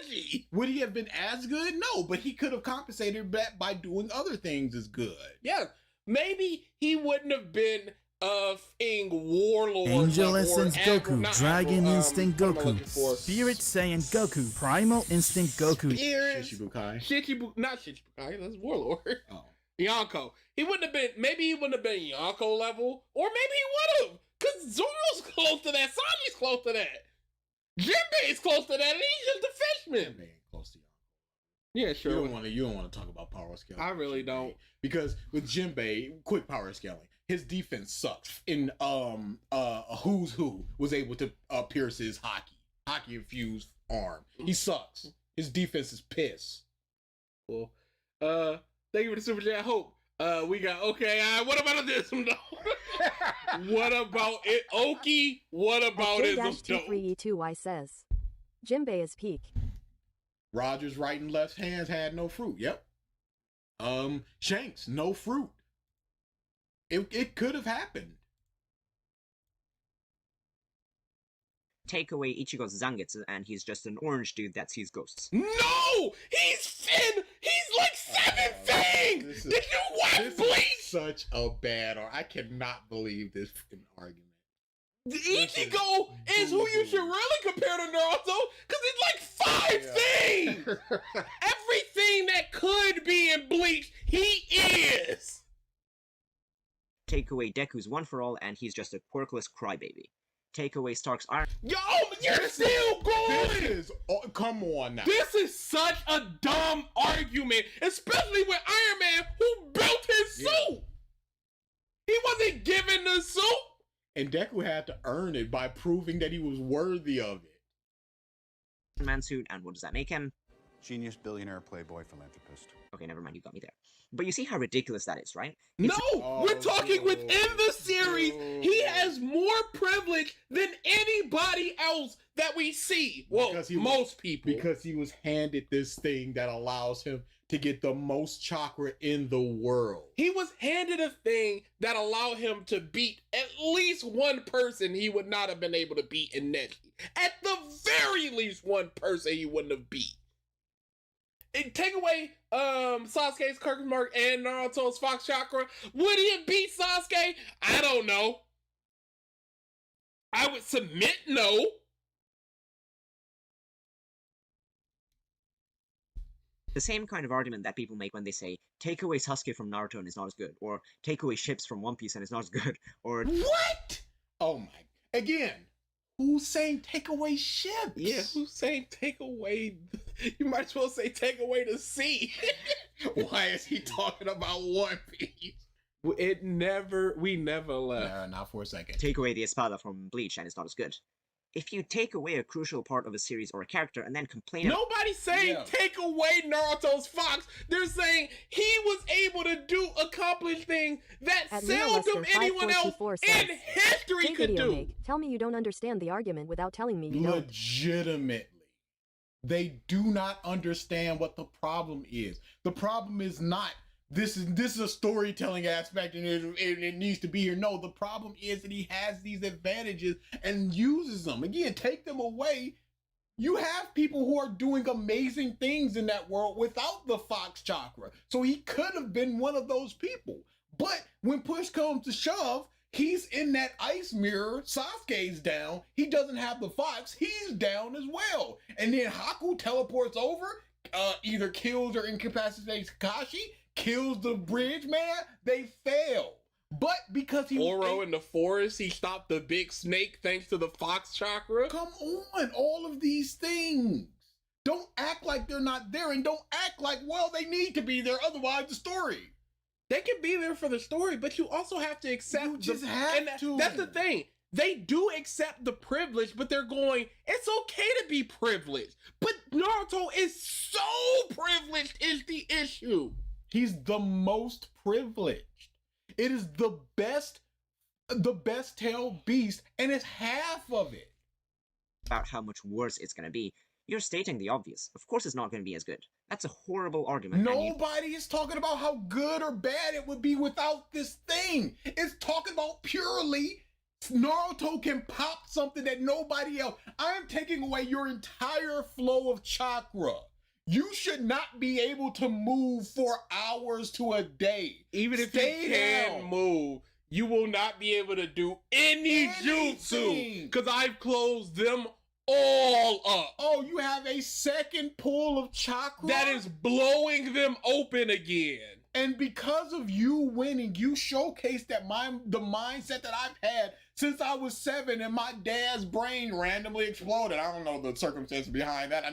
S2: Sanji.
S3: Would he have been as good? No, but he could have compensated that by doing other things as good.
S2: Yeah, maybe he wouldn't have been a warlord.
S9: Angel
S2: like, or
S9: Essence
S2: Admiral-
S9: Goku.
S2: not
S9: Dragon
S2: Admiral,
S9: Instinct
S2: what am I
S9: Goku.
S2: looking for?
S9: Spirit Saiyan Goku. Primal Instinct Goku.
S2: Spirits.
S3: Shichibukai.
S2: Not Shichibukai, that's Warlord.
S3: Oh.
S2: Yonko. He wouldn't have been, maybe he wouldn't have been Yonko level, or maybe he would have, because Zoro's close to that, Sanji's close to that, Jinbei's close to that, and he's just a fishman.
S3: Man, close to y'all.
S2: Yeah,
S3: You
S2: sure.
S3: don't want to talk about power scaling.
S2: I really
S3: with
S2: don't.
S3: Jinbei, because with Jinbei, quick power scaling, his defense sucks. In Who's Who was able to pierce his hockey infused arm. He sucks. His defense is piss.
S2: Well, thank you for the super chat. Hope. We got what about this one though? What about it? Oki, what about it?
S5: J-23E2Y says, Jinbei is peak.
S3: Roger's right and left hands had no fruit. Yep. Shanks, no fruit. It could have happened.
S8: Take away Ichigo's Zangetsu and he's just an orange dude that sees ghosts.
S2: No! He's Finn! He's like 7 things! Did you watch
S3: This
S2: Bleach?
S3: is such a bad I cannot believe this fucking argument.
S2: Ichigo is who you should really compare to Naruto, because he's like 5 things! Everything that could be in Bleach, he is!
S8: Take away Deku's One for All and he's just a quirkless crybaby. Take away Stark's Iron.
S2: Yo, you're still going!
S3: Come on now.
S2: This is such a dumb argument, especially with Iron Man, who built his suit! He wasn't given the suit!
S3: And Deku had to earn it by proving that he was worthy of it.
S8: Man suit, and what does that make him?
S11: Genius, billionaire, playboy, philanthropist.
S8: Okay, never mind, you got me there. But you see how ridiculous that is, right?
S2: No, we're talking within the series. He has more privilege than anybody else that we see. Well, most people.
S3: Because he was handed this thing that allows him to get the most chakra in the world.
S2: He was handed a thing that allowed him to beat at least one person he would not have been able to beat in Neji. At the very least one person he wouldn't have beat. And take away Sasuke's curse mark and Naruto's Fox Chakra. Would he have beat Sasuke? I don't know. I would submit no.
S8: The same kind of argument that people make when they say, take away Sasuke from Naruto and it's not as good, or take away ships from One Piece and it's not as good, or...
S3: What? Oh my... Again, who's saying take away ships?
S2: Yeah, who's saying take away You might as well say take away the C.
S3: Why is he talking about One Piece?
S2: We never left.
S3: No, not for a second.
S8: Take away the espada from Bleach and it's not as good. If you take away a crucial part of a series or a character and then complain
S2: Nobody's saying take away Naruto's fox. They're saying he was able to accomplish things that
S5: At
S2: seldom anyone else in history
S5: Hey,
S2: could
S5: Video
S2: do.
S5: Meg, tell me you don't understand the argument without telling me you don't.
S3: Legitimately. They do not understand what the problem is. The problem is not this is a storytelling aspect and it needs to be here. No, the problem is that he has these advantages and uses them. Again, take them away. You have people who are doing amazing things in that world without the Fox Chakra. So he could have been one of those people. But when push comes to shove, he's in that ice mirror. Sasuke's down. He doesn't have the Fox. He's down as well. And then Haku teleports over, either kills or incapacitates Kakashi, kills the bridge man. They fail. But because he
S2: Oro in the forest, he stopped the big snake thanks to the Fox Chakra.
S3: Come on, all of these things. Don't act like they're not there, and don't act like, well, they need to be there, otherwise the story.
S2: They can be there for the story, but you also have to accept.
S3: You just have to.
S2: That's the thing. They do accept the privilege, but they're going, it's okay to be privileged. But Naruto is so privileged is the issue.
S3: He's the most privileged. It is the best tailed beast, and it's half of it.
S8: about how much worse it's going to be, you're stating the obvious. Of course it's not going to be as good. That's a horrible argument.
S3: Nobody is talking about how good or bad it would be without this thing. It's talking about purely Naruto can pop something that nobody else. I'm taking away your entire flow of chakra. You should not be able to move for hours to a day.
S2: Even if you can move, you will not be able to do any jutsu because I've closed them all up.
S3: Oh, you have a second pool of chakra?
S2: That is blowing them open again.
S3: And because of you winning, you showcased that the mindset that I've had since I was 7 and my dad's brain randomly exploded. I don't know the circumstances behind that.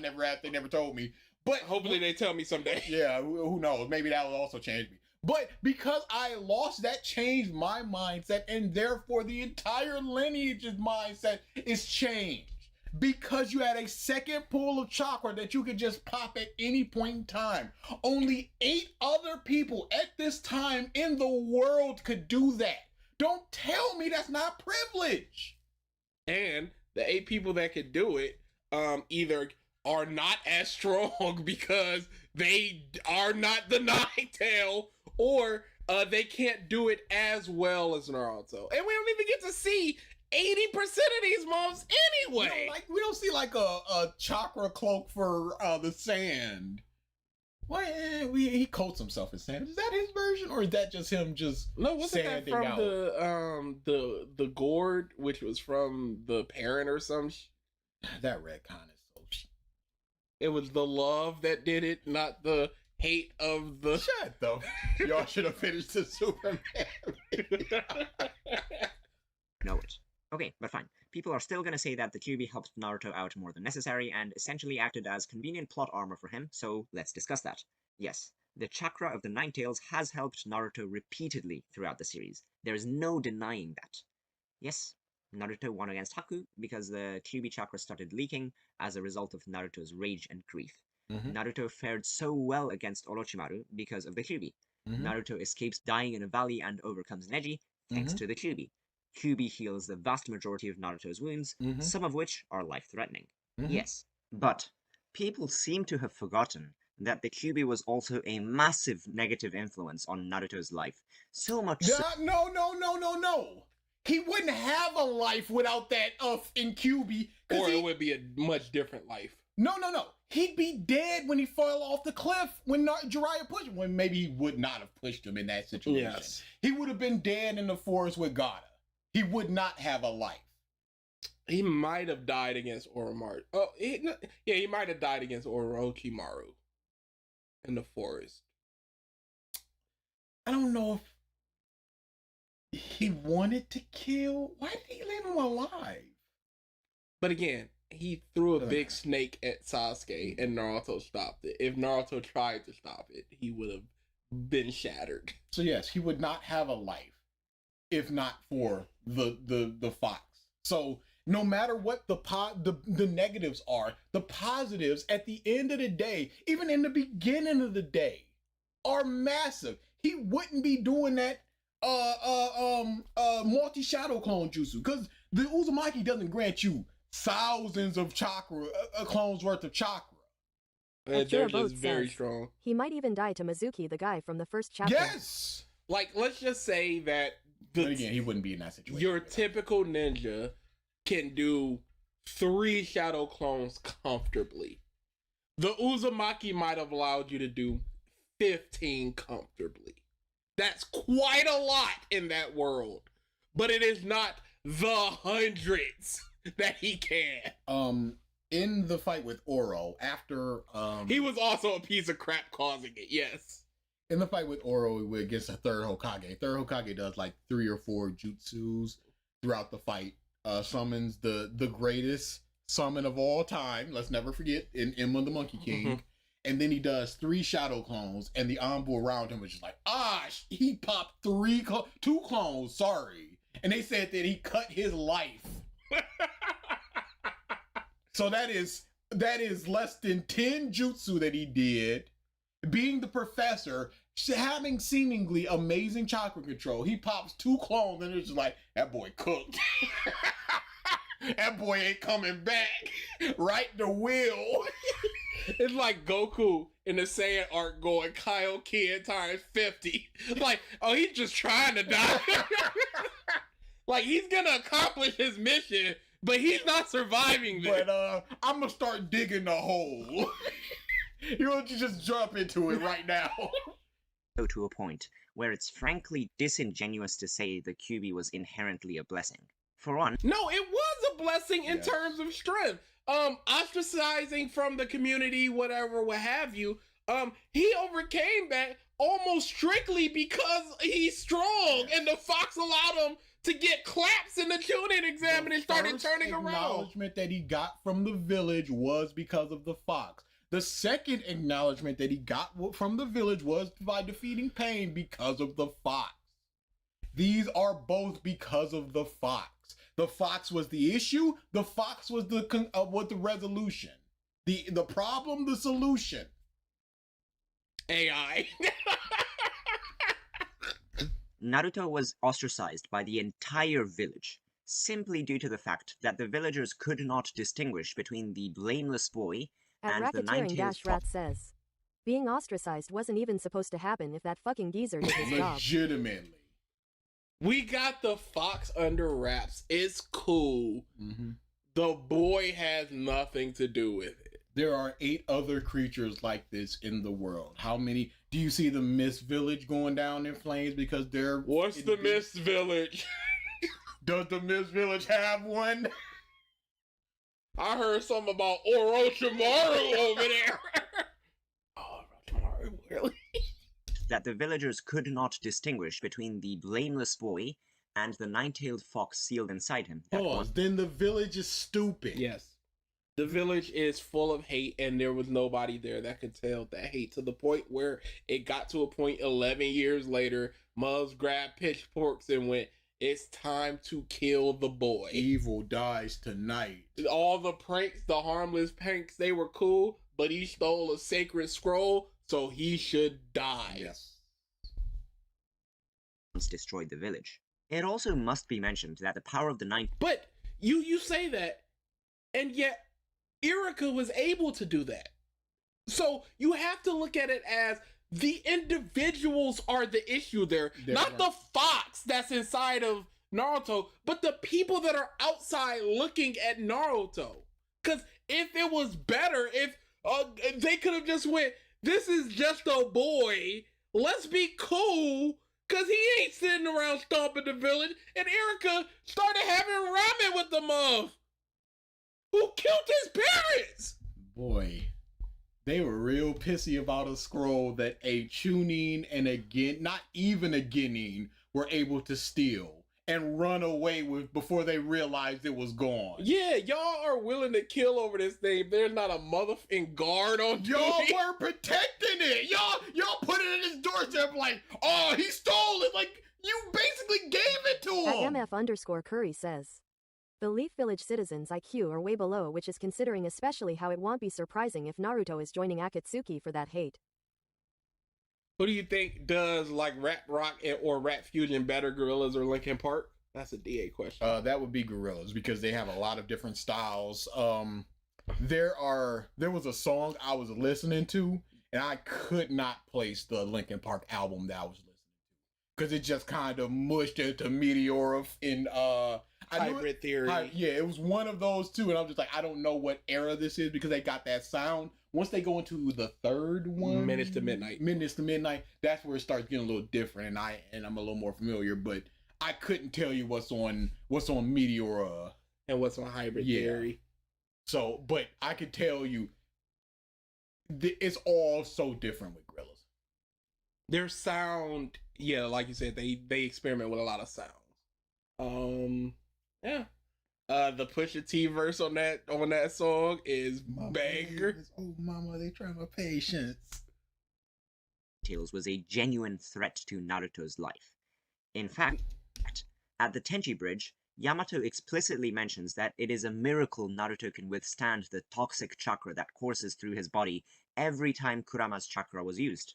S3: They never told me. But
S2: hopefully they tell me someday.
S3: Yeah, who knows? Maybe that will also change me. But because I lost, that changed my mindset, and therefore the entire lineage's mindset is changed. Because you had a second pool of chakra that you could just pop at any point in time. Only 8 other people at this time in the world could do that. Don't tell me that's not privilege.
S2: And the 8 people that could do it either are not as strong because they are not the Nine-Tail, or they can't do it as well as Naruto. And we don't even get to see 80% of these mobs anyway.
S3: We don't see like a chakra cloak for the sand. Well, he coats himself in sand. Is that his version, or is that just him
S2: wasn't that from
S3: out?
S2: the gourd, which was from the parent or some?
S3: That retcon is so.
S2: It was the love that did it, not the hate of the.
S3: Shut up! Y'all should have finished the Superman.
S8: Know it. Okay, but fine. People are still gonna say that the Kyuubi helped Naruto out more than necessary and essentially acted as convenient plot armor for him, so let's discuss that. Yes, the chakra of the Nine-Tails has helped Naruto repeatedly throughout the series. There is no denying that. Yes, Naruto won against Haku because the Kyuubi chakra started leaking as a result of Naruto's rage and grief. Naruto fared so well against Orochimaru because of the Kyuubi. Naruto escapes dying in a valley and overcomes Neji thanks to the Kyuubi. Kyuubi heals the vast majority of Naruto's wounds, some of which are life-threatening. Yes, but people seem to have forgotten that the Kyuubi was also a massive negative influence on Naruto's life. So much so...
S3: No. He wouldn't have a life without that in Kyuubi.
S2: Or it would be a much different life.
S3: No. He'd be dead when he fell off the cliff when Jiraiya pushed him. Well, maybe he would not have pushed him in that situation.
S2: Yes.
S3: He would have been dead in the forest with Gaara. He would not have a life.
S2: He might have died against Orochimaru. He might have died against Orochimaru in the forest.
S3: I don't know if he wanted to kill. Why did he leave him alive?
S2: But again, he threw a big snake at Sasuke and Naruto stopped it. If Naruto tried to stop it, he would have been shattered.
S3: So yes, he would not have a life if not for the fox. So no matter what the negatives are, the positives at the end of the day, even in the beginning of the day, are massive. He wouldn't be doing that multi-shadow clone jutsu because the Uzumaki doesn't grant you thousands of chakra, clones worth of chakra.
S2: They're
S5: Akira
S2: just
S5: Boat
S2: very
S5: says,
S2: strong.
S5: He might even die to Mizuki, the guy from the first chapter.
S3: Yes!
S2: Like, let's just say that
S3: But again, he wouldn't be in that situation.
S2: your typical ninja can do 3 shadow clones comfortably. The Uzumaki might have allowed you to do 15 comfortably. That's quite a lot in that world, but it is not the hundreds that he can.
S3: In the fight with Oro, after
S2: he was also a piece of crap causing it. Yes.
S3: In the fight with Oro against the third Hokage does like 3 or 4 jutsus throughout the fight. Summons the greatest summon of all time. Let's never forget, in Emma the Monkey King. Mm-hmm. And then he does 3 shadow clones, and the envoy around him was just like, he popped 2 clones, sorry. And they said that he cut his life. So that is less than 10 jutsu that he did. Being the professor, having seemingly amazing chakra control, he pops 2 clones, and it's just like, that boy cooked. That boy ain't coming back. Right the wheel.
S2: It's like Goku in the Saiyan arc going Kaioken times 50. Like, oh, he's just trying to die. Like, he's gonna accomplish his mission, but he's not surviving this.
S3: But I'm gonna start digging the hole. You want to just jump into it right now.
S8: To a point where it's frankly disingenuous to say the QB was inherently a blessing. For one,
S2: no, it was a blessing in terms of strength. Ostracizing from the community, whatever, what have you. He overcame that almost strictly because he's strong, and the fox allowed him to get claps in the Chunin exam, and it started turning around. The
S3: acknowledgement that he got from the village was because of the fox. The second acknowledgement that he got from the village was by defeating Pain because of the fox. These are both because of the fox. The fox was the issue. The fox was the resolution. The problem, the solution.
S2: AI.
S8: Naruto was ostracized by the entire village, simply due to the fact that the villagers could not distinguish between the blameless boy and the nine-tailed
S5: Racketeering-Rat says, being ostracized wasn't even supposed to happen if that fucking geezer did his job.
S3: Legitimately.
S2: We got the fox under wraps. It's cool. Mm-hmm. The boy has nothing to do with it.
S3: There are 8 other creatures like this in the world. How many? Do you see the Mist Village going down in flames because they're...
S2: What's the Mist Village?
S3: Does the Mist Village have one?
S2: I heard something about Orochimaru over there. Orochimaru, really?
S8: That the villagers could not distinguish between the blameless boy and the nine-tailed fox sealed inside him.
S3: Then the village is stupid.
S2: Yes. The village is full of hate, and there was nobody there that could tell that hate, to the point where it got to a point 11 years later, Muzz grabbed pitchforks and went, it's time to kill the boy.
S3: Evil dies tonight.
S2: All the pranks, the harmless pranks, they were cool, but he stole a sacred scroll, so he should die.
S3: Yes.
S8: Destroyed the village. It also must be mentioned that the power of the nine...
S2: But you say that, and yet Irika was able to do that. So you have to look at it as the individuals are the issue there. Not the fox that's inside of Naruto, but the people that are outside looking at Naruto. Because if it was better, if they could have just went, this is just a boy, let's be cool, because he ain't sitting around stomping the village, and Irika started having ramen with the muff who killed his parents.
S3: Boy, they were real pissy about a scroll that a Chunin and not even a Genin were able to steal. and run away with before they realized it was gone.
S2: Yeah, y'all are willing to kill over this thing. There's not a motherfucking guard on
S3: Y'all
S2: duty.
S3: were protecting it. Y'all put it in his doorstep like, oh, he stole it. Like, you basically gave it to him.
S5: At MF_Curry says, the Leaf Village citizens' IQ are way below, which is considering especially how it won't be surprising if Naruto is joining Akatsuki for that hate.
S2: Who do you think does like rap rock or rap fusion better, Gorillas or Linkin Park? That's a DA question.
S3: That would be Gorillas because they have a lot of different styles. There was a song I was listening to and I could not place the Linkin Park album that I was listening to because it just kind of mushed into Meteor in
S2: Hybrid Theory.
S3: Yeah, it was one of those two, and I'm just like, I don't know what era this is because they got that sound. Once they go into the third one, Minutes to Midnight, that's where it starts getting a little different, and I'm a little more familiar, but I couldn't tell you what's on Meteor
S2: and what's on Hybrid Theory.
S3: So, but I could tell you, it's all so different with Gorillaz.
S2: Their sound, yeah, like you said, they experiment with a lot of sounds. Yeah. The Pusha T verse on that song is banger.
S3: Oh mama, they try my patience.
S8: Tails was a genuine threat to Naruto's life. In fact, at the Tenchi Bridge, Yamato explicitly mentions that it is a miracle Naruto can withstand the toxic chakra that courses through his body every time Kurama's chakra was used.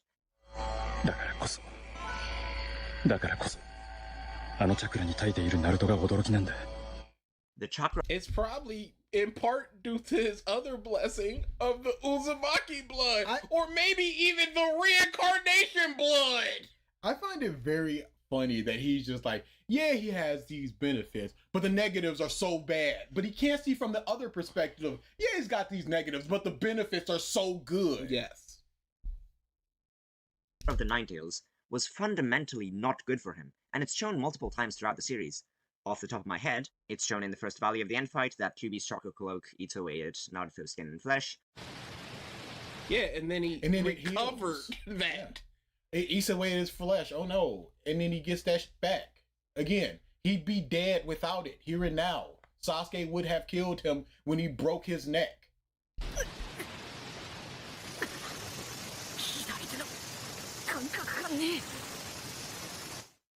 S8: The chakra...
S2: It's probably in part due to his other blessing of the Uzumaki blood, or maybe even the reincarnation blood.
S3: I find it very funny that he's just like, yeah, he has these benefits, but the negatives are so bad. But he can't see from the other perspective of, yeah, he's got these negatives, but the benefits are so good.
S2: Yes.
S8: Of the Ninetales was fundamentally not good for him, and it's shown multiple times throughout the series. Off the top of my head, it's shown in the first Valley of the End fight that Kyuubi's chakra cloak eats away at Naruto's skin and flesh.
S2: Yeah, and then he recovered that.
S3: It eats away at his flesh. Oh no. And then he gets that back. Again, he'd be dead without it, here and now. Sasuke would have killed him when he broke his neck.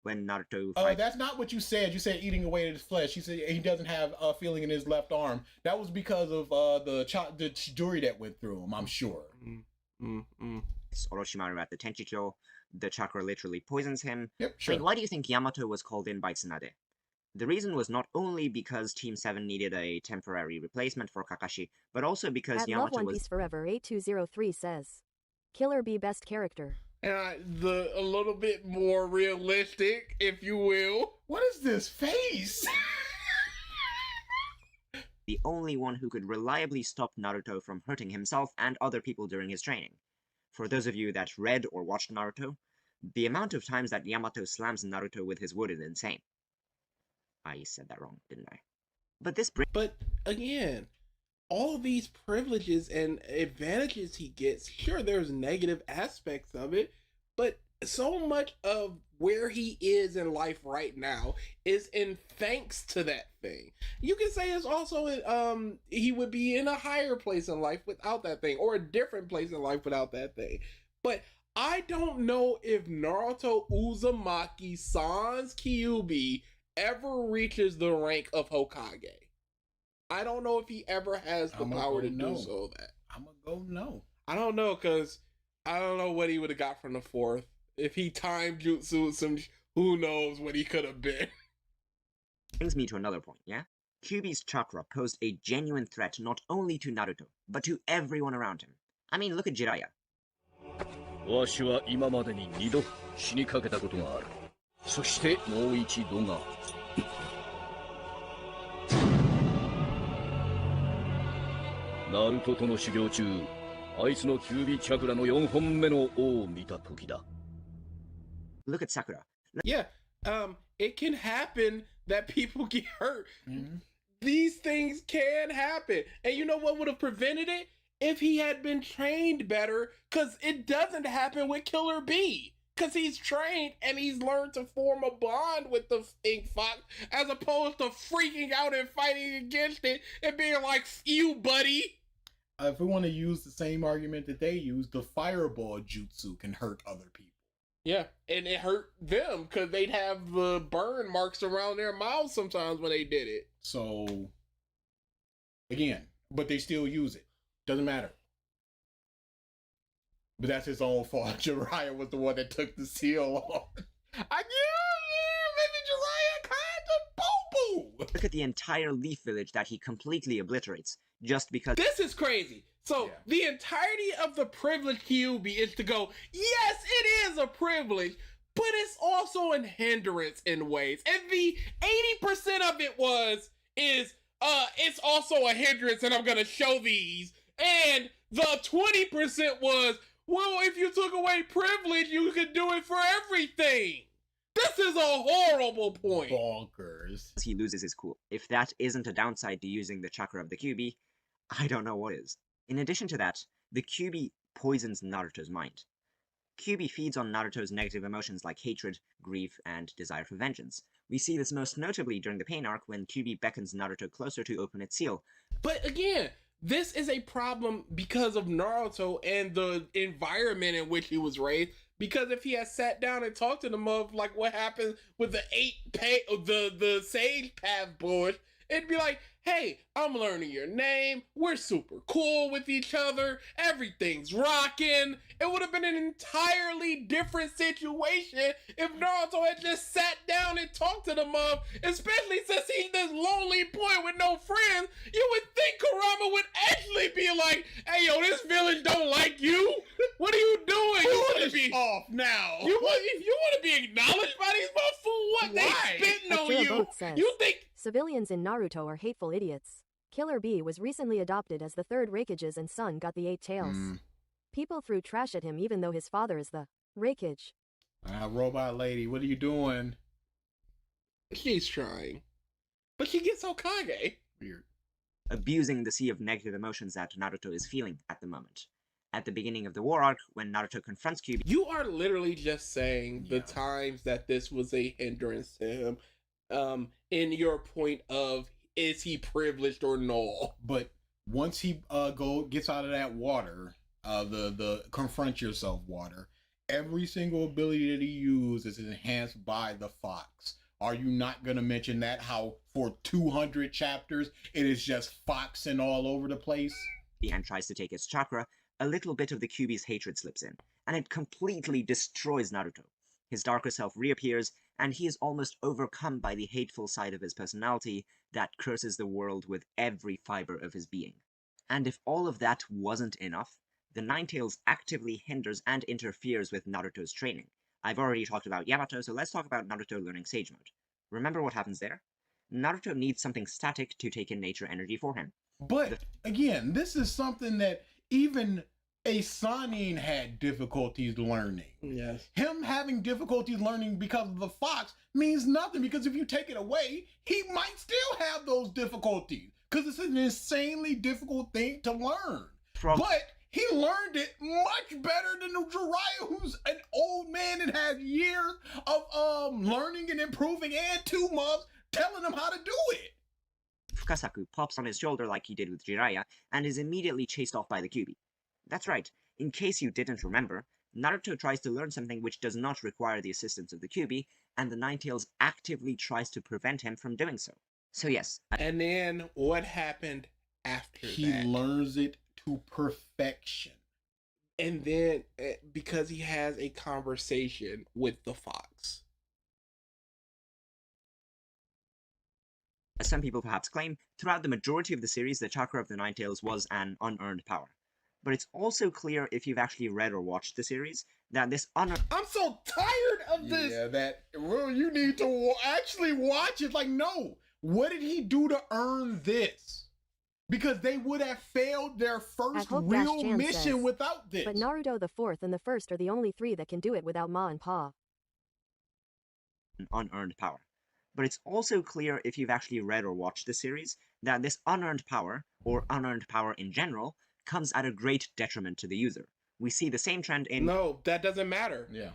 S8: When Naruto
S3: that's not what you said. You said eating away at his flesh. You said he doesn't have a feeling in his left arm. That was because of the Chidori that went through him, I'm sure.
S8: Orochimaru at the Tenchicho, the chakra literally poisons him.
S3: Yep, sure.
S8: I mean, why do you think Yamato was called in by Tsunade? The reason was not only because Team 7 needed a temporary replacement for Kakashi, but also because
S5: At
S8: Yamato
S5: Love One
S8: was...
S5: Piece Forever 8203 says, Killer Bee best character.
S2: And a little bit more realistic, if you will.
S3: What is this face?
S8: the only one who could reliably stop Naruto from hurting himself and other people during his training. For those of you that read or watched Naruto, the amount of times that Yamato slams Naruto with his wood is insane. I said that wrong, didn't I? But
S2: again, all these privileges and advantages he gets, sure, there's negative aspects of it, but so much of where he is in life right now is in thanks to that thing. You can say it's also he would be in a higher place in life without that thing, or a different place in life without that thing. But I don't know if Naruto Uzumaki Sans Kyuubi ever reaches the rank of Hokage. I don't know if he ever has the power to do so.
S3: I'm gonna go no.
S2: I don't know, because I don't know what he would have got from the fourth. If he time jutsu some, who knows what he could have been.
S8: Brings me to another point, yeah? Kyuubi's chakra posed a genuine threat not only to Naruto, but to everyone around him. I mean, look at Jiraiya.
S10: わしは今までに2度死にかけたことがある。そしてもう一度が。ナルトとの修行中、あいつのキュービチャクラの4本目の尾を見た時だ。
S8: Look at Sakura.
S2: Yeah, it can happen that people get hurt. These things can happen. And you know what would have prevented it? If he had been trained better, because it doesn't happen with Killer Bee. Because he's trained and he's learned to form a bond with the ink fox as opposed to freaking out and fighting against it and being like, you buddy.
S3: If we want to use the same argument that they use, the fireball jutsu can hurt other people.
S2: Yeah, and it hurt them because they'd have the burn marks around their mouths sometimes when they did it.
S3: So, again, but they still use it. Doesn't matter. But that's his own fault. Jiraiya was the one that took the seal off. Maybe Jiraiya kind of boo-boo.
S8: Look at the entire Leaf Village that he completely obliterates, just because—
S2: This is crazy. So, the entirety of the privilege Kyuubi is to go, yes, it is a privilege, but it's also a hindrance in ways. And the 80% of it it's also a hindrance and I'm gonna show these. And the 20% was, well, if you took away privilege, you could do it for everything. This is a horrible point.
S3: Bonkers.
S8: He loses his cool. If that isn't a downside to using the chakra of the Kyuubi, I don't know what is. In addition to that, the Kyuubi poisons Naruto's mind. Kyuubi feeds on Naruto's negative emotions like hatred, grief, and desire for vengeance. We see this most notably during the Pain arc when Kyuubi beckons Naruto closer to open its seal.
S2: But again, this is a problem because of Naruto and the environment in which he was raised. Because if he had sat down and talked to them of like what happened with the Sage Path boys, it'd be like, hey, I'm learning your name, we're super cool with each other, everything's rocking. It would have been an entirely different situation if Naruto had just sat down and talked to them of, especially since he's this lonely boy with no friends. You would think Kurama would actually be like, hey yo, this village don't like you. What are you doing? You want to be
S3: off now.
S2: If you want to be acknowledged by these motherfuckers, what? They spitting on
S5: Akira
S2: you.
S5: Boat says,
S2: You think
S5: civilians in Naruto are hateful idiots. Killer Bee was recently adopted as the third Raikages and son got the 8 tails. People threw trash at him even though his father is the Raikage.
S3: Robot lady, what are you doing?
S2: She's trying. But she gets Hokage.
S3: Weird.
S8: Abusing the sea of negative emotions that Naruto is feeling at the moment. At the beginning of the war arc, when Naruto confronts Kyuubi—
S2: You are literally just saying the times that this was a hindrance to him. In your point of, is he privileged or no?
S3: But once he gets out of that water, the confront yourself water, every single ability that he uses is enhanced by the fox. Are you not going to mention that, how for 200 chapters it is just foxing all over the place?
S8: and tries to take its chakra, a little bit of the Kyuubi's hatred slips in, and it completely destroys Naruto. His darker self reappears, and he is almost overcome by the hateful side of his personality that curses the world with every fiber of his being. And if all of that wasn't enough, the Ninetales actively hinders and interferes with Naruto's training. I've already talked about Yamato, so let's talk about Naruto learning Sage Mode. Remember what happens there? Naruto needs something static to take in nature energy for him.
S3: But, again, this is something that even a Sannin had difficulties learning.
S2: Yes.
S3: Him having difficulties learning because of the fox means nothing, because if you take it away, he might still have those difficulties, because it's an insanely difficult thing to learn. But he learned it much better than Jiraiya, who's an old man and has years of learning and improving, and 2 months telling him how to do it.
S8: Fukasaku pops on his shoulder like he did with Jiraiya, and is immediately chased off by the Kyuubi. That's right, in case you didn't remember, Naruto tries to learn something which does not require the assistance of the Kyuubi, and the Ninetales actively tries to prevent him from doing so. So yes.
S2: And then what happened after
S3: He
S2: that?
S3: learns it to perfection.
S2: And then, because he has a conversation with the fox.
S8: As some people perhaps claim, throughout the majority of the series, the chakra of the Ninetales was an unearned power. But it's also clear, if you've actually read or watched the series, that this unearned—
S2: I'm so tired of this!
S3: Yeah, well, you need to actually watch it. Like, no, what did he do to earn this? Because they would have failed their first real mission without this.
S5: But Naruto the 4th and the 1st are the only 3 that can do it without Ma and Pa.
S8: An unearned power. But it's also clear, if you've actually read or watched the series, that this unearned power, or unearned power in general, comes at a great detriment to the user. We see the same trend in...
S2: No, that doesn't matter.
S3: Yeah.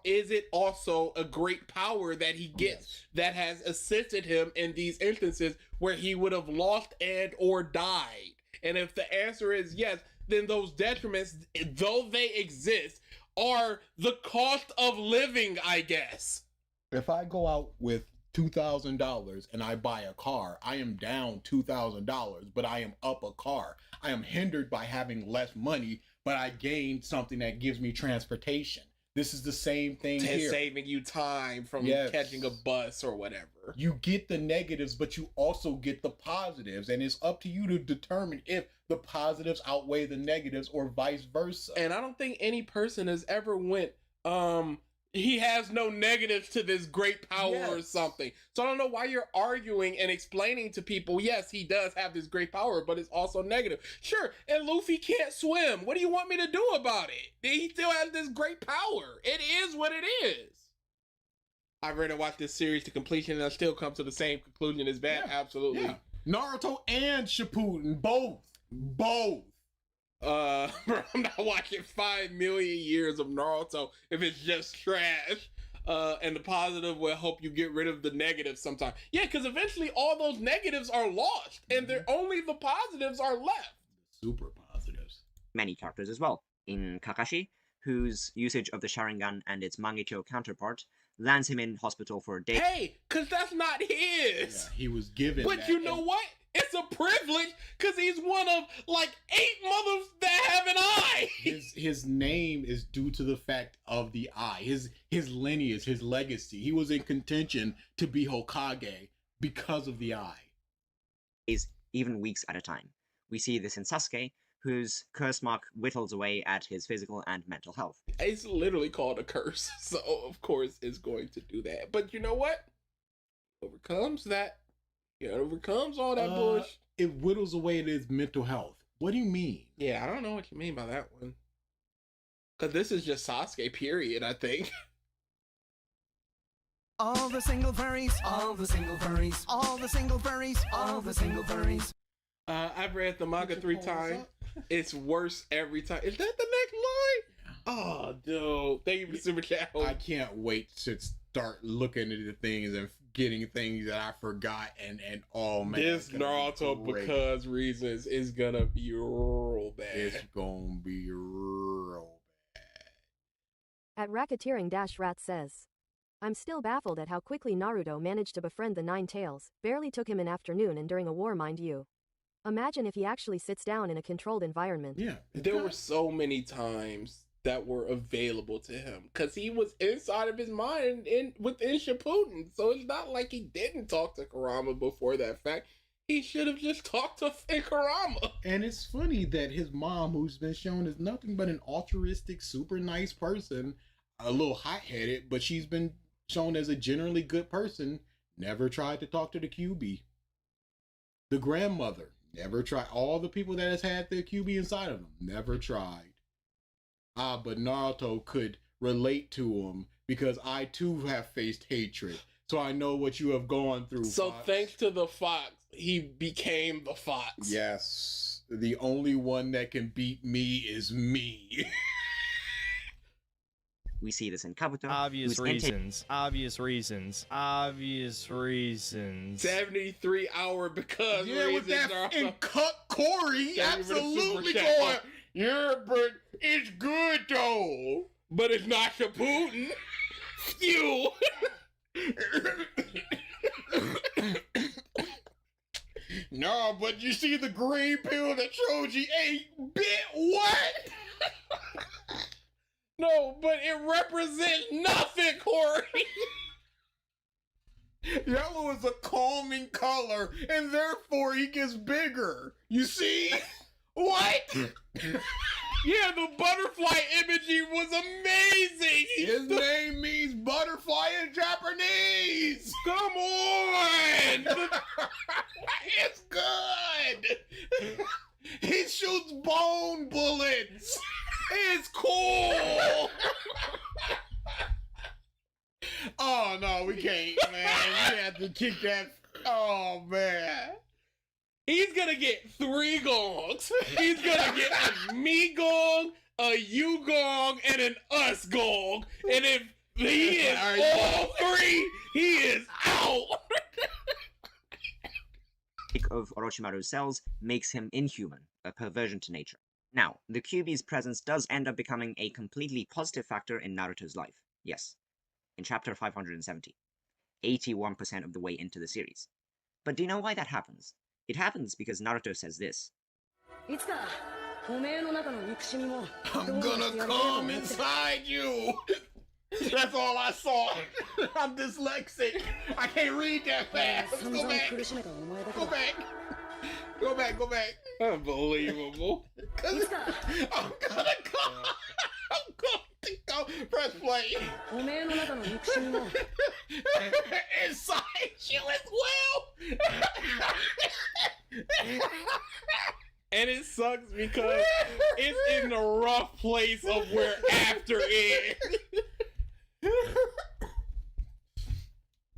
S2: Is it also a great power that he gets that has assisted him in these instances where he would have lost and or died? And if the answer is yes, then those detriments, though they exist, are the cost of living, I guess.
S3: If I go out with $2,000 and I buy a car, I am down $2,000, but I am up a car. I am hindered by having less money, but I gained something that gives me transportation. This is the same thing here.
S2: Saving you time from catching a bus or whatever.
S3: You get the negatives, but you also get the positives, and it's up to you to determine if the positives outweigh the negatives or vice versa.
S2: And I don't think any person has ever went, he has no negatives to this great power or something. So I don't know why you're arguing and explaining to people, yes, he does have this great power, but it's also negative. Sure, and Luffy can't swim. What do you want me to do about it? He still has this great power. It is what it is. I've read and watched this series to completion, and I still come to the same conclusion as bad. Yeah, absolutely.
S3: Yeah. Naruto and Shippuden, both.
S2: Bro, I'm not watching 5 million years of Naruto if it's just trash. And the positive will help you get rid of the negatives sometime. Yeah, because eventually all those negatives are lost, and only the positives are left.
S3: Super positives.
S8: Many characters as well. In Kakashi, whose usage of the Sharingan and its Mangekyou counterpart lands him in hospital for a day.
S2: Hey, because that's not his.
S3: Yeah, he was given
S2: But
S3: that,
S2: you know what? It's a privilege because he's one of like 8 mothers that have an eye.
S3: His name is due to the fact of the eye. His lineage, his legacy. He was in contention to be Hokage because of the eye.
S8: Even weeks at a time. We see this in Sasuke, whose curse mark whittles away at his physical and mental health.
S2: It's literally called a curse, so of course it's going to do that. But you know what? Overcomes that. It overcomes all that bullshit.
S3: It whittles away at his mental health. What do you mean?
S2: Yeah, I don't know what you mean by that one. Because this is just Sasuke, period, I think.
S6: All the single furries, all the single furries, all the single furries, all the single furries.
S2: I've read the manga 3 times. It's worse every time. Is that the next line? Oh, dude. Thank you for super chat.
S3: I can't wait to start looking at the things and getting things that I forgot and oh man.
S2: This Naruto because reasons is gonna be real bad.
S3: It's gonna be real bad.
S5: At Racketeering-Rat says, I'm still baffled at how quickly Naruto managed to befriend the Nine Tails. Barely took him an afternoon and during a war, mind you. Imagine if he actually sits down in a controlled environment.
S3: Yeah.
S2: There were so many times that were available to him because he was inside of his mind within Shippuden. So it's not like he didn't talk to Kurama before that fact. He should have just talked to Kurama.
S3: And it's funny that his mom, who's been shown as nothing but an altruistic, super nice person, a little hot-headed, but she's been shown as a generally good person, never tried to talk to the QB. The grandmother never tried. All the people that has had the QB inside of them never tried. But Naruto could relate to him because I too have faced hatred. So I know what you have gone through.
S2: So
S3: Fox.
S2: Thanks to the fox, he became the fox.
S3: Yes. The only one that can beat me is me.
S8: We see this in Kabuto.
S12: Obvious reasons.
S2: 73-hour because reasons.
S3: With that
S2: Naruto.
S3: and cut Corey. Absolutely going. Yeah, but it's good though.
S2: But it's not Shippuden. You.
S3: No, but you see the green pill that Choji ate, bit what?
S2: No, but it represents nothing, Corey.
S3: Yellow is a calming color, and therefore he gets bigger. You see? What?
S2: Yeah, the butterfly imagery was amazing.
S3: His name means butterfly in Japanese.
S2: Come on.
S3: It's good. He shoots bone bullets.
S2: It's cool.
S3: Oh, no, we can't, man. We have to kick that. Oh, man.
S2: He's gonna get 3 gongs. He's gonna get a me gong, a you gong and an us gong, and if he is all three, he is out.
S8: Of Orochimaru's cells makes him inhuman, a perversion to nature. Now, the Kyuubi's presence does end up becoming a completely positive factor in Naruto's life. Yes. In chapter 570. 81% of the way into the series. But do you know why that happens? It happens because Naruto says this.
S3: I'm gonna come inside you. That's all I saw. I'm dyslexic. I can't read that fast. Go back. Go back. Go back. Go back.
S2: Unbelievable.
S3: I'm gonna come. I'm going to go. Press play. Inside you as well.
S2: And it sucks because it's in the rough place of where after is.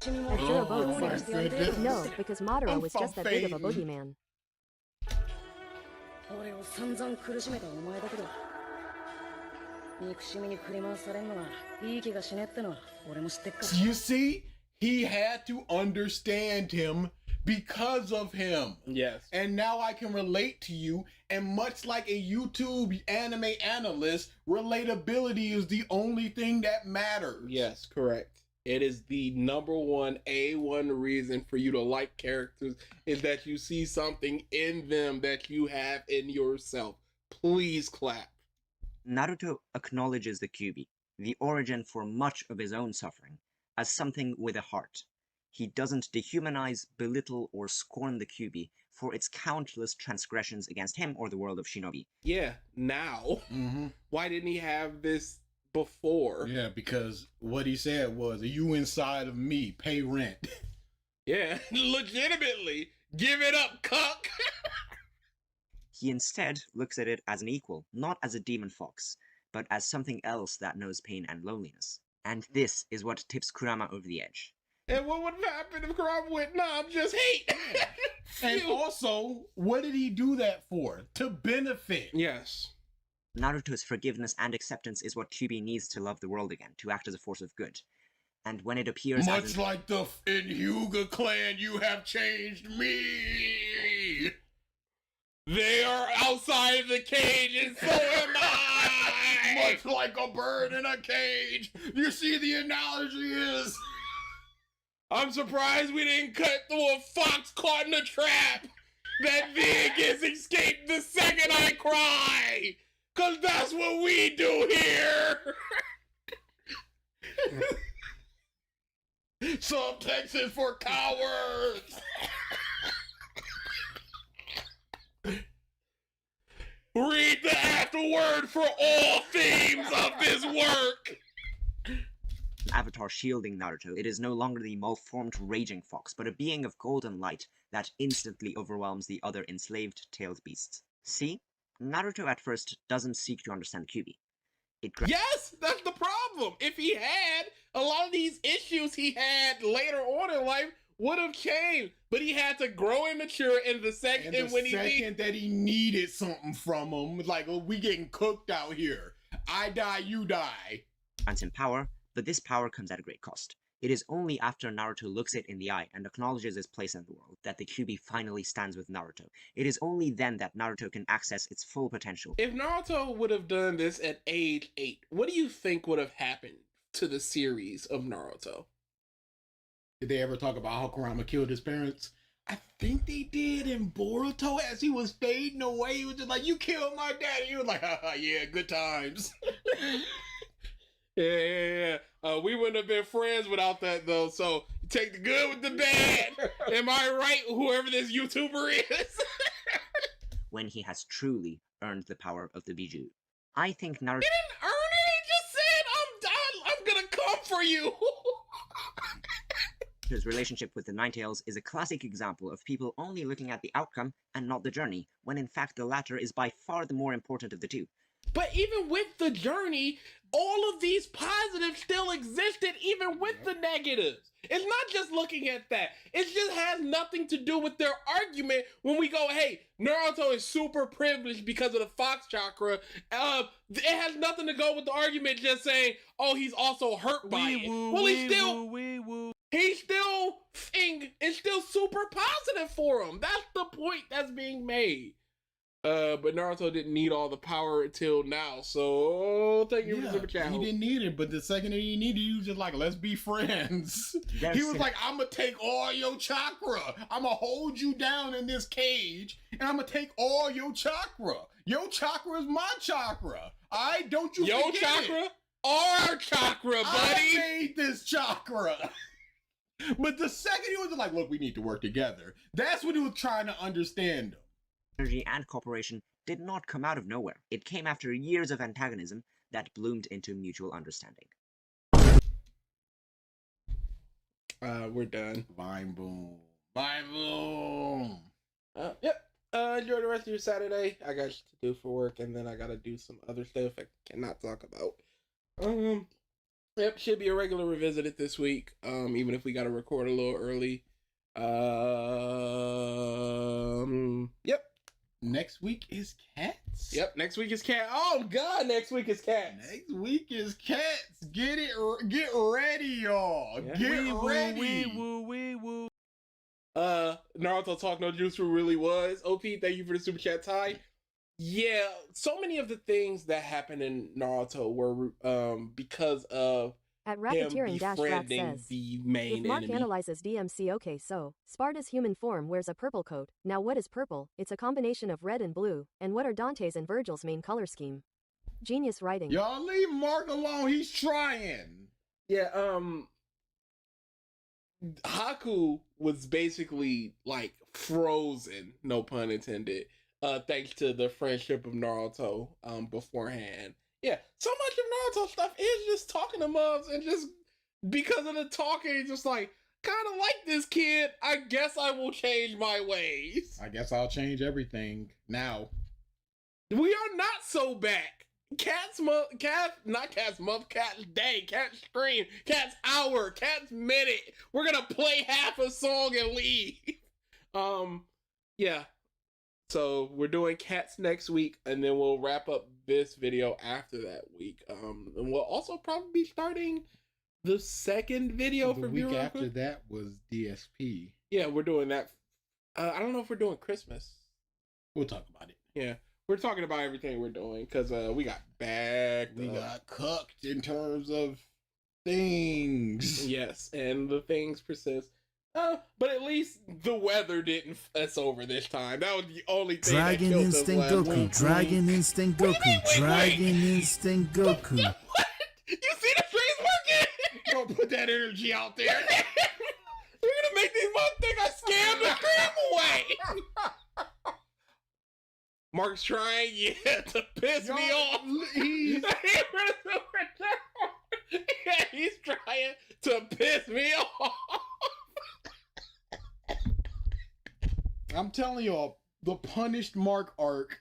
S5: Ashura both says, no, because Madara was just that big of a boogeyman.
S3: You see, he had to understand him because of him.
S2: Yes.
S3: And now I can relate to you, and much like a YouTube anime analyst, relatability is the only thing that matters.
S2: Yes, correct. It is the number one A1 reason for you to like characters is that you see something in them that you have in yourself. Please clap.
S8: Naruto acknowledges the Kyuubi, the origin for much of his own suffering, as something with a heart. He doesn't dehumanize, belittle, or scorn the Kyuubi for its countless transgressions against him or the world of shinobi.
S2: Yeah, now. Why didn't he have this before?
S3: Yeah, because what he said was, you inside of me, pay rent.
S2: Yeah, legitimately. Give it up, cuck.
S8: He instead looks at it as an equal, not as a demon fox, but as something else that knows pain and loneliness. And this is what tips Kurama over the edge.
S2: And what would have happened if Kurama went, nah, just hate?
S3: And also, what did he do that for? To benefit.
S2: Yes.
S8: Naruto's forgiveness and acceptance is what Kyuubi needs to love the world again, to act as a force of good. And when it appears
S3: much like the in Hyuga clan, you have changed me.
S2: They are outside of the cage, and so am I.
S3: Much like a bird in a cage. You see, the analogy is...
S2: I'm surprised we didn't cut through a fox caught in a trap. That Vegas escaped the second I cry. Cause that's what we do here.
S3: Subtext is for cowards.
S2: Read the afterword for all themes of this work.
S8: Avatar shielding Naruto, it is no longer the malformed raging fox, but a being of golden light that instantly overwhelms the other enslaved tailed beasts. See? Naruto at first doesn't seek to understand Kyuubi.
S2: Yes, that's the problem. If he had, a lot of these issues he had later on in life would have changed. But he had to grow and mature in the second
S3: that he needed something from him. Like, oh, we getting cooked out here. I die, you die.
S8: And in power, but this power comes at a great cost. It is only after Naruto looks it in the eye and acknowledges his place in the world that the Kyuubi finally stands with Naruto. It is only then that Naruto can access its full potential.
S2: If Naruto would have done this at age 8, what do you think would have happened to the series of Naruto?
S3: Did they ever talk about how Kurama killed his parents? I think they did in Boruto as he was fading away. He was just like, you killed my daddy. He was like, haha, yeah, good times.
S2: Yeah. We wouldn't have been friends without that, though. So you take the good with the bad. Am I right, whoever this YouTuber is?
S8: When he has truly earned the power of the Biju. I think Naruto...
S2: He didn't earn it. He just said, I'm gonna come for you.
S8: His relationship with the Ninetales is a classic example of people only looking at the outcome and not the journey, when in fact the latter is by far the more important of the two.
S2: But even with the journey, all of these positives still existed, even with the negatives. It's not just looking at that. It just has nothing to do with their argument when we go, hey, Naruto is super privileged because of the Fox chakra. It has nothing to go with the argument just saying, oh, he's also hurt by it. Well, it's still super positive for him. That's the point that's being made. But Naruto didn't need all the power until now, so thank you for super chat.
S3: He didn't need it, but the second that he needed, he was just like, let's be friends. He was like, I'm gonna take all your chakra. I'm gonna hold you down in this cage, and I'm gonna take all your chakra. Your chakra is my chakra. Don't you
S2: your
S3: forget
S2: chakra?
S3: it.
S2: Our chakra, buddy.
S3: I made this chakra. But the second he was like, look, we need to work together. That's what he was trying to understand.
S8: Energy and cooperation did not come out of nowhere. It came after years of antagonism that bloomed into mutual understanding.
S2: We're done.
S3: Vine boom. Vine boom.
S2: Yep. Enjoy the rest of your Saturday. I got shit to do for work, and then I gotta do some other stuff I cannot talk about. Yep, should be a regular revisited this week. Even if we gotta record a little early. Yep.
S3: Next week is Cats.
S2: Yep, next week is Cat. Oh God, next week is Cats.
S3: Next week is Cats. Get ready, y'all.
S2: Yeah.
S3: Get ready.
S2: Naruto Talk No Jutsu really was. OP, thank you for the super chat, Ty. Yeah, so many of the things that happened in Naruto were because of
S5: At
S2: him
S5: Racketeering-Rat
S2: befriending
S5: says,
S2: the main
S5: if Mark
S2: enemy.
S5: analyzes DMC, okay, so Sparta's human form wears a purple coat. Now what is purple? It's a combination of red and blue. And what are Dante's and Virgil's main color scheme? Genius writing.
S3: Y'all leave Mark alone. He's trying.
S2: Yeah, Haku was basically like frozen, no pun intended, thanks to the friendship of Naruto beforehand. Yeah, so much of Naruto stuff is just talking to mobs, and just because of the talking, it's just like, kind of like this kid, I guess I will change my ways.
S3: I guess I'll change everything now.
S2: We are not so back. Cat's day, Cat's stream, Cat's hour, Cat's minute. We're gonna play half a song and leave. Yeah. So we're doing Cats next week, and then we'll wrap up this video after that week. And we'll also probably be starting the second video for
S3: the week after that was DSP.
S2: Yeah, we're doing that. I don't know if we're doing Christmas.
S3: We'll talk about it.
S2: Yeah. We're talking about everything we're doing because we got bagged.
S3: We got cooked in terms of things.
S2: Yes, and the things persist. But at least the weather didn't us over this time. That was the only thing
S9: Dragon
S2: that killed
S9: Instinct
S2: us last
S9: Goku.
S2: week.
S9: Dragon Instinct Goku. Dragon Instinct Goku.
S2: What? You see the streams working?
S3: Don't put that energy out there.
S2: You're gonna make these motherfuckers think I scammed the stream away. Mark's trying, to piss me off. He's trying to piss me off.
S3: I'm telling y'all, the Punished Mark arc,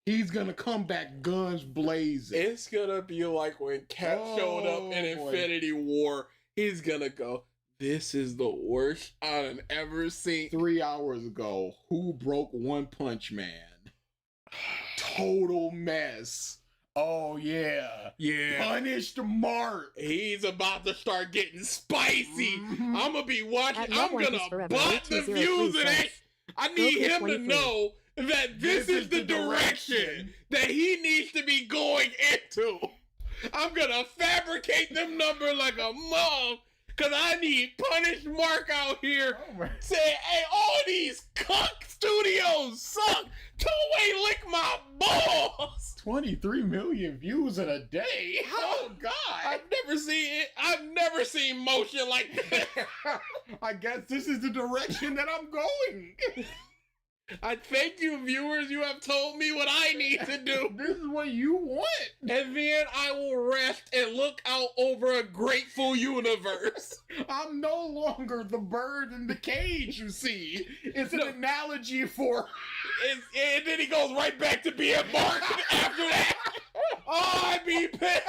S3: he's gonna come back guns blazing.
S2: It's gonna be like when Cat showed up in Infinity War. He's gonna go, this is the worst I've ever seen.
S3: 3 hours ago, who broke One Punch Man? Total mess. Oh yeah.
S2: Yeah.
S3: Punished Mark.
S2: He's about to start getting spicy.
S3: Mm-hmm.
S2: I'm gonna be watching.
S5: At
S2: I'm gonna butt the views in it. I need him to know that this is the direction that he needs to be going into. I'm gonna fabricate them number like a mom, cause I need Punished Mark out here saying, hey, all these cuck studios suck. Toei lick my balls.
S3: 23 million views in a day. Oh God.
S2: I've never seen it. I've never seen motion like that.
S3: I guess this is the direction that I'm going.
S2: I thank you, viewers. You have told me what I need to do.
S3: This is what you want.
S2: And then I will rest and look out over a grateful universe.
S3: I'm no longer the bird in the cage, you see. It's an analogy for...
S2: And then he goes right back to being Mark after that. Oh, I'd be pissed.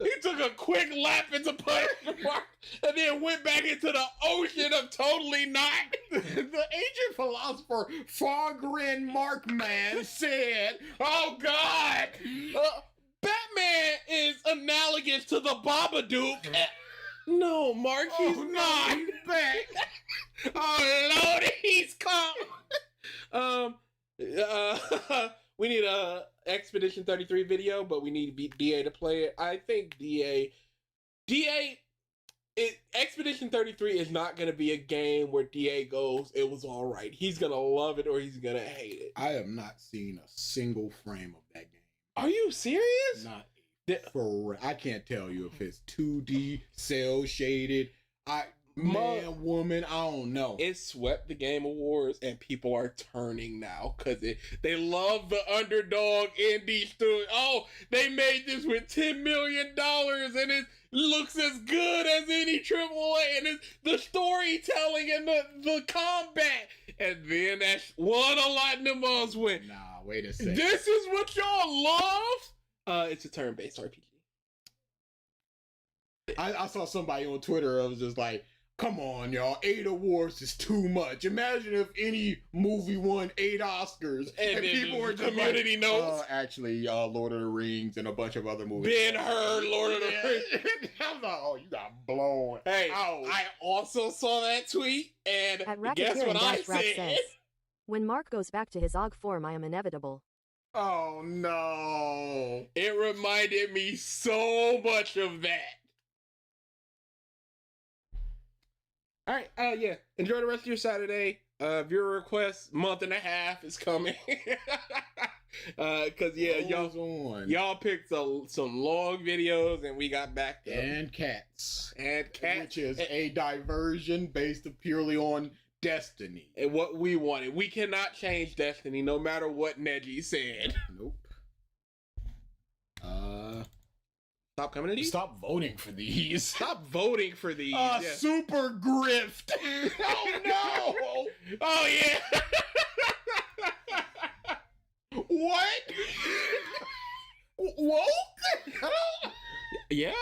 S2: He took a quick lap into Punishment Mark and then went back into the ocean of totally not.
S3: The ancient philosopher Fargrin Markman said,
S2: Oh, God. Batman is analogous to the Babadook. No, Mark, he's not.
S3: He's back.
S2: Oh, Lord, he's come. We need a Expedition 33 video, but we need DA to play it. I think Expedition 33 is not going to be a game where DA goes, it was all right. He's going to love it or he's going to hate it.
S3: I have not seen a single frame of that game.
S2: Are you serious?
S3: Not I can't tell you if it's 2D, cell shaded. Man, woman, I don't know.
S2: It swept the Game Awards, and people are turning now because they love the underdog indie studio. Oh, they made this with $10 million, and it looks as good as any AAA, and it's the storytelling and the combat. And then that's won a lot in the months when.
S3: Nah, wait a second.
S2: This is what y'all love? It's a turn-based RPG.
S3: I saw somebody on Twitter. I was just like, come on, y'all. 8 awards is too much. Imagine if any movie won 8 Oscars and people were just
S2: community
S3: like,
S2: notes.
S3: Actually, Lord of the Rings and a bunch of other movies.
S2: Ben-Hur, Lord of the Rings.
S3: I was like, oh, you got blown.
S2: Hey, I also saw that tweet, and guess what I said?
S5: Says, when Mark goes back to his Og form, I am inevitable.
S3: Oh, no.
S2: It reminded me so much of that. All right, yeah. Enjoy the rest of your Saturday. Viewer request month and a half is coming. Cause y'all picked some long videos and we got back to
S3: and cats,
S2: which
S3: is a diversion based purely on Destiny
S2: and what we wanted. We cannot change Destiny, no matter what Neji said.
S3: Nope.
S2: Stop coming to these?
S3: Stop voting for these.
S2: Stop voting for these.
S3: Super grift. Oh, no.
S2: Oh, yeah.
S3: What? Woke?
S2: Yeah.